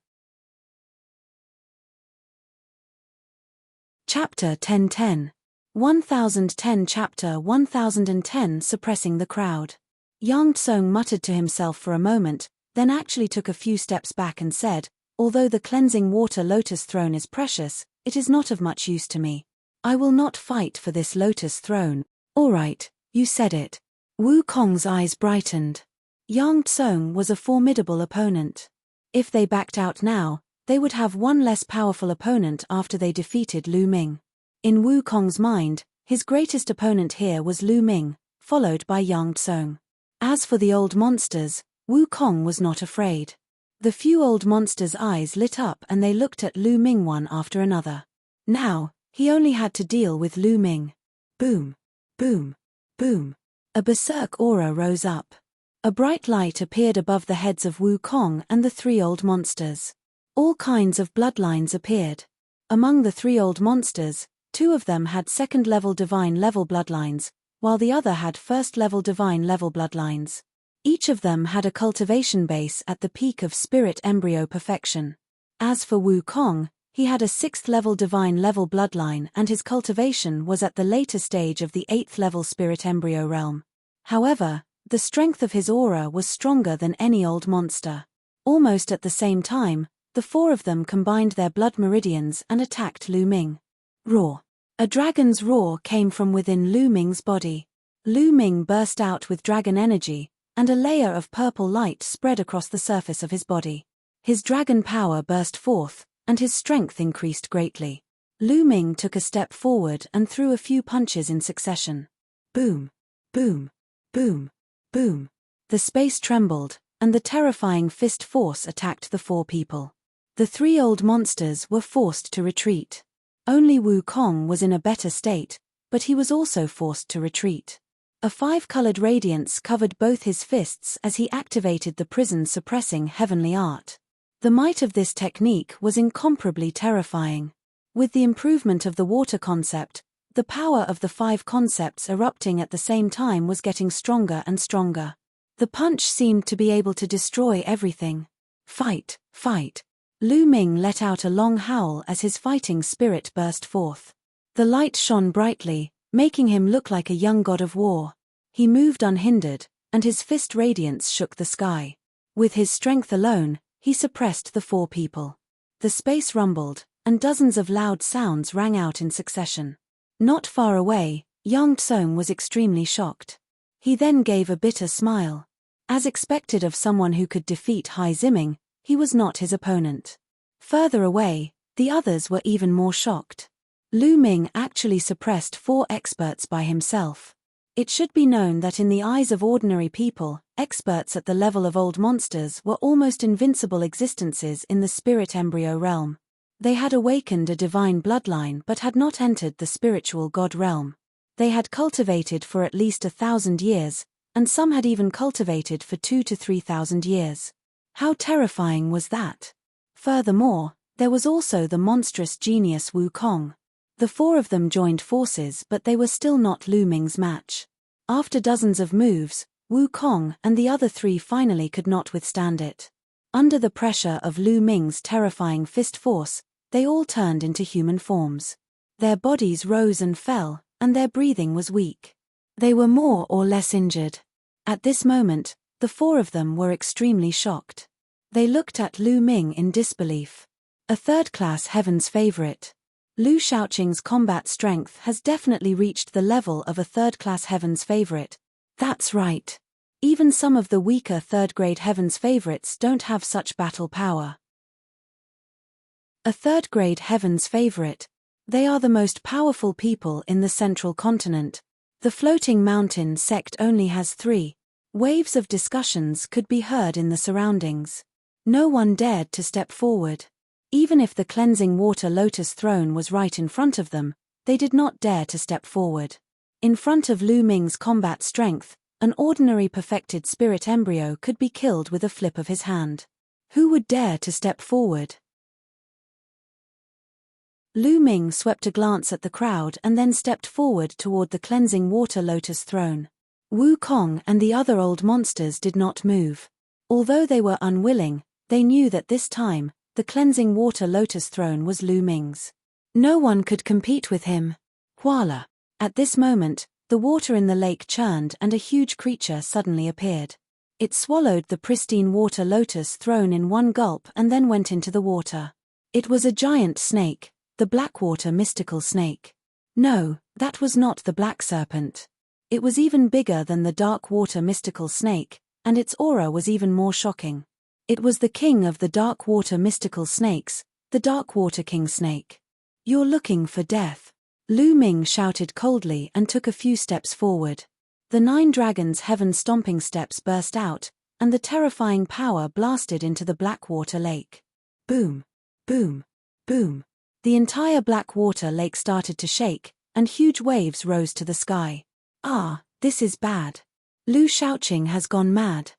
S1: Chapter 1010. 1010 Chapter 1010 Suppressing the Crowd. Yang Tsung muttered to himself for a moment, then actually took a few steps back and said, although the cleansing water lotus throne is precious, it is not of much use to me. I will not fight for this lotus throne. All right, you said it. Wu Kong's eyes brightened. Yang Tsung was a formidable opponent. If they backed out now, they would have one less powerful opponent after they defeated Lu Ming. In Wu Kong's mind, his greatest opponent here was Lu Ming, followed by Yang Tsung. As for the old monsters, Wu Kong was not afraid. The few old monsters' eyes lit up and they looked at Lu Ming one after another. Now, he only had to deal with Lu Ming. Boom, boom, boom. A berserk aura rose up. A bright light appeared above the heads of Wu Kong and the three old monsters. All kinds of bloodlines appeared. Among the three old monsters, two of them had second-level divine level bloodlines, while the other had first-level divine level bloodlines. Each of them had a cultivation base at the peak of spirit embryo perfection. As for Wu Kong, he had a 6th-level divine level bloodline and his cultivation was at the later stage of the 8th-level spirit embryo realm. However, the strength of his aura was stronger than any old monster. Almost at the same time, the four of them combined their blood meridians and attacked Lu Ming. Roar. A dragon's roar came from within Lu Ming's body. Lu Ming burst out with dragon energy, and a layer of purple light spread across the surface of his body. His dragon power burst forth, and his strength increased greatly. Lu Ming took a step forward and threw a few punches in succession. Boom, boom, boom, boom. The space trembled, and the terrifying fist force attacked the four people. The three old monsters were forced to retreat. Only Wu Kong was in a better state, but he was also forced to retreat. A 5-colored radiance covered both his fists as he activated the prison-suppressing heavenly art. The might of this technique was incomparably terrifying. With the improvement of the water concept, the power of the 5 concepts erupting at the same time was getting stronger and stronger. The punch seemed to be able to destroy everything. Fight, fight. Lu Ming let out a long howl as his fighting spirit burst forth. The light shone brightly, making him look like a young god of war. He moved unhindered, and his fist radiance shook the sky. With his strength alone, he suppressed the four people. The space rumbled, and dozens of loud sounds rang out in succession. Not far away, Yang Tsung was extremely shocked. He then gave a bitter smile. As expected of someone who could defeat Hai Ziming, he was not his opponent. Further away, the others were even more shocked. Lu Ming actually suppressed 4 experts by himself. It should be known that in the eyes of ordinary people, experts at the level of old monsters were almost invincible existences in the spirit embryo realm. They had awakened a divine bloodline but had not entered the spiritual god realm. They had cultivated for at least 1,000 years, and some had even cultivated for 2,000 to 3,000 years. How terrifying was that? Furthermore, there was also the monstrous genius Wukong. The four of them joined forces, but they were still not Lu Ming's match. After dozens of moves, Wukong and the other three finally could not withstand it. Under the pressure of Lu Ming's terrifying fist force, they all turned into human forms. Their bodies rose and fell, and their breathing was weak. They were more or less injured. At this moment, the four of them were extremely shocked. They looked at Lu Ming in disbelief. A third-class heaven's favorite. Lu Shaoqing's combat strength has definitely reached the level of a third-class heaven's favorite. That's right. Even some of the weaker third-grade heaven's favorites don't have such battle power. A third-grade heaven's favorite. They are the most powerful people in the central continent. The floating mountain sect only has 3. Waves of discussions could be heard in the surroundings. No one dared to step forward. Even if the cleansing water lotus throne was right in front of them, they did not dare to step forward. In front of Lu Ming's combat strength, an ordinary perfected spirit embryo could be killed with a flip of his hand. Who would dare to step forward? Lu Ming swept a glance at the crowd and then stepped forward toward the cleansing water lotus throne. Wukong and the other old monsters did not move. Although they were unwilling, they knew that this time, the cleansing water lotus throne was Lu Ming's. No one could compete with him. Voila! At this moment, the water in the lake churned and a huge creature suddenly appeared. It swallowed the pristine water lotus throne in one gulp and then went into the water. It was a giant snake, the Blackwater mystical snake. No, that was not the black serpent. It was even bigger than the dark water mystical snake, and its aura was even more shocking. It was the king of the dark water mystical snakes, the dark water king snake. You're looking for death. Lu Ming shouted coldly and took a few steps forward. The 9 dragons' heaven stomping steps burst out, and the terrifying power blasted into the Blackwater lake. Boom! Boom! Boom! The entire Blackwater lake started to shake, and huge waves rose to the sky. Ah, this is bad. Lu Shaoqing has gone mad.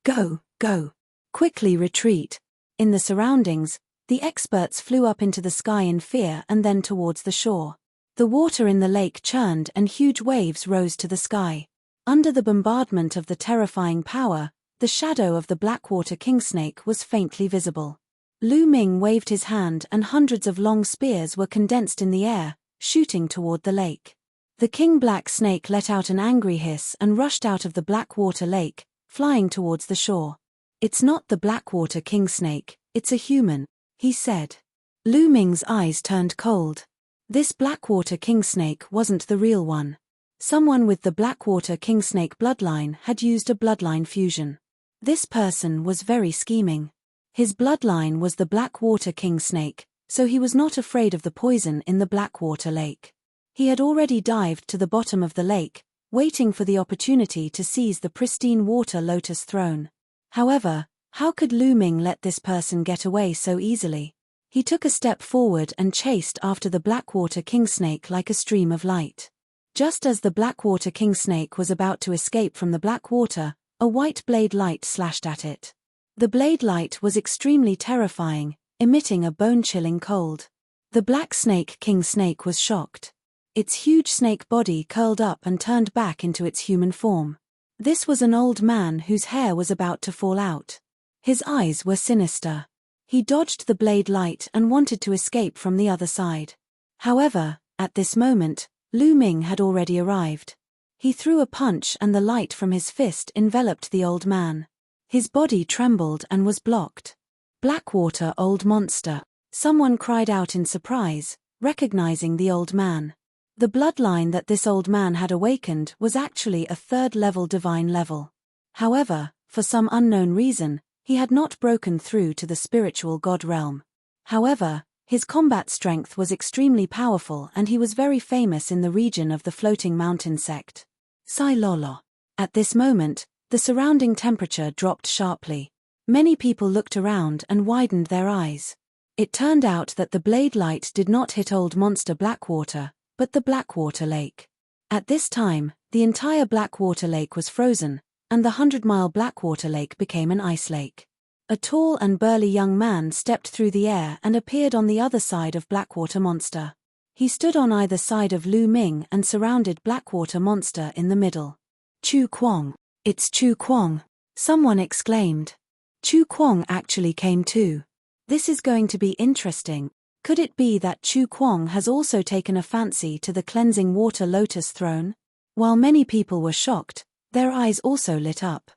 S1: Go, go. Quickly retreat. In the surroundings, the experts flew up into the sky in fear and then towards the shore. The water in the lake churned and huge waves rose to the sky. Under the bombardment of the terrifying power, the shadow of the Blackwater kingsnake was faintly visible. Lu Ming waved his hand and hundreds of long spears were condensed in the air, shooting toward the lake. The king black snake let out an angry hiss and rushed out of the Blackwater lake, flying towards the shore. It's not the Blackwater king snake, it's a human, he said. Lu Ming's eyes turned cold. This Blackwater king snake wasn't the real one. Someone with the Blackwater king snake bloodline had used a bloodline fusion. This person was very scheming. His bloodline was the Blackwater king snake, so he was not afraid of the poison in the Blackwater lake. He had already dived to the bottom of the lake, waiting for the opportunity to seize the pristine water lotus throne. However, how could Lu Ming let this person get away so easily? He took a step forward and chased after the Blackwater kingsnake like a stream of light. Just as the Blackwater kingsnake was about to escape from the Blackwater, a white blade light slashed at it. The blade light was extremely terrifying, emitting a bone-chilling cold. The black snake king snake was shocked. Its huge snake body curled up and turned back into its human form. This was an old man whose hair was about to fall out. His eyes were sinister. He dodged the blade light and wanted to escape from the other side. However, at this moment, Lu Ming had already arrived. He threw a punch and the light from his fist enveloped the old man. His body trembled and was blocked. Blackwater old monster. Someone cried out in surprise, recognizing the old man. The bloodline that this old man had awakened was actually a 3rd-level divine level. However, for some unknown reason, he had not broken through to the spiritual god realm. However, his combat strength was extremely powerful and he was very famous in the region of the floating mountain sect. Sai Lolo. At this moment, the surrounding temperature dropped sharply. Many people looked around and widened their eyes. It turned out that the blade light did not hit Old Monster Blackwater, but the Blackwater Lake. At this time, the entire Blackwater Lake was frozen, and the 100-mile Blackwater Lake became an ice lake. A tall and burly young man stepped through the air and appeared on the other side of Blackwater Monster. He stood on either side of Lu Ming and surrounded Blackwater Monster in the middle. Chu Kuang. It's Chu Kuang, someone exclaimed. Chu Kuang actually came too. This is going to be interesting. Could it be that Chu Kuang has also taken a fancy to the cleansing water lotus throne? While many people were shocked, their eyes also lit up.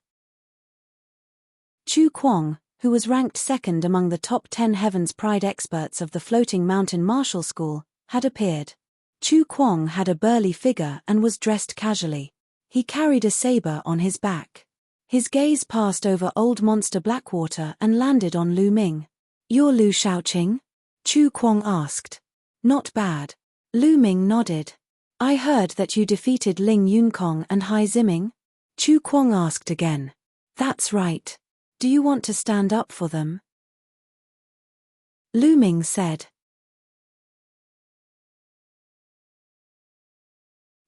S1: Chu Kuang, who was ranked second among the top 10 Heaven's Pride experts of the Floating Mountain Martial School, had appeared. Chu Kuang had a burly figure and was dressed casually. He carried a saber on his back. His gaze passed over Old Monster Blackwater and landed on Lu Ming. "You're Lu Shaoqing?" Chu Kuang asked. "Not bad." Lu Ming nodded. "I heard that you defeated Ling Yunkong and Hai Ziming?" Chu Kuang asked again. "That's right. Do you want to stand up for them?" Lu Ming said.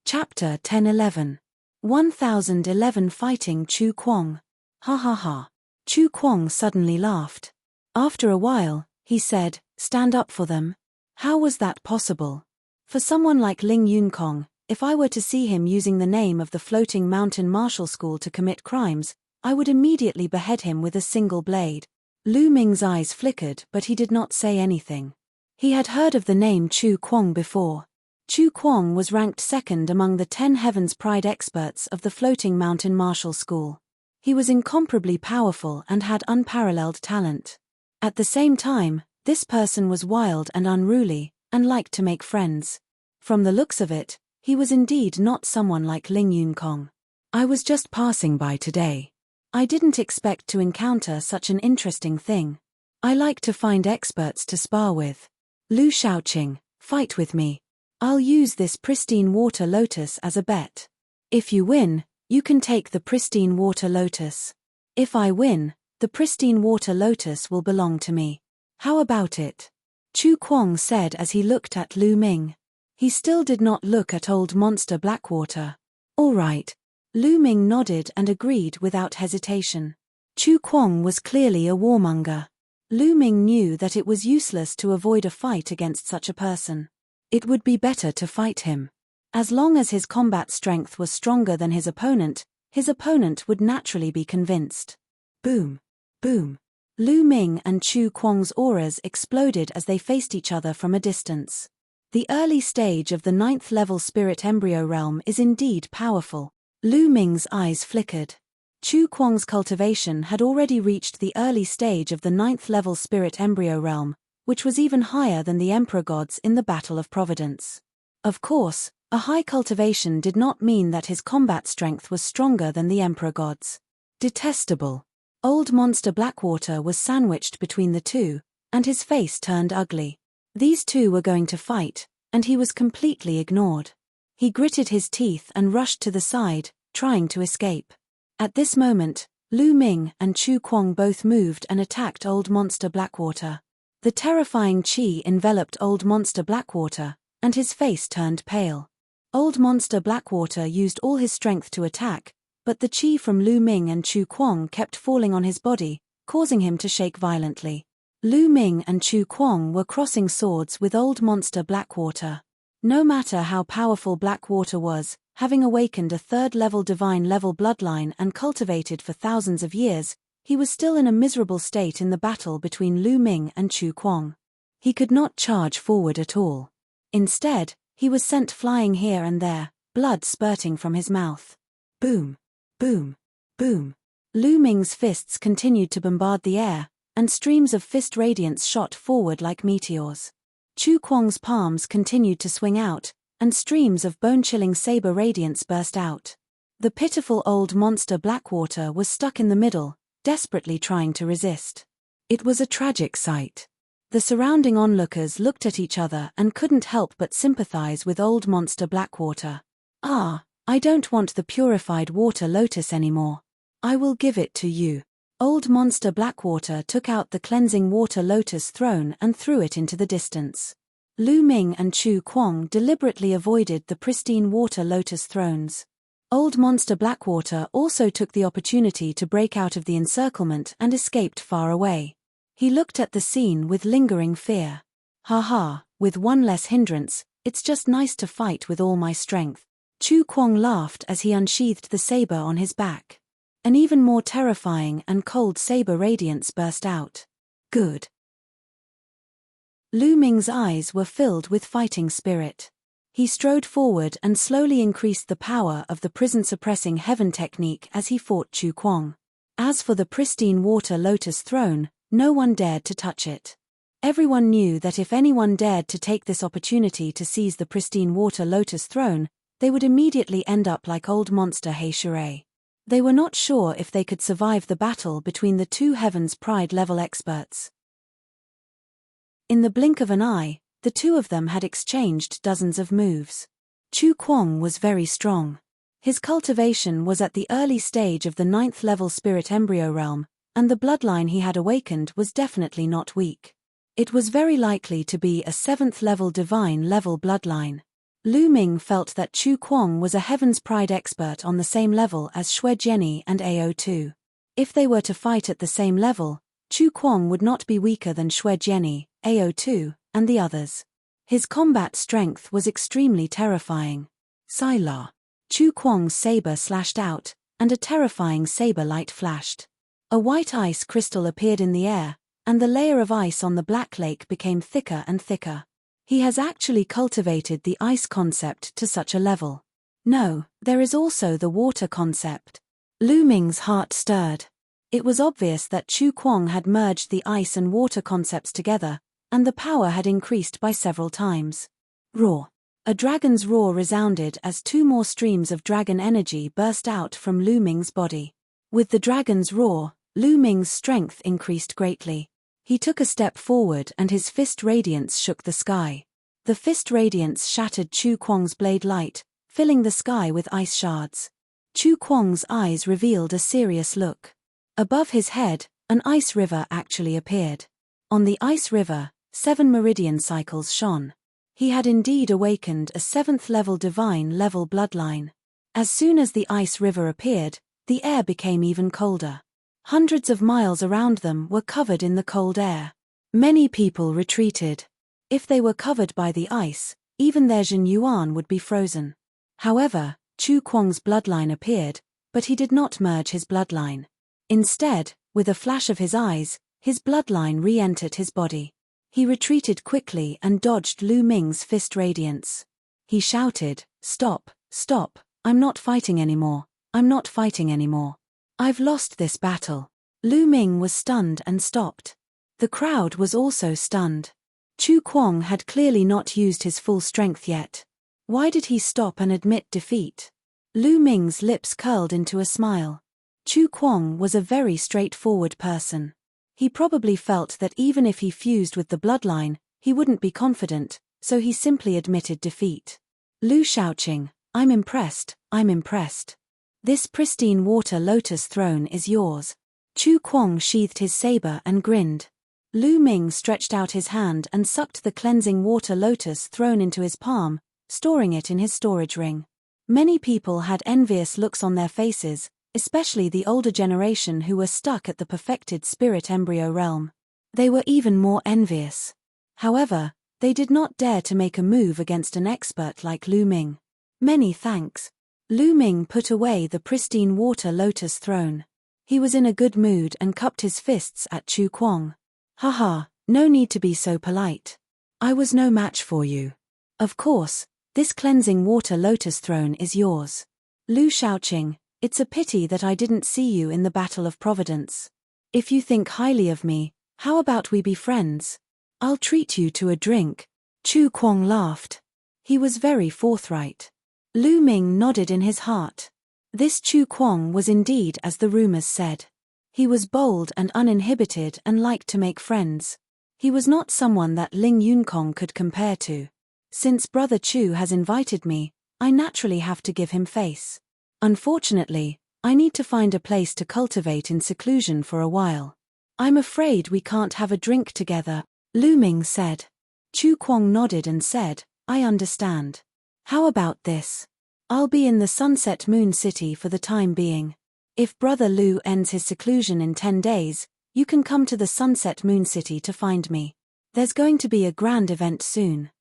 S1: Chapter 10-11. 1011 Fighting Chu Kuang. Ha ha ha. Chu Kuang suddenly laughed. After a while, he said, "Stand up for them? How was that possible? For someone like Ling Yunkong, if I were to see him using the name of the Floating Mountain Martial School to commit crimes, I would immediately behead him with a single blade." Lu Ming's eyes flickered, but he did not say anything. He had heard of the name Chu Kuang before. Chu Kuang was ranked second among the 10 Heaven's Pride experts of the Floating Mountain Martial School. He was incomparably powerful and had unparalleled talent. At the same time, this person was wild and unruly, and liked to make friends. From the looks of it, he was indeed not someone like Ling Yunkong. "I was just passing by today. I didn't expect to encounter such an interesting thing. I like to find experts to spar with. Lu Shaoqing, fight with me. I'll use this pristine water lotus as a bet. If you win, you can take the pristine water lotus. If I win, the pristine water lotus will belong to me. How about it?" Chu Kuang said as he looked at Lu Ming. He still did not look at Old Monster Blackwater. "All right." Lu Ming nodded and agreed without hesitation. Chu Kuang was clearly a warmonger. Lu Ming knew that it was useless to avoid a fight against such a person. It would be better to fight him. As long as his combat strength was stronger than his opponent would naturally be convinced. Boom. Boom. Lu Ming and Chu Kuang's auras exploded as they faced each other from a distance. The early stage of the 9th level spirit embryo realm is indeed powerful. Lu Ming's eyes flickered. Chu Kuang's cultivation had already reached the early stage of the 9th level spirit embryo realm, which was even higher than the Emperor Gods in the Battle of Providence. Of course, a high cultivation did not mean that his combat strength was stronger than the Emperor Gods. Detestable. Old Monster Blackwater was sandwiched between the two, and his face turned ugly. These two were going to fight, and he was completely ignored. He gritted his teeth and rushed to the side, trying to escape. At this moment, Lu Ming and Chu Kuang both moved and attacked Old Monster Blackwater. The terrifying qi enveloped Old Monster Blackwater, and his face turned pale. Old Monster Blackwater used all his strength to attack, but the qi from Lu Ming and Chu Kuang kept falling on his body, causing him to shake violently. Lu Ming and Chu Kuang were crossing swords with Old Monster Blackwater. No matter how powerful Blackwater was, having awakened a 3rd-level divine-level bloodline and cultivated for thousands of years, he was still in a miserable state in the battle between Lu Ming and Chu Kuang. He could not charge forward at all. Instead, he was sent flying here and there, blood spurting from his mouth. Boom. Boom. Boom. Lu Ming's fists continued to bombard the air, and streams of fist radiance shot forward like meteors. Chu Kuang's palms continued to swing out, and streams of bone-chilling saber radiance burst out. The pitiful Old Monster Blackwater was stuck in the middle, desperately trying to resist. It was a tragic sight. The surrounding onlookers looked at each other and couldn't help but sympathize with Old Monster Blackwater. "Ah, I don't want the purified water lotus anymore. I will give it to you." Old Monster Blackwater took out the cleansing water lotus throne and threw it into the distance. Lu Ming and Chu Kuang deliberately avoided the pristine water lotus thrones. Old Monster Blackwater also took the opportunity to break out of the encirclement and escaped far away. He looked at the scene with lingering fear. Ha ha, with one less hindrance, it's just nice to fight with all my strength. Chu Kuang laughed as he unsheathed the saber on his back. An even more terrifying and cold saber radiance burst out. Good. Lu Ming's eyes were filled with fighting spirit. He strode forward and slowly increased the power of the prison-suppressing heaven technique as he fought Chu Kuang. As for the pristine water lotus throne, no one dared to touch it. Everyone knew that if anyone dared to take this opportunity to seize the pristine water lotus throne, they would immediately end up like old monster He Shui. They were not sure if they could survive the battle between the two Heaven's Pride level experts. In the blink of an eye, the two of them had exchanged dozens of moves. Chu Kuang was very strong. His cultivation was at the early stage of the 9th level spirit embryo realm, and the bloodline he had awakened was definitely not weak. It was very likely to be a 7th level divine level bloodline. Lu Ming felt that Chu Kuang was a Heaven's Pride expert on the same level as Shui Jianyi and AO2. If they were to fight at the same level, Chu Kuang would not be weaker than Shui Jianyi, AO2, and the others. His combat strength was extremely terrifying. Sai La. Chu Kuang's saber slashed out, and a terrifying saber light flashed. A white ice crystal appeared in the air, and the layer of ice on the black lake became thicker and thicker. He has actually cultivated the ice concept to such a level. No, there is also the water concept. Lu Ming's heart stirred. It was obvious that Chu Kuang had merged the ice and water concepts together, and the power had increased by several times. Roar. A dragon's roar resounded as two more streams of dragon energy burst out from Lu Ming's body. With the dragon's roar, Lu Ming's strength increased greatly. He took a step forward and his fist radiance shook the sky. The fist radiance shattered Chu Kuang's blade light, filling the sky with ice shards. Chu Kuang's eyes revealed a serious look. Above his head, an ice river actually appeared. On the ice river, 7 meridian cycles shone. He had indeed awakened a 7th level divine level bloodline. As soon as the ice river appeared, the air became even colder. Hundreds of miles around them were covered in the cold air. Many people retreated. If they were covered by the ice, even their Jin Yuan would be frozen. However, Chu Kuang's bloodline appeared, but he did not merge his bloodline. Instead, with a flash of his eyes, his bloodline re-entered his body. He retreated quickly and dodged Lu Ming's fist radiance. He shouted, "Stop, stop, I'm not fighting anymore, I'm not fighting anymore. I've lost this battle." Lu Ming was stunned and stopped. The crowd was also stunned. Chu Kuang had clearly not used his full strength yet. Why did he stop and admit defeat? Lu Ming's lips curled into a smile. Chu Kuang was a very straightforward person. He probably felt that even if he fused with the bloodline, he wouldn't be confident, so he simply admitted defeat. Lu Shaoqing, I'm impressed, I'm impressed. This pristine water lotus throne is yours. Chu Kuang sheathed his saber and grinned. Lu Ming stretched out his hand and sucked the cleansing water lotus throne into his palm, storing it in his storage ring. Many people had envious looks on their faces, especially the older generation who were stuck at the perfected spirit embryo realm. They were even more envious. However, they did not dare to make a move against an expert like Lu Ming. Many thanks. Lu Ming put away the pristine water lotus throne. He was in a good mood and cupped his fists at Chu Kuang. Haha, no need to be so polite. I was no match for you. Of course, this cleansing water lotus throne is yours. Lu Shaoqing, it's a pity that I didn't see you in the Battle of Providence. If you think highly of me, how about we be friends? I'll treat you to a drink. Chu Kuang laughed. He was very forthright. Lu Ming nodded in his heart. This Chu Kuang was indeed as the rumors said. He was bold and uninhibited and liked to make friends. He was not someone that Ling Yunkong could compare to. Since Brother Chu has invited me, I naturally have to give him face. Unfortunately, I need to find a place to cultivate in seclusion for a while. I'm afraid we can't have a drink together, Lu Ming said. Chu Kuang nodded and said, I understand. How about this? I'll be in the Sunset Moon City for the time being. If Brother Lu ends his seclusion in 10 days, you can come to the Sunset Moon City to find me. There's going to be a grand event soon.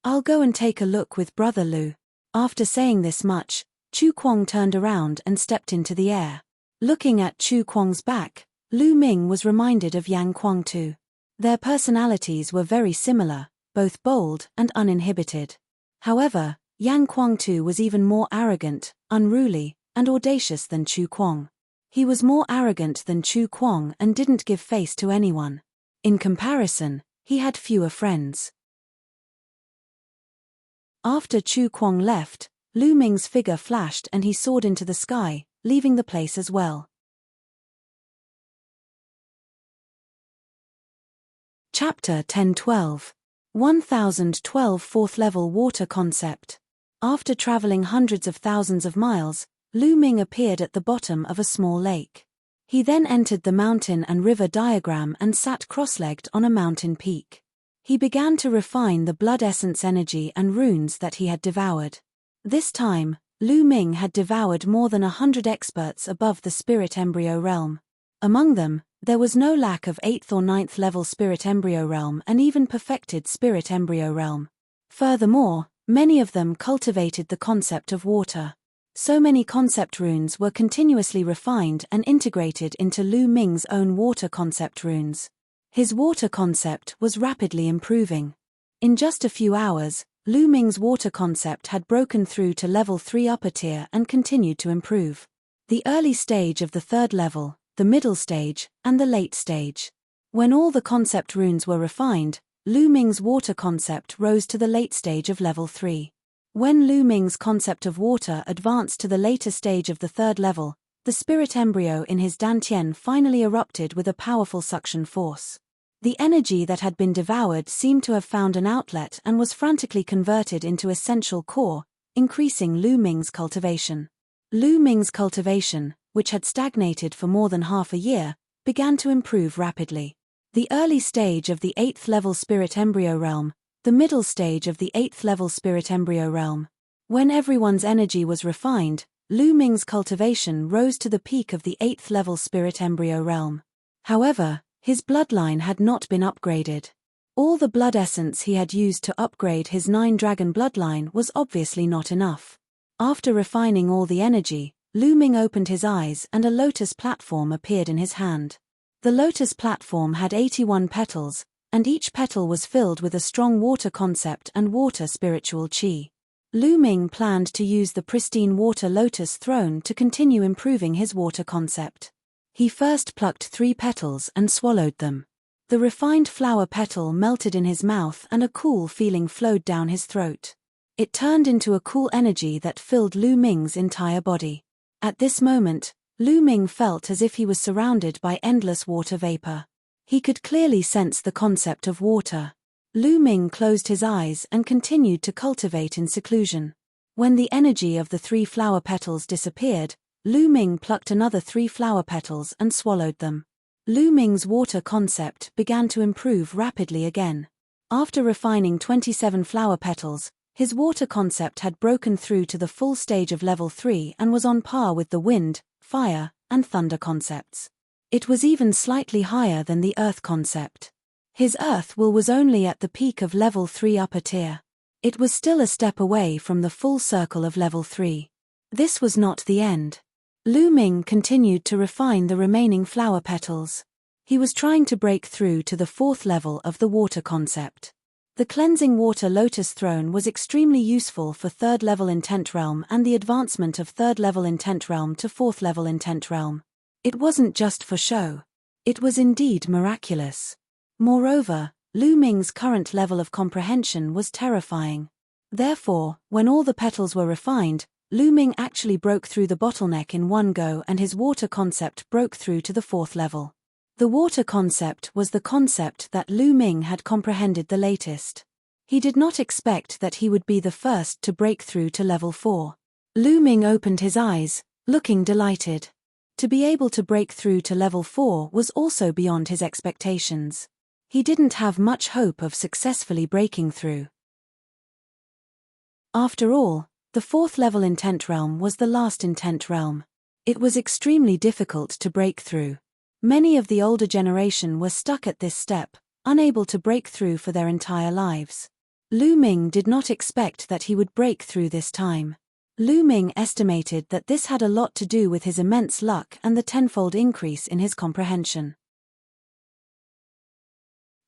S1: I'll go and take a look with Brother Lu. After saying this much, Chu Kuang turned around and stepped into the air. Looking at Chu Kuang's back, Lu Ming was reminded of Yang Kuang too. Their personalities were very similar, both bold and uninhibited. However, Yang Kuang too was even more arrogant, unruly, and audacious than Chu Kuang. He was more arrogant than Chu Kuang and didn't give face to anyone. In comparison, he had fewer friends. After Chu Kuang left, Lu Ming's figure flashed and he soared into the sky, leaving the place as well. Chapter 10-12. 1012 Fourth Level Water Concept. After traveling hundreds of thousands of miles, Lu Ming appeared at the bottom of a small lake. He then entered the mountain and river diagram and sat cross-legged on a mountain peak. He began to refine the blood essence energy and runes that he had devoured. This time, Lu Ming had devoured more than 100 experts above the spirit embryo realm. Among them, there was no lack of 8th or 9th level spirit embryo realm and even perfected spirit embryo realm. Furthermore, many of them cultivated the concept of water. So many concept runes were continuously refined and integrated into Lu Ming's own water concept runes. His water concept was rapidly improving. In just a few hours, Lu Ming's water concept had broken through to level 3 upper tier and continued to improve. The early stage of the 3rd level, the middle stage, and the late stage. When all the concept runes were refined, Lu Ming's water concept rose to the late stage of level 3. When Lu Ming's concept of water advanced to the later stage of the 3rd level, the spirit embryo in his dantian finally erupted with a powerful suction force. The energy that had been devoured seemed to have found an outlet and was frantically converted into essential core, increasing Lu Ming's cultivation. Lu Ming's cultivation, which had stagnated for more than half a year, began to improve rapidly. The early stage of the 8th level spirit embryo realm, the middle stage of the 8th level spirit embryo realm. When everyone's energy was refined, Lu Ming's cultivation rose to the peak of the 8th level spirit embryo realm. However, his bloodline had not been upgraded. All the blood essence he had used to upgrade his 9-dragon bloodline was obviously not enough. After refining all the energy, Lu Ming opened his eyes and a lotus platform appeared in his hand. The lotus platform had 81 petals, and each petal was filled with a strong water concept and water spiritual chi. Lu Ming planned to use the pristine water lotus throne to continue improving his water concept. He first plucked 3 petals and swallowed them. The refined flower petal melted in his mouth and a cool feeling flowed down his throat. It turned into a cool energy that filled Lu Ming's entire body. At this moment, Lu Ming felt as if he was surrounded by endless water vapor. He could clearly sense the concept of water. Lu Ming closed his eyes and continued to cultivate in seclusion. When the energy of the 3 flower petals disappeared, Lu Ming plucked another 3 flower petals and swallowed them. Lu Ming's water concept began to improve rapidly again. After refining 27 flower petals, his water concept had broken through to the full stage of level 3 and was on par with the wind, fire, and thunder concepts. It was even slightly higher than the earth concept. His earth will was only at the peak of level 3 upper tier. It was still a step away from the full circle of level 3. This was not the end. Lu Ming continued to refine the remaining flower petals. He was trying to break through to the 4th level of the water concept. The cleansing water lotus throne was extremely useful for 3rd level intent realm and the advancement of 3rd level intent realm to 4th level intent realm. It wasn't just for show. It was indeed miraculous. Moreover, Lu Ming's current level of comprehension was terrifying. Therefore, when all the petals were refined, Lu Ming actually broke through the bottleneck in one go and his water concept broke through to the 4th level. The water concept was the concept that Lu Ming had comprehended the latest. He did not expect that he would be the first to break through to level 4. Lu Ming opened his eyes, looking delighted. To be able to break through to level 4 was also beyond his expectations. He didn't have much hope of successfully breaking through. After all, the 4th level intent realm was the last intent realm. It was extremely difficult to break through. Many of the older generation were stuck at this step, unable to break through for their entire lives. Lu Ming did not expect that he would break through this time. Lu Ming estimated that this had a lot to do with his immense luck and the tenfold increase in his comprehension.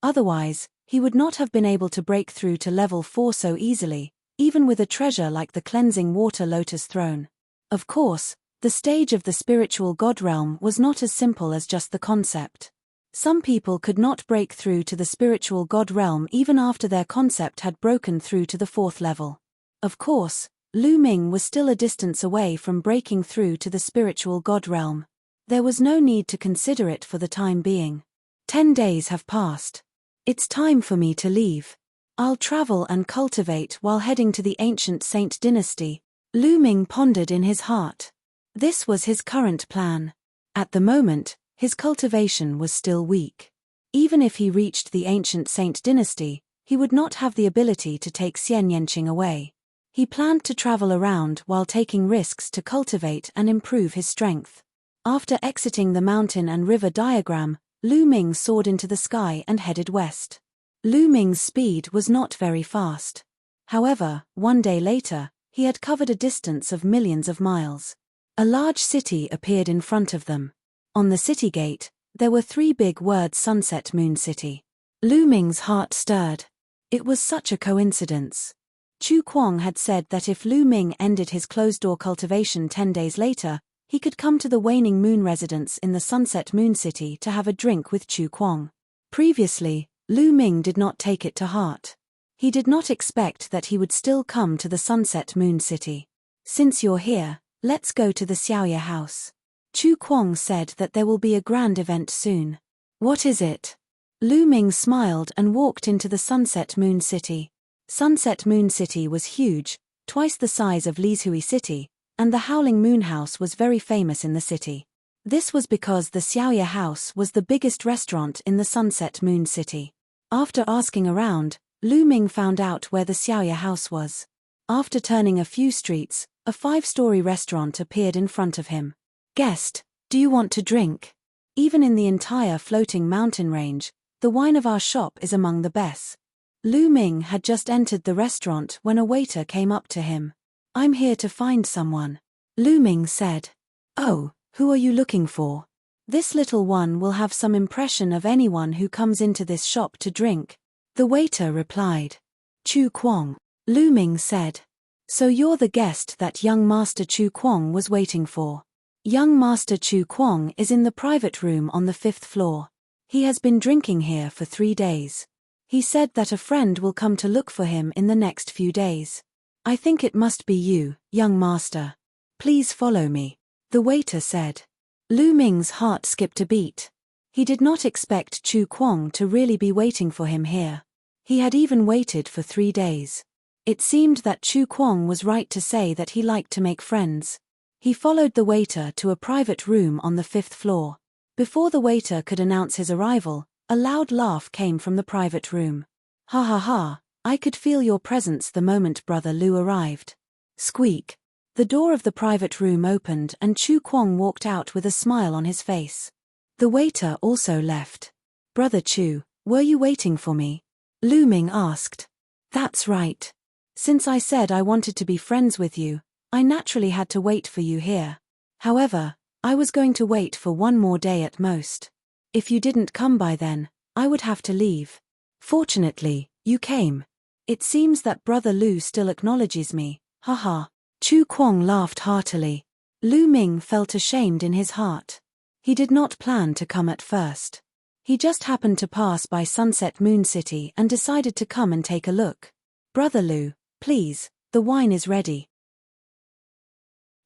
S1: Otherwise, he would not have been able to break through to level 4 so easily, even with a treasure like the cleansing water lotus throne. Of course, the stage of the spiritual god realm was not as simple as just the concept. Some people could not break through to the spiritual god realm even after their concept had broken through to the 4th level. Of course, Lu Ming was still a distance away from breaking through to the spiritual god realm. There was no need to consider it for the time being. 10 days have passed. It's time for me to leave. I'll travel and cultivate while heading to the ancient Saint dynasty, Lu Ming pondered in his heart. This was his current plan. At the moment, his cultivation was still weak. Even if he reached the ancient Saint dynasty, he would not have the ability to take Xian Yanqing away. He planned to travel around while taking risks to cultivate and improve his strength. After exiting the mountain and river diagram, Lu Ming soared into the sky and headed west. Lu Ming's speed was not very fast. However, one day later, he had covered a distance of millions of miles. A large city appeared in front of them. On the city gate, there were 3 big words Sunset Moon City. Lu Ming's heart stirred. It was such a coincidence. Chu Kuang had said that if Lu Ming ended his closed-door cultivation 10 days later, he could come to the Waning Moon residence in the Sunset Moon City to have a drink with Chu Kuang. Previously, Lu Ming did not take it to heart. He did not expect that he would still come to the Sunset Moon City. Since you're here, let's go to the Xiaoya house. Chu Kuang said that there will be a grand event soon. What is it? Lu Ming smiled and walked into the Sunset Moon City. Sunset Moon City was huge, twice the size of Lizhui City, and the Howling Moon House was very famous in the city. This was because the Xiaoya house was the biggest restaurant in the Sunset Moon City. After asking around, Lu Ming found out where the Xiaoya house was. After turning a few streets, a 5-story restaurant appeared in front of him. Guest, do you want to drink? Even in the entire floating mountain range, the wine of our shop is among the best. Lu Ming had just entered the restaurant when a waiter came up to him. I'm here to find someone. Lu Ming said. Oh, who are you looking for? This little one will have some impression of anyone who comes into this shop to drink. The waiter replied. Chu Kuang. Lu Ming said. So you're the guest that young Master Chu Kuang was waiting for. Young Master Chu Kuang is in the private room on the 5th floor. He has been drinking here for 3 days. He said that a friend will come to look for him in the next few days. I think it must be you, young master. Please follow me. The waiter said. Lu Ming's heart skipped a beat. He did not expect Chu Kuang to really be waiting for him here. He had even waited for 3 days. It seemed that Chu Kuang was right to say that he liked to make friends. He followed the waiter to a private room on the 5th floor. Before the waiter could announce his arrival, a loud laugh came from the private room. Ha ha ha, I could feel your presence the moment Brother Lu arrived. Squeak. The door of the private room opened and Chu Kuang walked out with a smile on his face. The waiter also left. Brother Chu, were you waiting for me? Lu Ming asked. That's right. Since I said I wanted to be friends with you, I naturally had to wait for you here. However, I was going to wait for 1 more day at most. If you didn't come by then, I would have to leave. Fortunately, you came. It seems that Brother Lu still acknowledges me, haha. Chu Kuang laughed heartily. Lu Ming felt ashamed in his heart. He did not plan to come at first. He just happened to pass by Sunset Moon City and decided to come and take a look. Brother Lu, please, the wine is ready.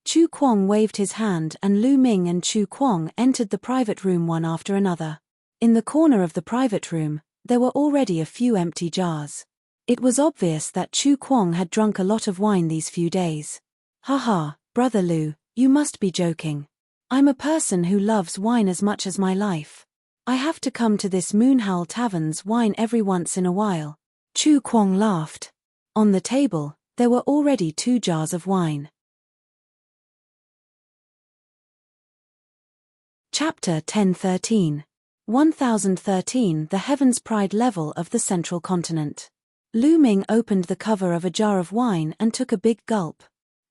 S1: Chu Kuang waved his hand and Lu Ming and Chu Kuang entered the private room one after another. In the corner of the private room, there were already a few empty jars. It was obvious that Chu Kuang had drunk a lot of wine these few days. Haha, Brother Lu, you must be joking. I'm a person who loves wine as much as my life. I have to come to this Moonhowl Tavern's wine every once in a while. Chu Kuang laughed. On the table, there were already 2 jars of wine. Chapter 1013. 1013 The Heaven's Pride Level of the Central Continent. Lu Ming opened the cover of a jar of wine and took a big gulp.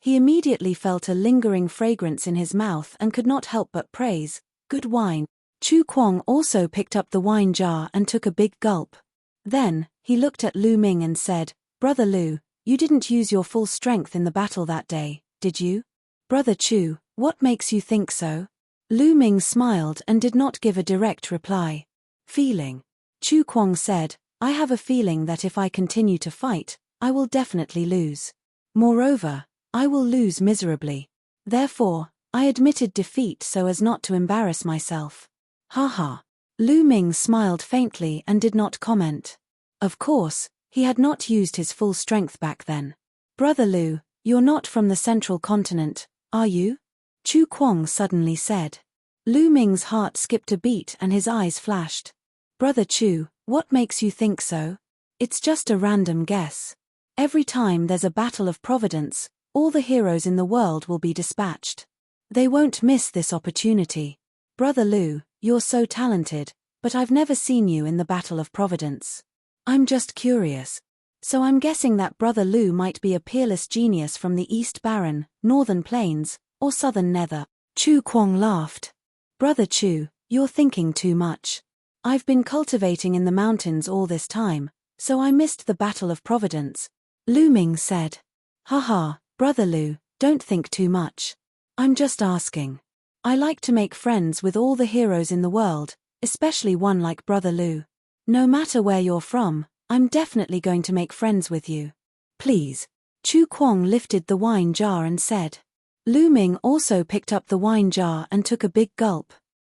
S1: He immediately felt a lingering fragrance in his mouth and could not help but praise, "Good wine." Chu Kuang also picked up the wine jar and took a big gulp. Then, he looked at Lu Ming and said, "Brother Lu, you didn't use your full strength in the battle that day, did you?" "Brother Chu, what makes you think so?" Lu Ming smiled and did not give a direct reply. "Feeling." Chu Kuang said, "I have a feeling that if I continue to fight, I will definitely lose. Moreover, I will lose miserably. Therefore, I admitted defeat so as not to embarrass myself." Haha. Lu Ming smiled faintly and did not comment. Of course, he had not used his full strength back then. "Brother Lu, you're not from the Central Continent, are you?" Chu Kuang suddenly said. Lu Ming's heart skipped a beat and his eyes flashed. "Brother Chu, what makes you think so?" "It's just a random guess. Every time there's a battle of Providence, all the heroes in the world will be dispatched. They won't miss this opportunity. Brother Lu, you're so talented, but I've never seen you in the Battle of Providence. I'm just curious. So I'm guessing that Brother Lu might be a peerless genius from the East Barren, Northern Plains, or Southern Nether." Chu Kuang laughed. "Brother Chu, you're thinking too much. I've been cultivating in the mountains all this time, so I missed the Battle of Providence," Lu Ming said. "Haha, Brother Lu, don't think too much. I'm just asking. I like to make friends with all the heroes in the world, especially one like Brother Lu. No matter where you're from, I'm definitely going to make friends with you. Please." Chu Kuang lifted the wine jar and said. Lu Ming also picked up the wine jar and took a big gulp.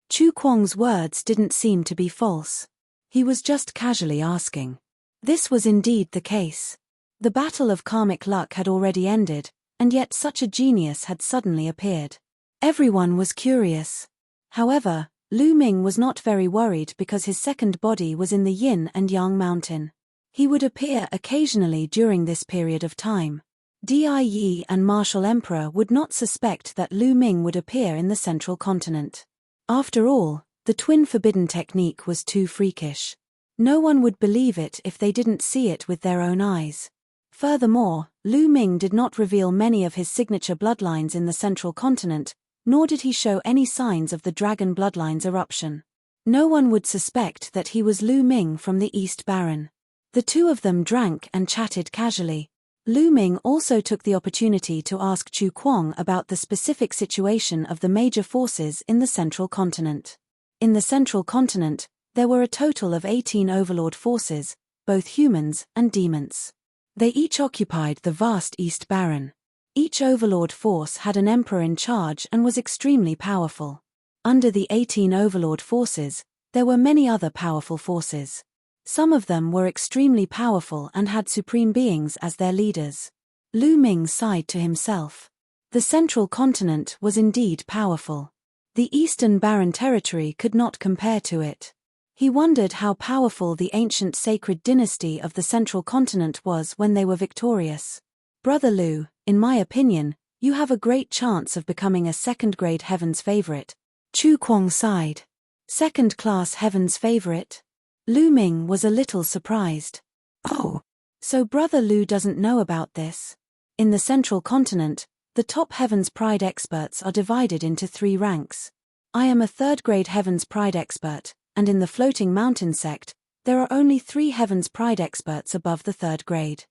S1: Chu Kuang's words didn't seem to be false. He was just casually asking. This was indeed the case. The battle of karmic luck had already ended, and yet such a genius had suddenly appeared. Everyone was curious. However, Lu Ming was not very worried because his second body was in the Yin and Yang mountain. He would appear occasionally during this period of time. Die and Martial Emperor would not suspect that Lu Ming would appear in the Central Continent. After all, the twin forbidden technique was too freakish. No one would believe it if they didn't see it with their own eyes. Furthermore, Lu Ming did not reveal many of his signature bloodlines in the Central Continent, nor did he show any signs of the dragon bloodline's eruption. No one would suspect that he was Lu Ming from the East Barren. The two of them drank and chatted casually. Lu Ming also took the opportunity to ask Chu Kuang about the specific situation of the major forces in the Central Continent. In the Central Continent, there were a total of 18 overlord forces, both humans and demons. They each occupied the vast East Barren. Each overlord force had an emperor in charge and was extremely powerful. Under the 18 overlord forces, there were many other powerful forces. Some of them were extremely powerful and had supreme beings as their leaders. Lu Ming sighed to himself. The Central Continent was indeed powerful. The Eastern Barren territory could not compare to it. He wondered how powerful the ancient sacred dynasty of the Central Continent was when they were victorious. "Brother Lu, in my opinion, you have a great chance of becoming a second-grade Heaven's favorite." Chu Kuang sighed. Second-class Heaven's favorite? Lu Ming was a little surprised. "Oh, so Brother Lu doesn't know about this." In the Central Continent, the top Heaven's Pride experts are divided into 3 ranks. I am a third-grade Heaven's Pride expert, and in the Floating Mountain sect, there are only 3 Heaven's Pride experts above the 3rd grade.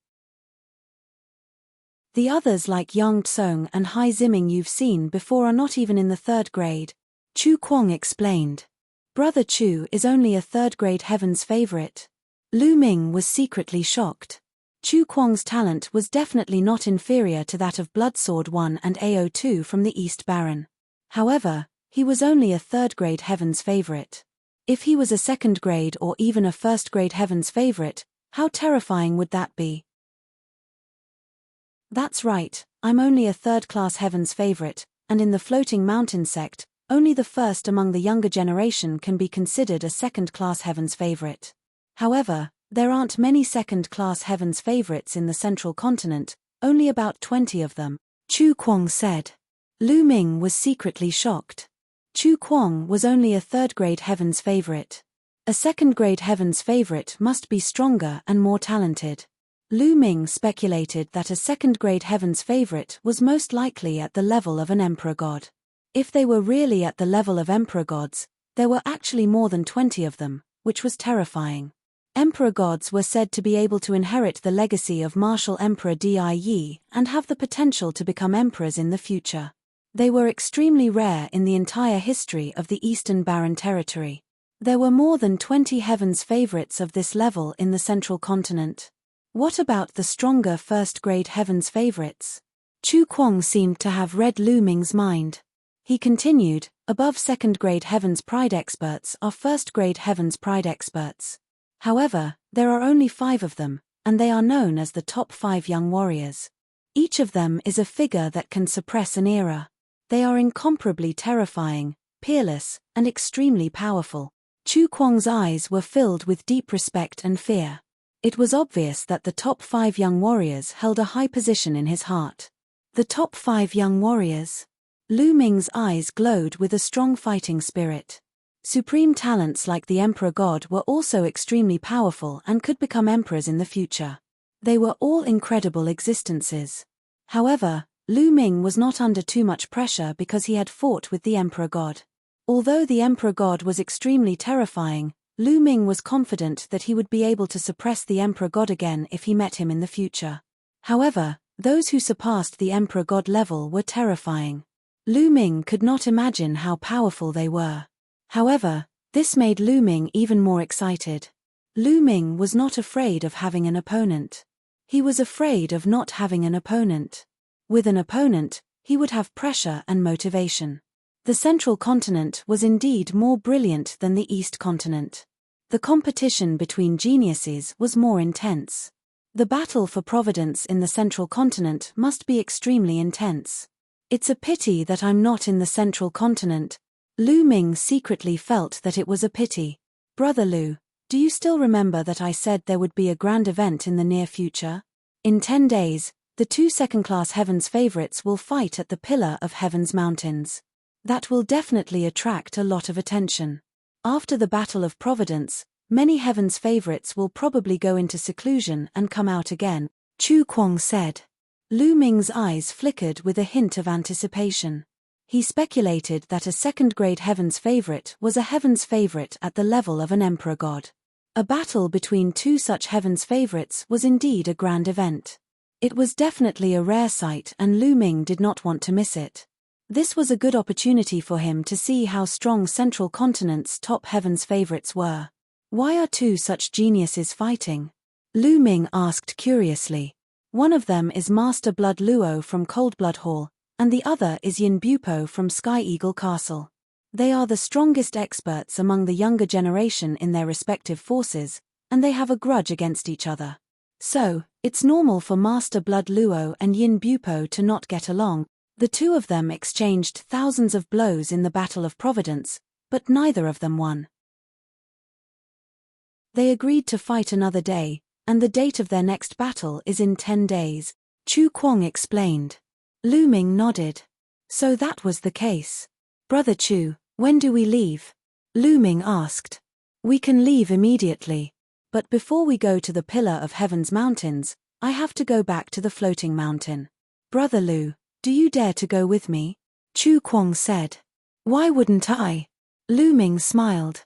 S1: The others like Yang Tsong and Hai Ziming you've seen before are not even in the 3rd grade, Chu Kuang explained. Brother Chu is only a 3rd grade Heaven's favorite. Lu Ming was secretly shocked. Chu Kuang's talent was definitely not inferior to that of Bloodsword 1 and AO2 from the East Barren. However, he was only a 3rd grade Heaven's favorite. If he was a 2nd grade or even a 1st grade Heaven's favorite, how terrifying would that be? That's right, I'm only a third-class heaven's favorite, and in the floating mountain sect, only the first among the younger generation can be considered a second-class heaven's favorite. However, there aren't many second-class heaven's favorites in the central continent, only about 20 of them, Chu Kuang said. Lu Ming was secretly shocked. Chu Kuang was only a third-grade heaven's favorite. A second-grade heaven's favorite must be stronger and more talented. Lu Ming speculated that a second-grade heaven's favorite was most likely at the level of an emperor god. If they were really at the level of emperor gods, there were actually more than 20 of them, which was terrifying. Emperor gods were said to be able to inherit the legacy of martial Emperor Di Yi and have the potential to become emperors in the future. They were extremely rare in the entire history of the Eastern Barren Territory. There were more than 20 heaven's favorites of this level in the central continent. What about the stronger first-grade heaven's favorites? Chu Kuang seemed to have read Lu Ming's mind. He continued, above second-grade heaven's pride experts are first-grade heaven's pride experts. However, there are only 5 of them, and they are known as the top 5 young warriors. Each of them is a figure that can suppress an era. They are incomparably terrifying, peerless, and extremely powerful. Chu Kuang's eyes were filled with deep respect and fear. It was obvious that the top 5 young warriors held a high position in his heart. The top 5 young warriors? Lu Ming's eyes glowed with a strong fighting spirit. Supreme talents like the Emperor God were also extremely powerful and could become emperors in the future. They were all incredible existences. However, Lu Ming was not under too much pressure because he had fought with the Emperor God. Although the Emperor God was extremely terrifying, Lu Ming was confident that he would be able to suppress the Emperor God again if he met him in the future. However, those who surpassed the Emperor God level were terrifying. Lu Ming could not imagine how powerful they were. However, this made Lu Ming even more excited. Lu Ming was not afraid of having an opponent. He was afraid of not having an opponent. With an opponent, he would have pressure and motivation. The central continent was indeed more brilliant than the East continent. The competition between geniuses was more intense. The battle for providence in the central continent must be extremely intense. It's a pity that I'm not in the central continent. Lu Ming secretly felt that it was a pity. Brother Lu, do you still remember that I said there would be a grand event in the near future? In 10 days, the 2 second-class heaven's favorites will fight at the Pillar of Heaven's Mountains. That will definitely attract a lot of attention. After the Battle of Providence, many heaven's favorites will probably go into seclusion and come out again, Chu Kuang said. Lu Ming's eyes flickered with a hint of anticipation. He speculated that a second-grade heaven's favorite was a heaven's favorite at the level of an emperor god. A battle between 2 such heaven's favorites was indeed a grand event. It was definitely a rare sight and Lu Ming did not want to miss it. This was a good opportunity for him to see how strong Central Continent's top heaven's favorites were. Why are 2 such geniuses fighting? Lu Ming asked curiously. One of them is Master Blood Luo from Coldblood Hall, and the other is Yin Bupo from Sky Eagle Castle. They are the strongest experts among the younger generation in their respective forces, and they have a grudge against each other. So, it's normal for Master Blood Luo and Yin Bupo to not get along. The 2 of them exchanged thousands of blows in the Battle of Providence, but neither of them won. They agreed to fight another day, and the date of their next battle is in 10 days, Chu Kuang explained. Lu Ming nodded. So that was the case. Brother Chu, when do we leave? Lu Ming asked. We can leave immediately. But before we go to the Pillar of Heaven's Mountains, I have to go back to the floating mountain. Brother Lu, do you dare to go with me? Chu Kuang said. Why wouldn't I? Lu Ming smiled.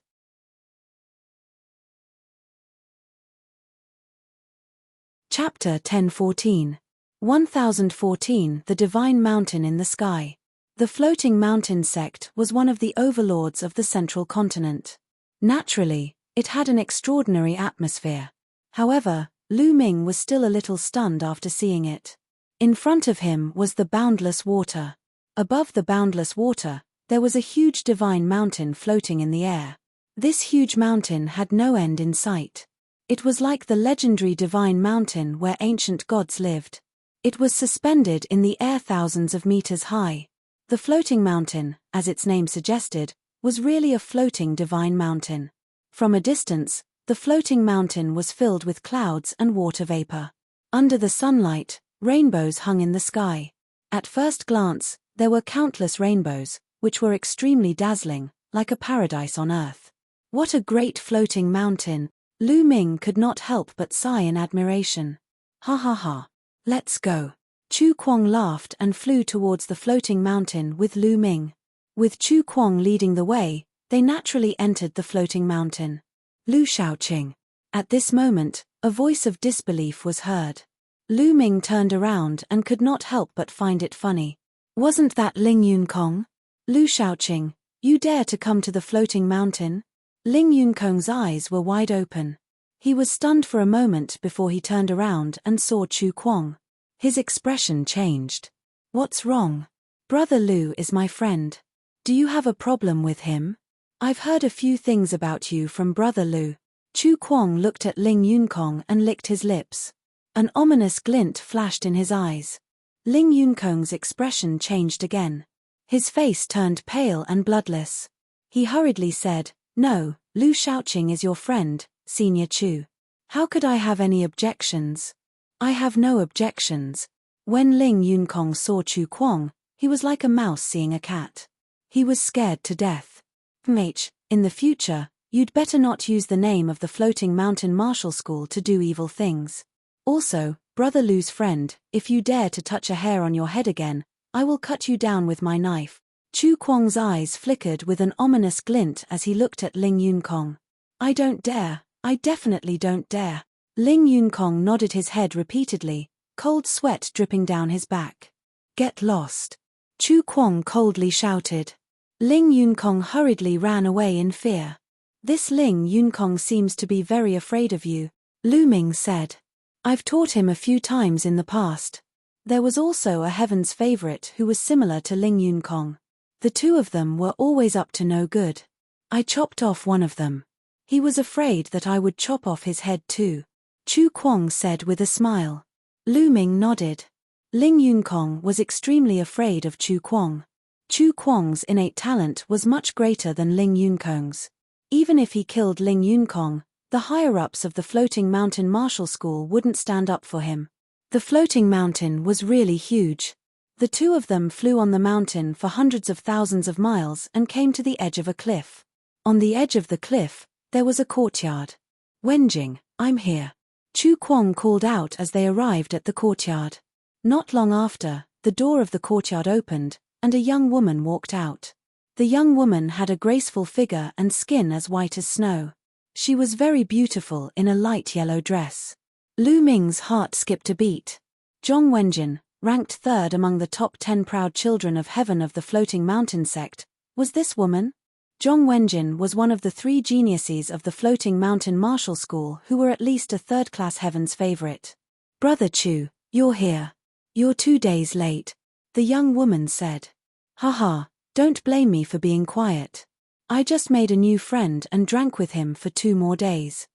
S1: Chapter 1014. 1014 The Divine Mountain in the Sky. The Floating Mountain sect was one of the overlords of the central continent. Naturally, it had an extraordinary atmosphere. However, Lu Ming was still a little stunned after seeing it. In front of him was the boundless water. Above the boundless water, there was a huge divine mountain floating in the air. This huge mountain had no end in sight. It was like the legendary divine mountain where ancient gods lived. It was suspended in the air thousands of meters high. The floating mountain, as its name suggested, was really a floating divine mountain. From a distance, the floating mountain was filled with clouds and water vapor. Under the sunlight, rainbows hung in the sky. At first glance, there were countless rainbows, which were extremely dazzling, like a paradise on earth. What a great floating mountain! Lu Ming could not help but sigh in admiration. Ha ha ha. Let's go. Chu Kuang laughed and flew towards the floating mountain with Lu Ming. With Chu Kuang leading the way, they naturally entered the floating mountain. Lu Shaoqing. At this moment, a voice of disbelief was heard. Lu Ming turned around and could not help but find it funny. Wasn't that Ling Yunkong? Lu Shaoqing, you dare to come to the floating mountain? Ling Yunkong's eyes were wide open. He was stunned for a moment before he turned around and saw Chu Kuang. His expression changed. What's wrong? Brother Lu is my friend. Do you have a problem with him? I've heard a few things about you from Brother Lu. Chu Kuang looked at Ling Yunkong and licked his lips. An ominous glint flashed in his eyes. Ling Yunkong's expression changed again. His face turned pale and bloodless. He hurriedly said, "No, Lu Shaoqing is your friend, Senior Chu. How could I have any objections?" "I have no objections." When Ling Yunkong saw Chu Kuang, he was like a mouse seeing a cat. He was scared to death. In the future, you'd better not use the name of the Floating Mountain Martial School to do evil things. Also, Brother Lu's friend, if you dare to touch a hair on your head again, I will cut you down with my knife. Chu Kuang's eyes flickered with an ominous glint as he looked at Ling Yunkong. I don't dare. I definitely don't dare. Ling Yunkong nodded his head repeatedly, cold sweat dripping down his back. Get lost. Chu Kuang coldly shouted. Ling Yunkong hurriedly ran away in fear. This Ling Yunkong seems to be very afraid of you, Lu Ming said. I've taught him a few times in the past. There was also a heaven's favorite who was similar to Ling Yunkong. The two of them were always up to no good. I chopped off one of them. He was afraid that I would chop off his head too, Chu Kuang said with a smile. Lu Ming nodded. Ling Yunkong was extremely afraid of Chu Kuang. Chu Kuang's innate talent was much greater than Ling Yunkong's. Even if he killed Ling Yunkong, the higher-ups of the Floating Mountain Martial School wouldn't stand up for him. The floating mountain was really huge. The two of them flew on the mountain for hundreds of thousands of miles and came to the edge of a cliff. On the edge of the cliff, there was a courtyard. Wenjing, I'm here. Chu Kuang called out as they arrived at the courtyard. Not long after, the door of the courtyard opened, and a young woman walked out. The young woman had a graceful figure and skin as white as snow. She was very beautiful in a light yellow dress. Lu Ming's heart skipped a beat. Zhong Wenjin, ranked third among the top 10 proud children of heaven of the Floating Mountain sect, was this woman? Zhong Wenjin was one of the 3 geniuses of the Floating Mountain Martial School who were at least a third-class heaven's favorite. Brother Chu, you're here. You're 2 days late, the young woman said. Haha, don't blame me for being quiet. I just made a new friend and drank with him for 2 more days.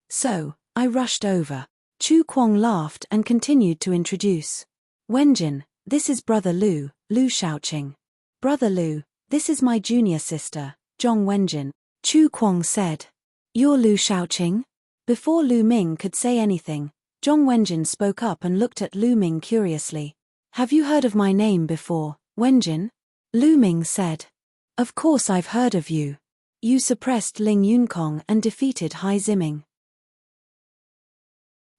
S1: So, I rushed over. Chu Kuang laughed and continued to introduce. Wenjin, this is Brother Lu, Lu Shaoqing. Brother Lu, this is my junior sister, Zhong Wenjin, Chu Kuang said. You're Lu Shaoqing? Before Lu Ming could say anything, Zhong Wenjin spoke up and looked at Lu Ming curiously. Have you heard of my name before, Wenjin? Lu Ming said. Of course I've heard of you. You suppressed Ling Yunkong and defeated Hai Ziming.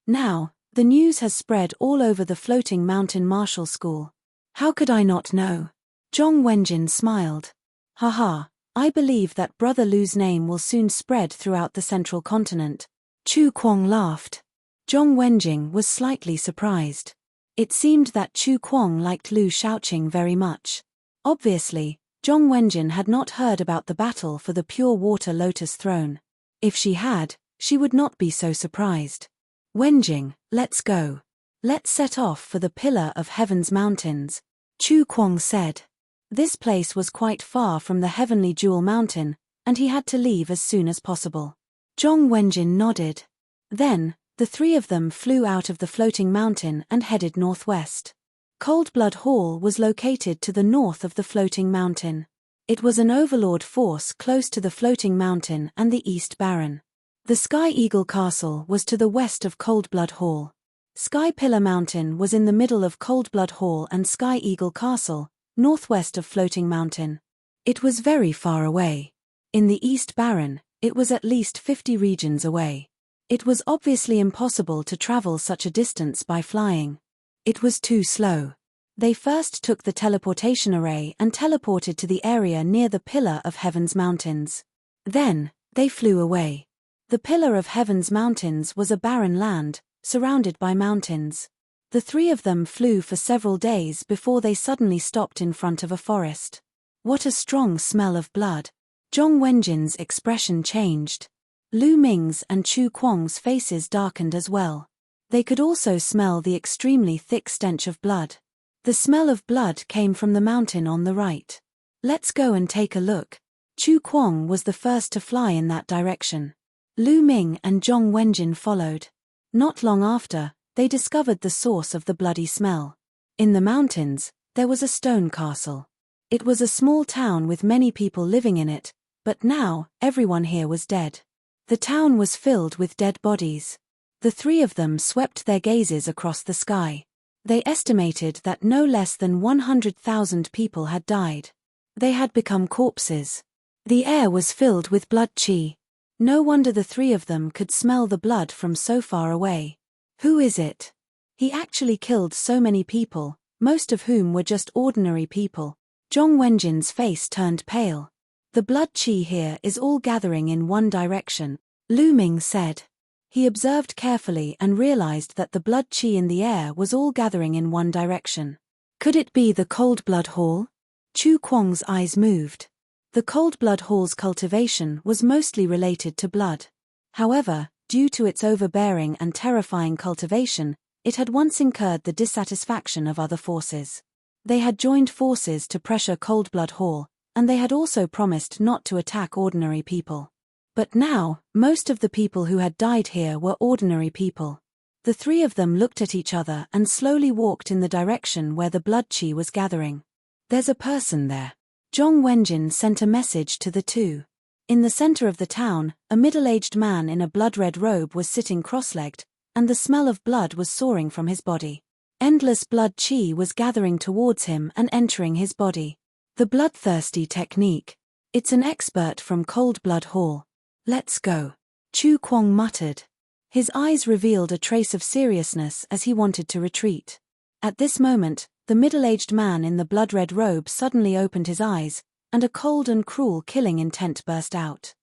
S1: Now, the news has spread all over the Floating Mountain Martial School. How could I not know? Zhong Wenjin smiled. Haha, I believe that Brother Lu's name will soon spread throughout the central continent. Chu Kuang laughed. Zhong Wenjing was slightly surprised. It seemed that Chu Kuang liked Lu Shaoqing very much. Obviously, Zhong Wenjin had not heard about the battle for the Pure Water Lotus Throne. If she had, she would not be so surprised. Wenjing, let's go. Let's set off for the Pillar of Heaven's Mountains, Chu Kuang said. This place was quite far from the Heavenly Jewel Mountain, and he had to leave as soon as possible. Zhong Wenjin nodded. Then, The three of them flew out of the floating mountain and headed northwest. Coldblood Hall was located to the north of the floating mountain. It was an overlord force close to the floating mountain and the East Baron. The Sky Eagle Castle was to the west of Coldblood Hall. Sky Pillar Mountain was in the middle of Coldblood Hall and Sky Eagle Castle, northwest of Floating Mountain. It was very far away. In the East Baron, it was at least 50 regions away. It was obviously impossible to travel such a distance by flying. It was too slow. They first took the teleportation array and teleported to the area near the Pillar of Heaven's Mountains. Then, they flew away. The Pillar of Heaven's Mountains was a barren land, surrounded by mountains. The three of them flew for several days before they suddenly stopped in front of a forest. What a strong smell of blood! Zhong Wenjin's expression changed. Lu Ming's and Chu Kuang's faces darkened as well. They could also smell the extremely thick stench of blood. The smell of blood came from the mountain on the right. Let's go and take a look. Chu Kuang was the first to fly in that direction. Lu Ming and Zhong Wenjin followed. Not long after, they discovered the source of the bloody smell. In the mountains, there was a stone castle. It was a small town with many people living in it, but now, everyone here was dead. The town was filled with dead bodies. The three of them swept their gazes across the sky. They estimated that no less than 100,000 people had died. They had become corpses. The air was filled with blood qi. No wonder the three of them could smell the blood from so far away. Who is it? He actually killed so many people, most of whom were just ordinary people. Zhong Wenjin's face turned pale. The blood qi here is all gathering in one direction, Lu Ming said. He observed carefully and realized that the blood qi in the air was all gathering in one direction. Could it be the Coldblood Hall? Chu Kuang's eyes moved. The Coldblood Hall's cultivation was mostly related to blood. However, due to its overbearing and terrifying cultivation, it had once incurred the dissatisfaction of other forces. They had joined forces to pressure Coldblood Hall, and they had also promised not to attack ordinary people. But now, most of the people who had died here were ordinary people. The three of them looked at each other and slowly walked in the direction where the blood qi was gathering. There's a person there. Zhong Wenjin sent a message to the two. In the center of the town, a middle-aged man in a blood-red robe was sitting cross-legged, and the smell of blood was soaring from his body. Endless blood qi was gathering towards him and entering his body. The bloodthirsty technique. It's an expert from Coldblood Hall. Let's go. Chu Kuang muttered. His eyes revealed a trace of seriousness as he wanted to retreat. At this moment, the middle-aged man in the blood-red robe suddenly opened his eyes, and a cold and cruel killing intent burst out.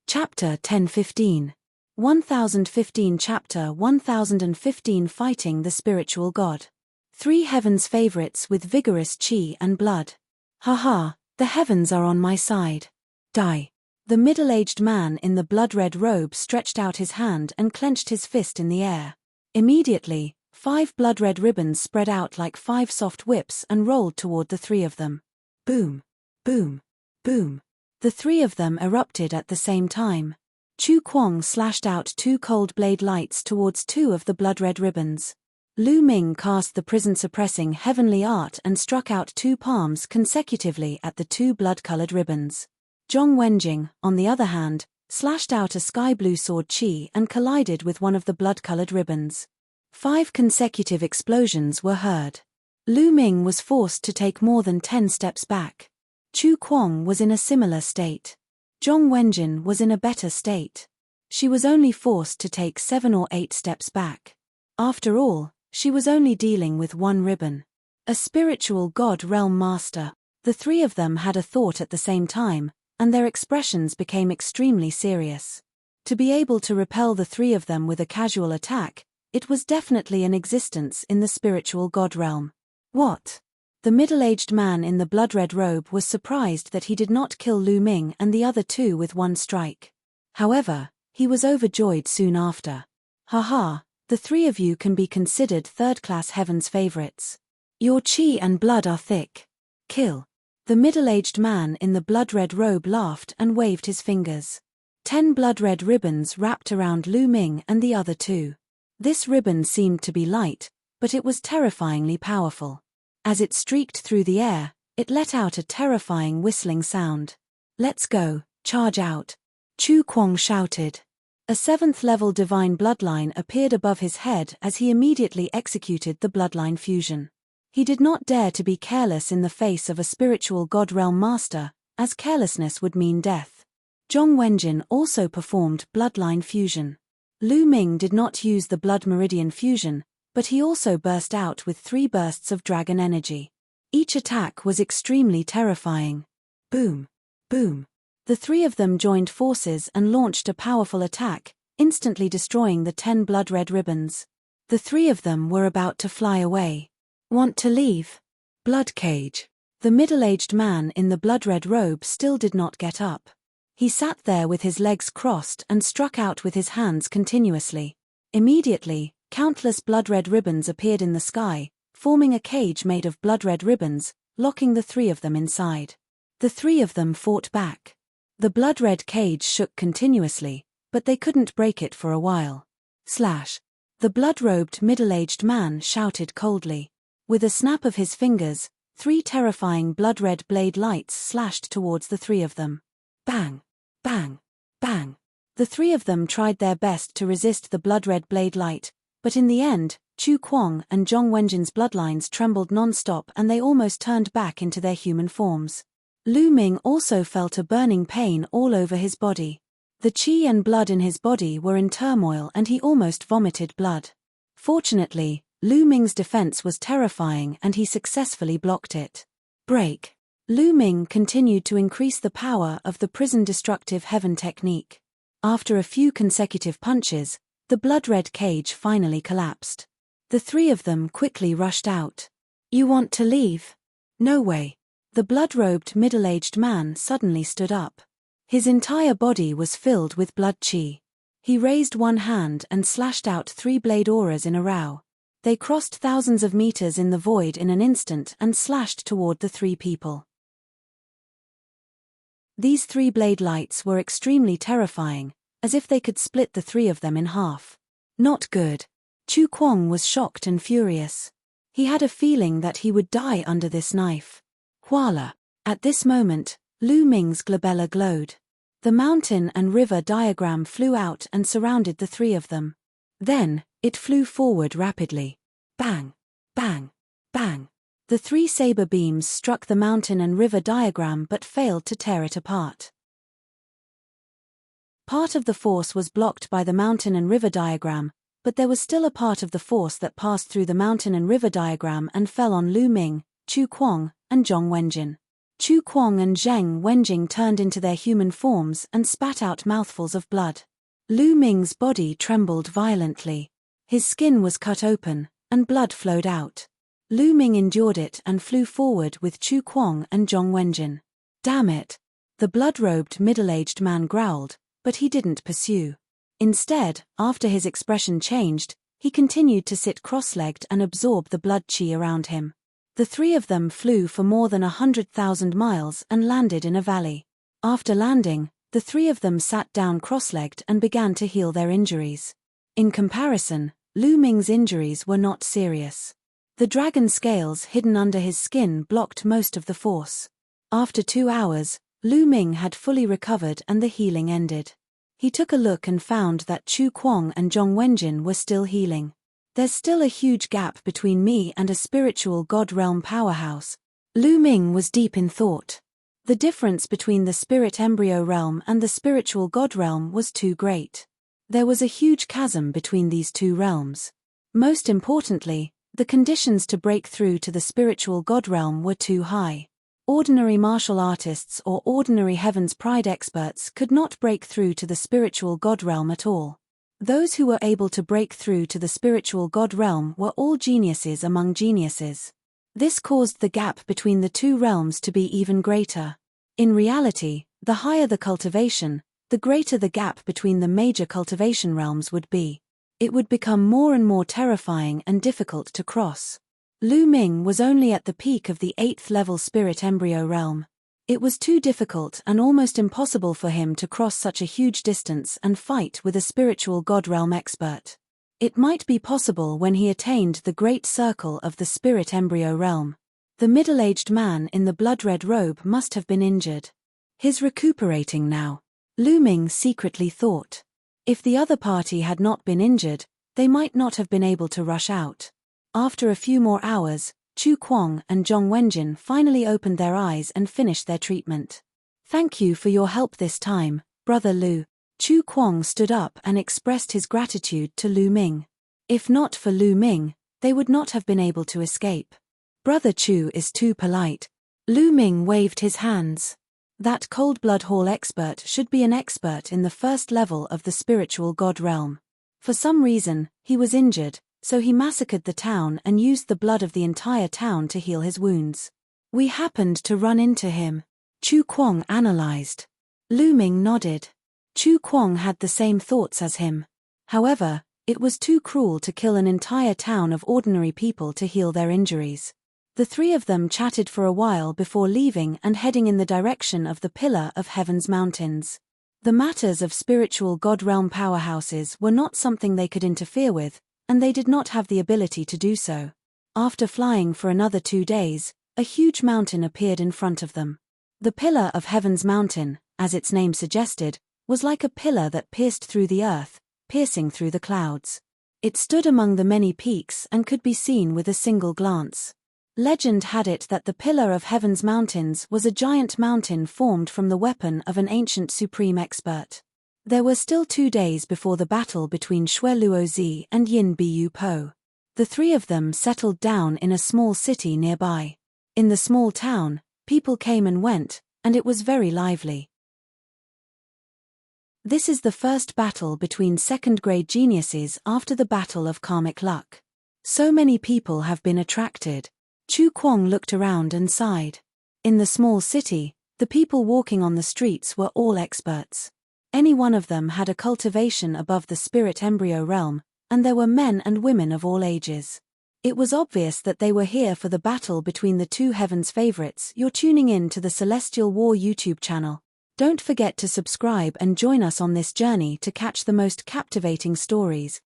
S1: Chapter 1015. 1015 Chapter 1015 Fighting the Spiritual God. Three heavens favorites with vigorous qi and blood. Haha, the heavens are on my side. Die. The middle-aged man in the blood-red robe stretched out his hand and clenched his fist in the air. Immediately, 5 blood-red ribbons spread out like 5 soft whips and rolled toward the three of them. Boom. Boom. Boom. The three of them erupted at the same time. Chu Kuang slashed out 2 cold blade lights towards 2 of the blood-red ribbons. Lu Ming cast the prison-suppressing heavenly art and struck out 2 palms consecutively at the 2 blood-colored ribbons. Zhong Wenjing, on the other hand, slashed out a sky-blue sword qi and collided with one of the blood-colored ribbons. 5 consecutive explosions were heard. Lu Ming was forced to take more than 10 steps back. Chu Kuang was in a similar state. Zhong Wenjin was in a better state. She was only forced to take 7 or 8 steps back. After all, she was only dealing with 1 ribbon. A spiritual god realm master. The three of them had a thought at the same time, and their expressions became extremely serious. To be able to repel the three of them with a casual attack, it was definitely an existence in the spiritual god realm. What? The middle-aged man in the blood-red robe was surprised that he did not kill Lu Ming and the other 2 with 1 strike. However, he was overjoyed soon after. Haha, the 3 of you can be considered third-class heaven's favorites. Your qi and blood are thick. Kill. The middle-aged man in the blood-red robe laughed and waved his fingers. 10 blood-red ribbons wrapped around Lu Ming and the other 2. This ribbon seemed to be light, but it was terrifyingly powerful. As it streaked through the air, it let out a terrifying whistling sound. "Let's go, charge out," Chu Kuang shouted. A 7th-level divine bloodline appeared above his head as he immediately executed the bloodline fusion. He did not dare to be careless in the face of a spiritual God Realm master, as carelessness would mean death. Zhong Wenjin also performed bloodline fusion. Lu Ming did not use the blood meridian fusion, but he also burst out with 3 bursts of dragon energy. Each attack was extremely terrifying. Boom! Boom! The 3 of them joined forces and launched a powerful attack, instantly destroying the 10 blood-red ribbons. The 3 of them were about to fly away. "Want to leave?" Blood cage. The middle-aged man in the blood-red robe still did not get up. He sat there with his legs crossed and struck out with his hands continuously. Immediately, countless blood-red ribbons appeared in the sky, forming a cage made of blood-red ribbons, locking the 3 of them inside. The 3 of them fought back. The blood-red cage shook continuously, but they couldn't break it for a while. Slash! The blood-robed middle-aged man shouted coldly. With a snap of his fingers, 3 terrifying blood-red blade lights slashed towards the 3 of them. Bang! Bang! Bang! The 3 of them tried their best to resist the blood-red blade light, but in the end, Chu Kuang and Zhong Wenjin's bloodlines trembled non-stop and they almost turned back into their human forms. Lu Ming also felt a burning pain all over his body. The qi and blood in his body were in turmoil and he almost vomited blood. Fortunately, Lu Ming's defense was terrifying and he successfully blocked it. Break. Lu Ming continued to increase the power of the prison destructive heaven technique. After a few consecutive punches, the blood-red cage finally collapsed. The 3 of them quickly rushed out. "You want to leave?" "No way." The blood-robed middle-aged man suddenly stood up. His entire body was filled with blood qi. He raised one hand and slashed out 3 blade auras in a row. They crossed thousands of meters in the void in an instant and slashed toward the 3 people. These 3 blade lights were extremely terrifying, as if they could split the 3 of them in half. Not good. Chu Kuang was shocked and furious. He had a feeling that he would die under this knife. Voila! At this moment, Lu Ming's glabella glowed. The mountain and river diagram flew out and surrounded the 3 of them. Then, it flew forward rapidly. Bang! Bang! Bang! The 3 saber beams struck the mountain and river diagram but failed to tear it apart. Part of the force was blocked by the mountain and river diagram, but there was still a part of the force that passed through the mountain and river diagram and fell on Lu Ming, Chu Kuang, and Zhong Wenjin. Chu Kuang and Zheng Wenjing turned into their human forms and spat out mouthfuls of blood. Lu Ming's body trembled violently. His skin was cut open, and blood flowed out. Lu Ming endured it and flew forward with Chu Kuang and Zhong Wenjin. "Damn it!" The blood-robed middle-aged man growled, but he didn't pursue. Instead, after his expression changed, he continued to sit cross-legged and absorb the blood qi around him. The 3 of them flew for more than 100,000 miles and landed in a valley. After landing, the 3 of them sat down cross-legged and began to heal their injuries. In comparison, Lu Ming's injuries were not serious. The dragon scales hidden under his skin blocked most of the force. After 2 hours, Lu Ming had fully recovered and the healing ended. He took a look and found that Chu Kuang and Zhong Wenjin were still healing. "There's still a huge gap between me and a spiritual God realm powerhouse." Lu Ming was deep in thought. The difference between the spirit embryo realm and the spiritual God realm was too great. There was a huge chasm between these 2 realms. Most importantly, the conditions to break through to the spiritual God realm were too high. Ordinary martial artists or ordinary Heaven's Pride experts could not break through to the spiritual God realm at all. Those who were able to break through to the spiritual God realm were all geniuses among geniuses. This caused the gap between the 2 realms to be even greater. In reality, the higher the cultivation, the greater the gap between the major cultivation realms would be. It would become more and more terrifying and difficult to cross. Lu Ming was only at the peak of the 8th level spirit embryo realm. It was too difficult and almost impossible for him to cross such a huge distance and fight with a spiritual god realm expert. It might be possible when he attained the great circle of the spirit embryo realm. The middle-aged man in the blood-red robe must have been injured. He's recuperating now, Lu Ming secretly thought. If the other party had not been injured, they might not have been able to rush out. After a few more hours, Chu Kuang and Zhong Wenjin finally opened their eyes and finished their treatment. Thank you for your help this time, Brother Lu. Chu Kuang stood up and expressed his gratitude to Lu Ming. If not for Lu Ming, they would not have been able to escape. Brother Chu is too polite. Lu Ming waved his hands. That Cold Blood Hall expert should be an expert in the first level of the spiritual god realm. For some reason, he was injured, so he massacred the town and used the blood of the entire town to heal his wounds. We happened to run into him, Chu Kuang analyzed. Lu Ming nodded. Chu Kuang had the same thoughts as him. However, it was too cruel to kill an entire town of ordinary people to heal their injuries. The three of them chatted for a while before leaving and heading in the direction of the Pillar of Heaven's mountains. The matters of spiritual god realm powerhouses were not something they could interfere with, and they did not have the ability to do so. After flying for another 2 days, a huge mountain appeared in front of them. The Pillar of Heaven's mountain, as its name suggested, was like a pillar that pierced through the earth, piercing through the clouds. It stood among the many peaks and could be seen with a single glance. Legend had it that the Pillar of Heaven's mountains was a giant mountain formed from the weapon of an ancient supreme expert. There were still 2 days before the battle between Xue Luozi and Yin Biu Po. The three of them settled down in a small city nearby. In the small town, people came and went, and it was very lively. This is the first battle between second-grade geniuses after the Battle of Karmic Luck. So many people have been attracted. Chu Kuang looked around and sighed. In the small city, the people walking on the streets were all experts. Any one of them had a cultivation above the spirit embryo realm, and there were men and women of all ages. It was obvious that they were here for the battle between the two heavens favorites. You're tuning in to the Celestial War YouTube channel. Don't forget to subscribe and join us on this journey to catch the most captivating stories.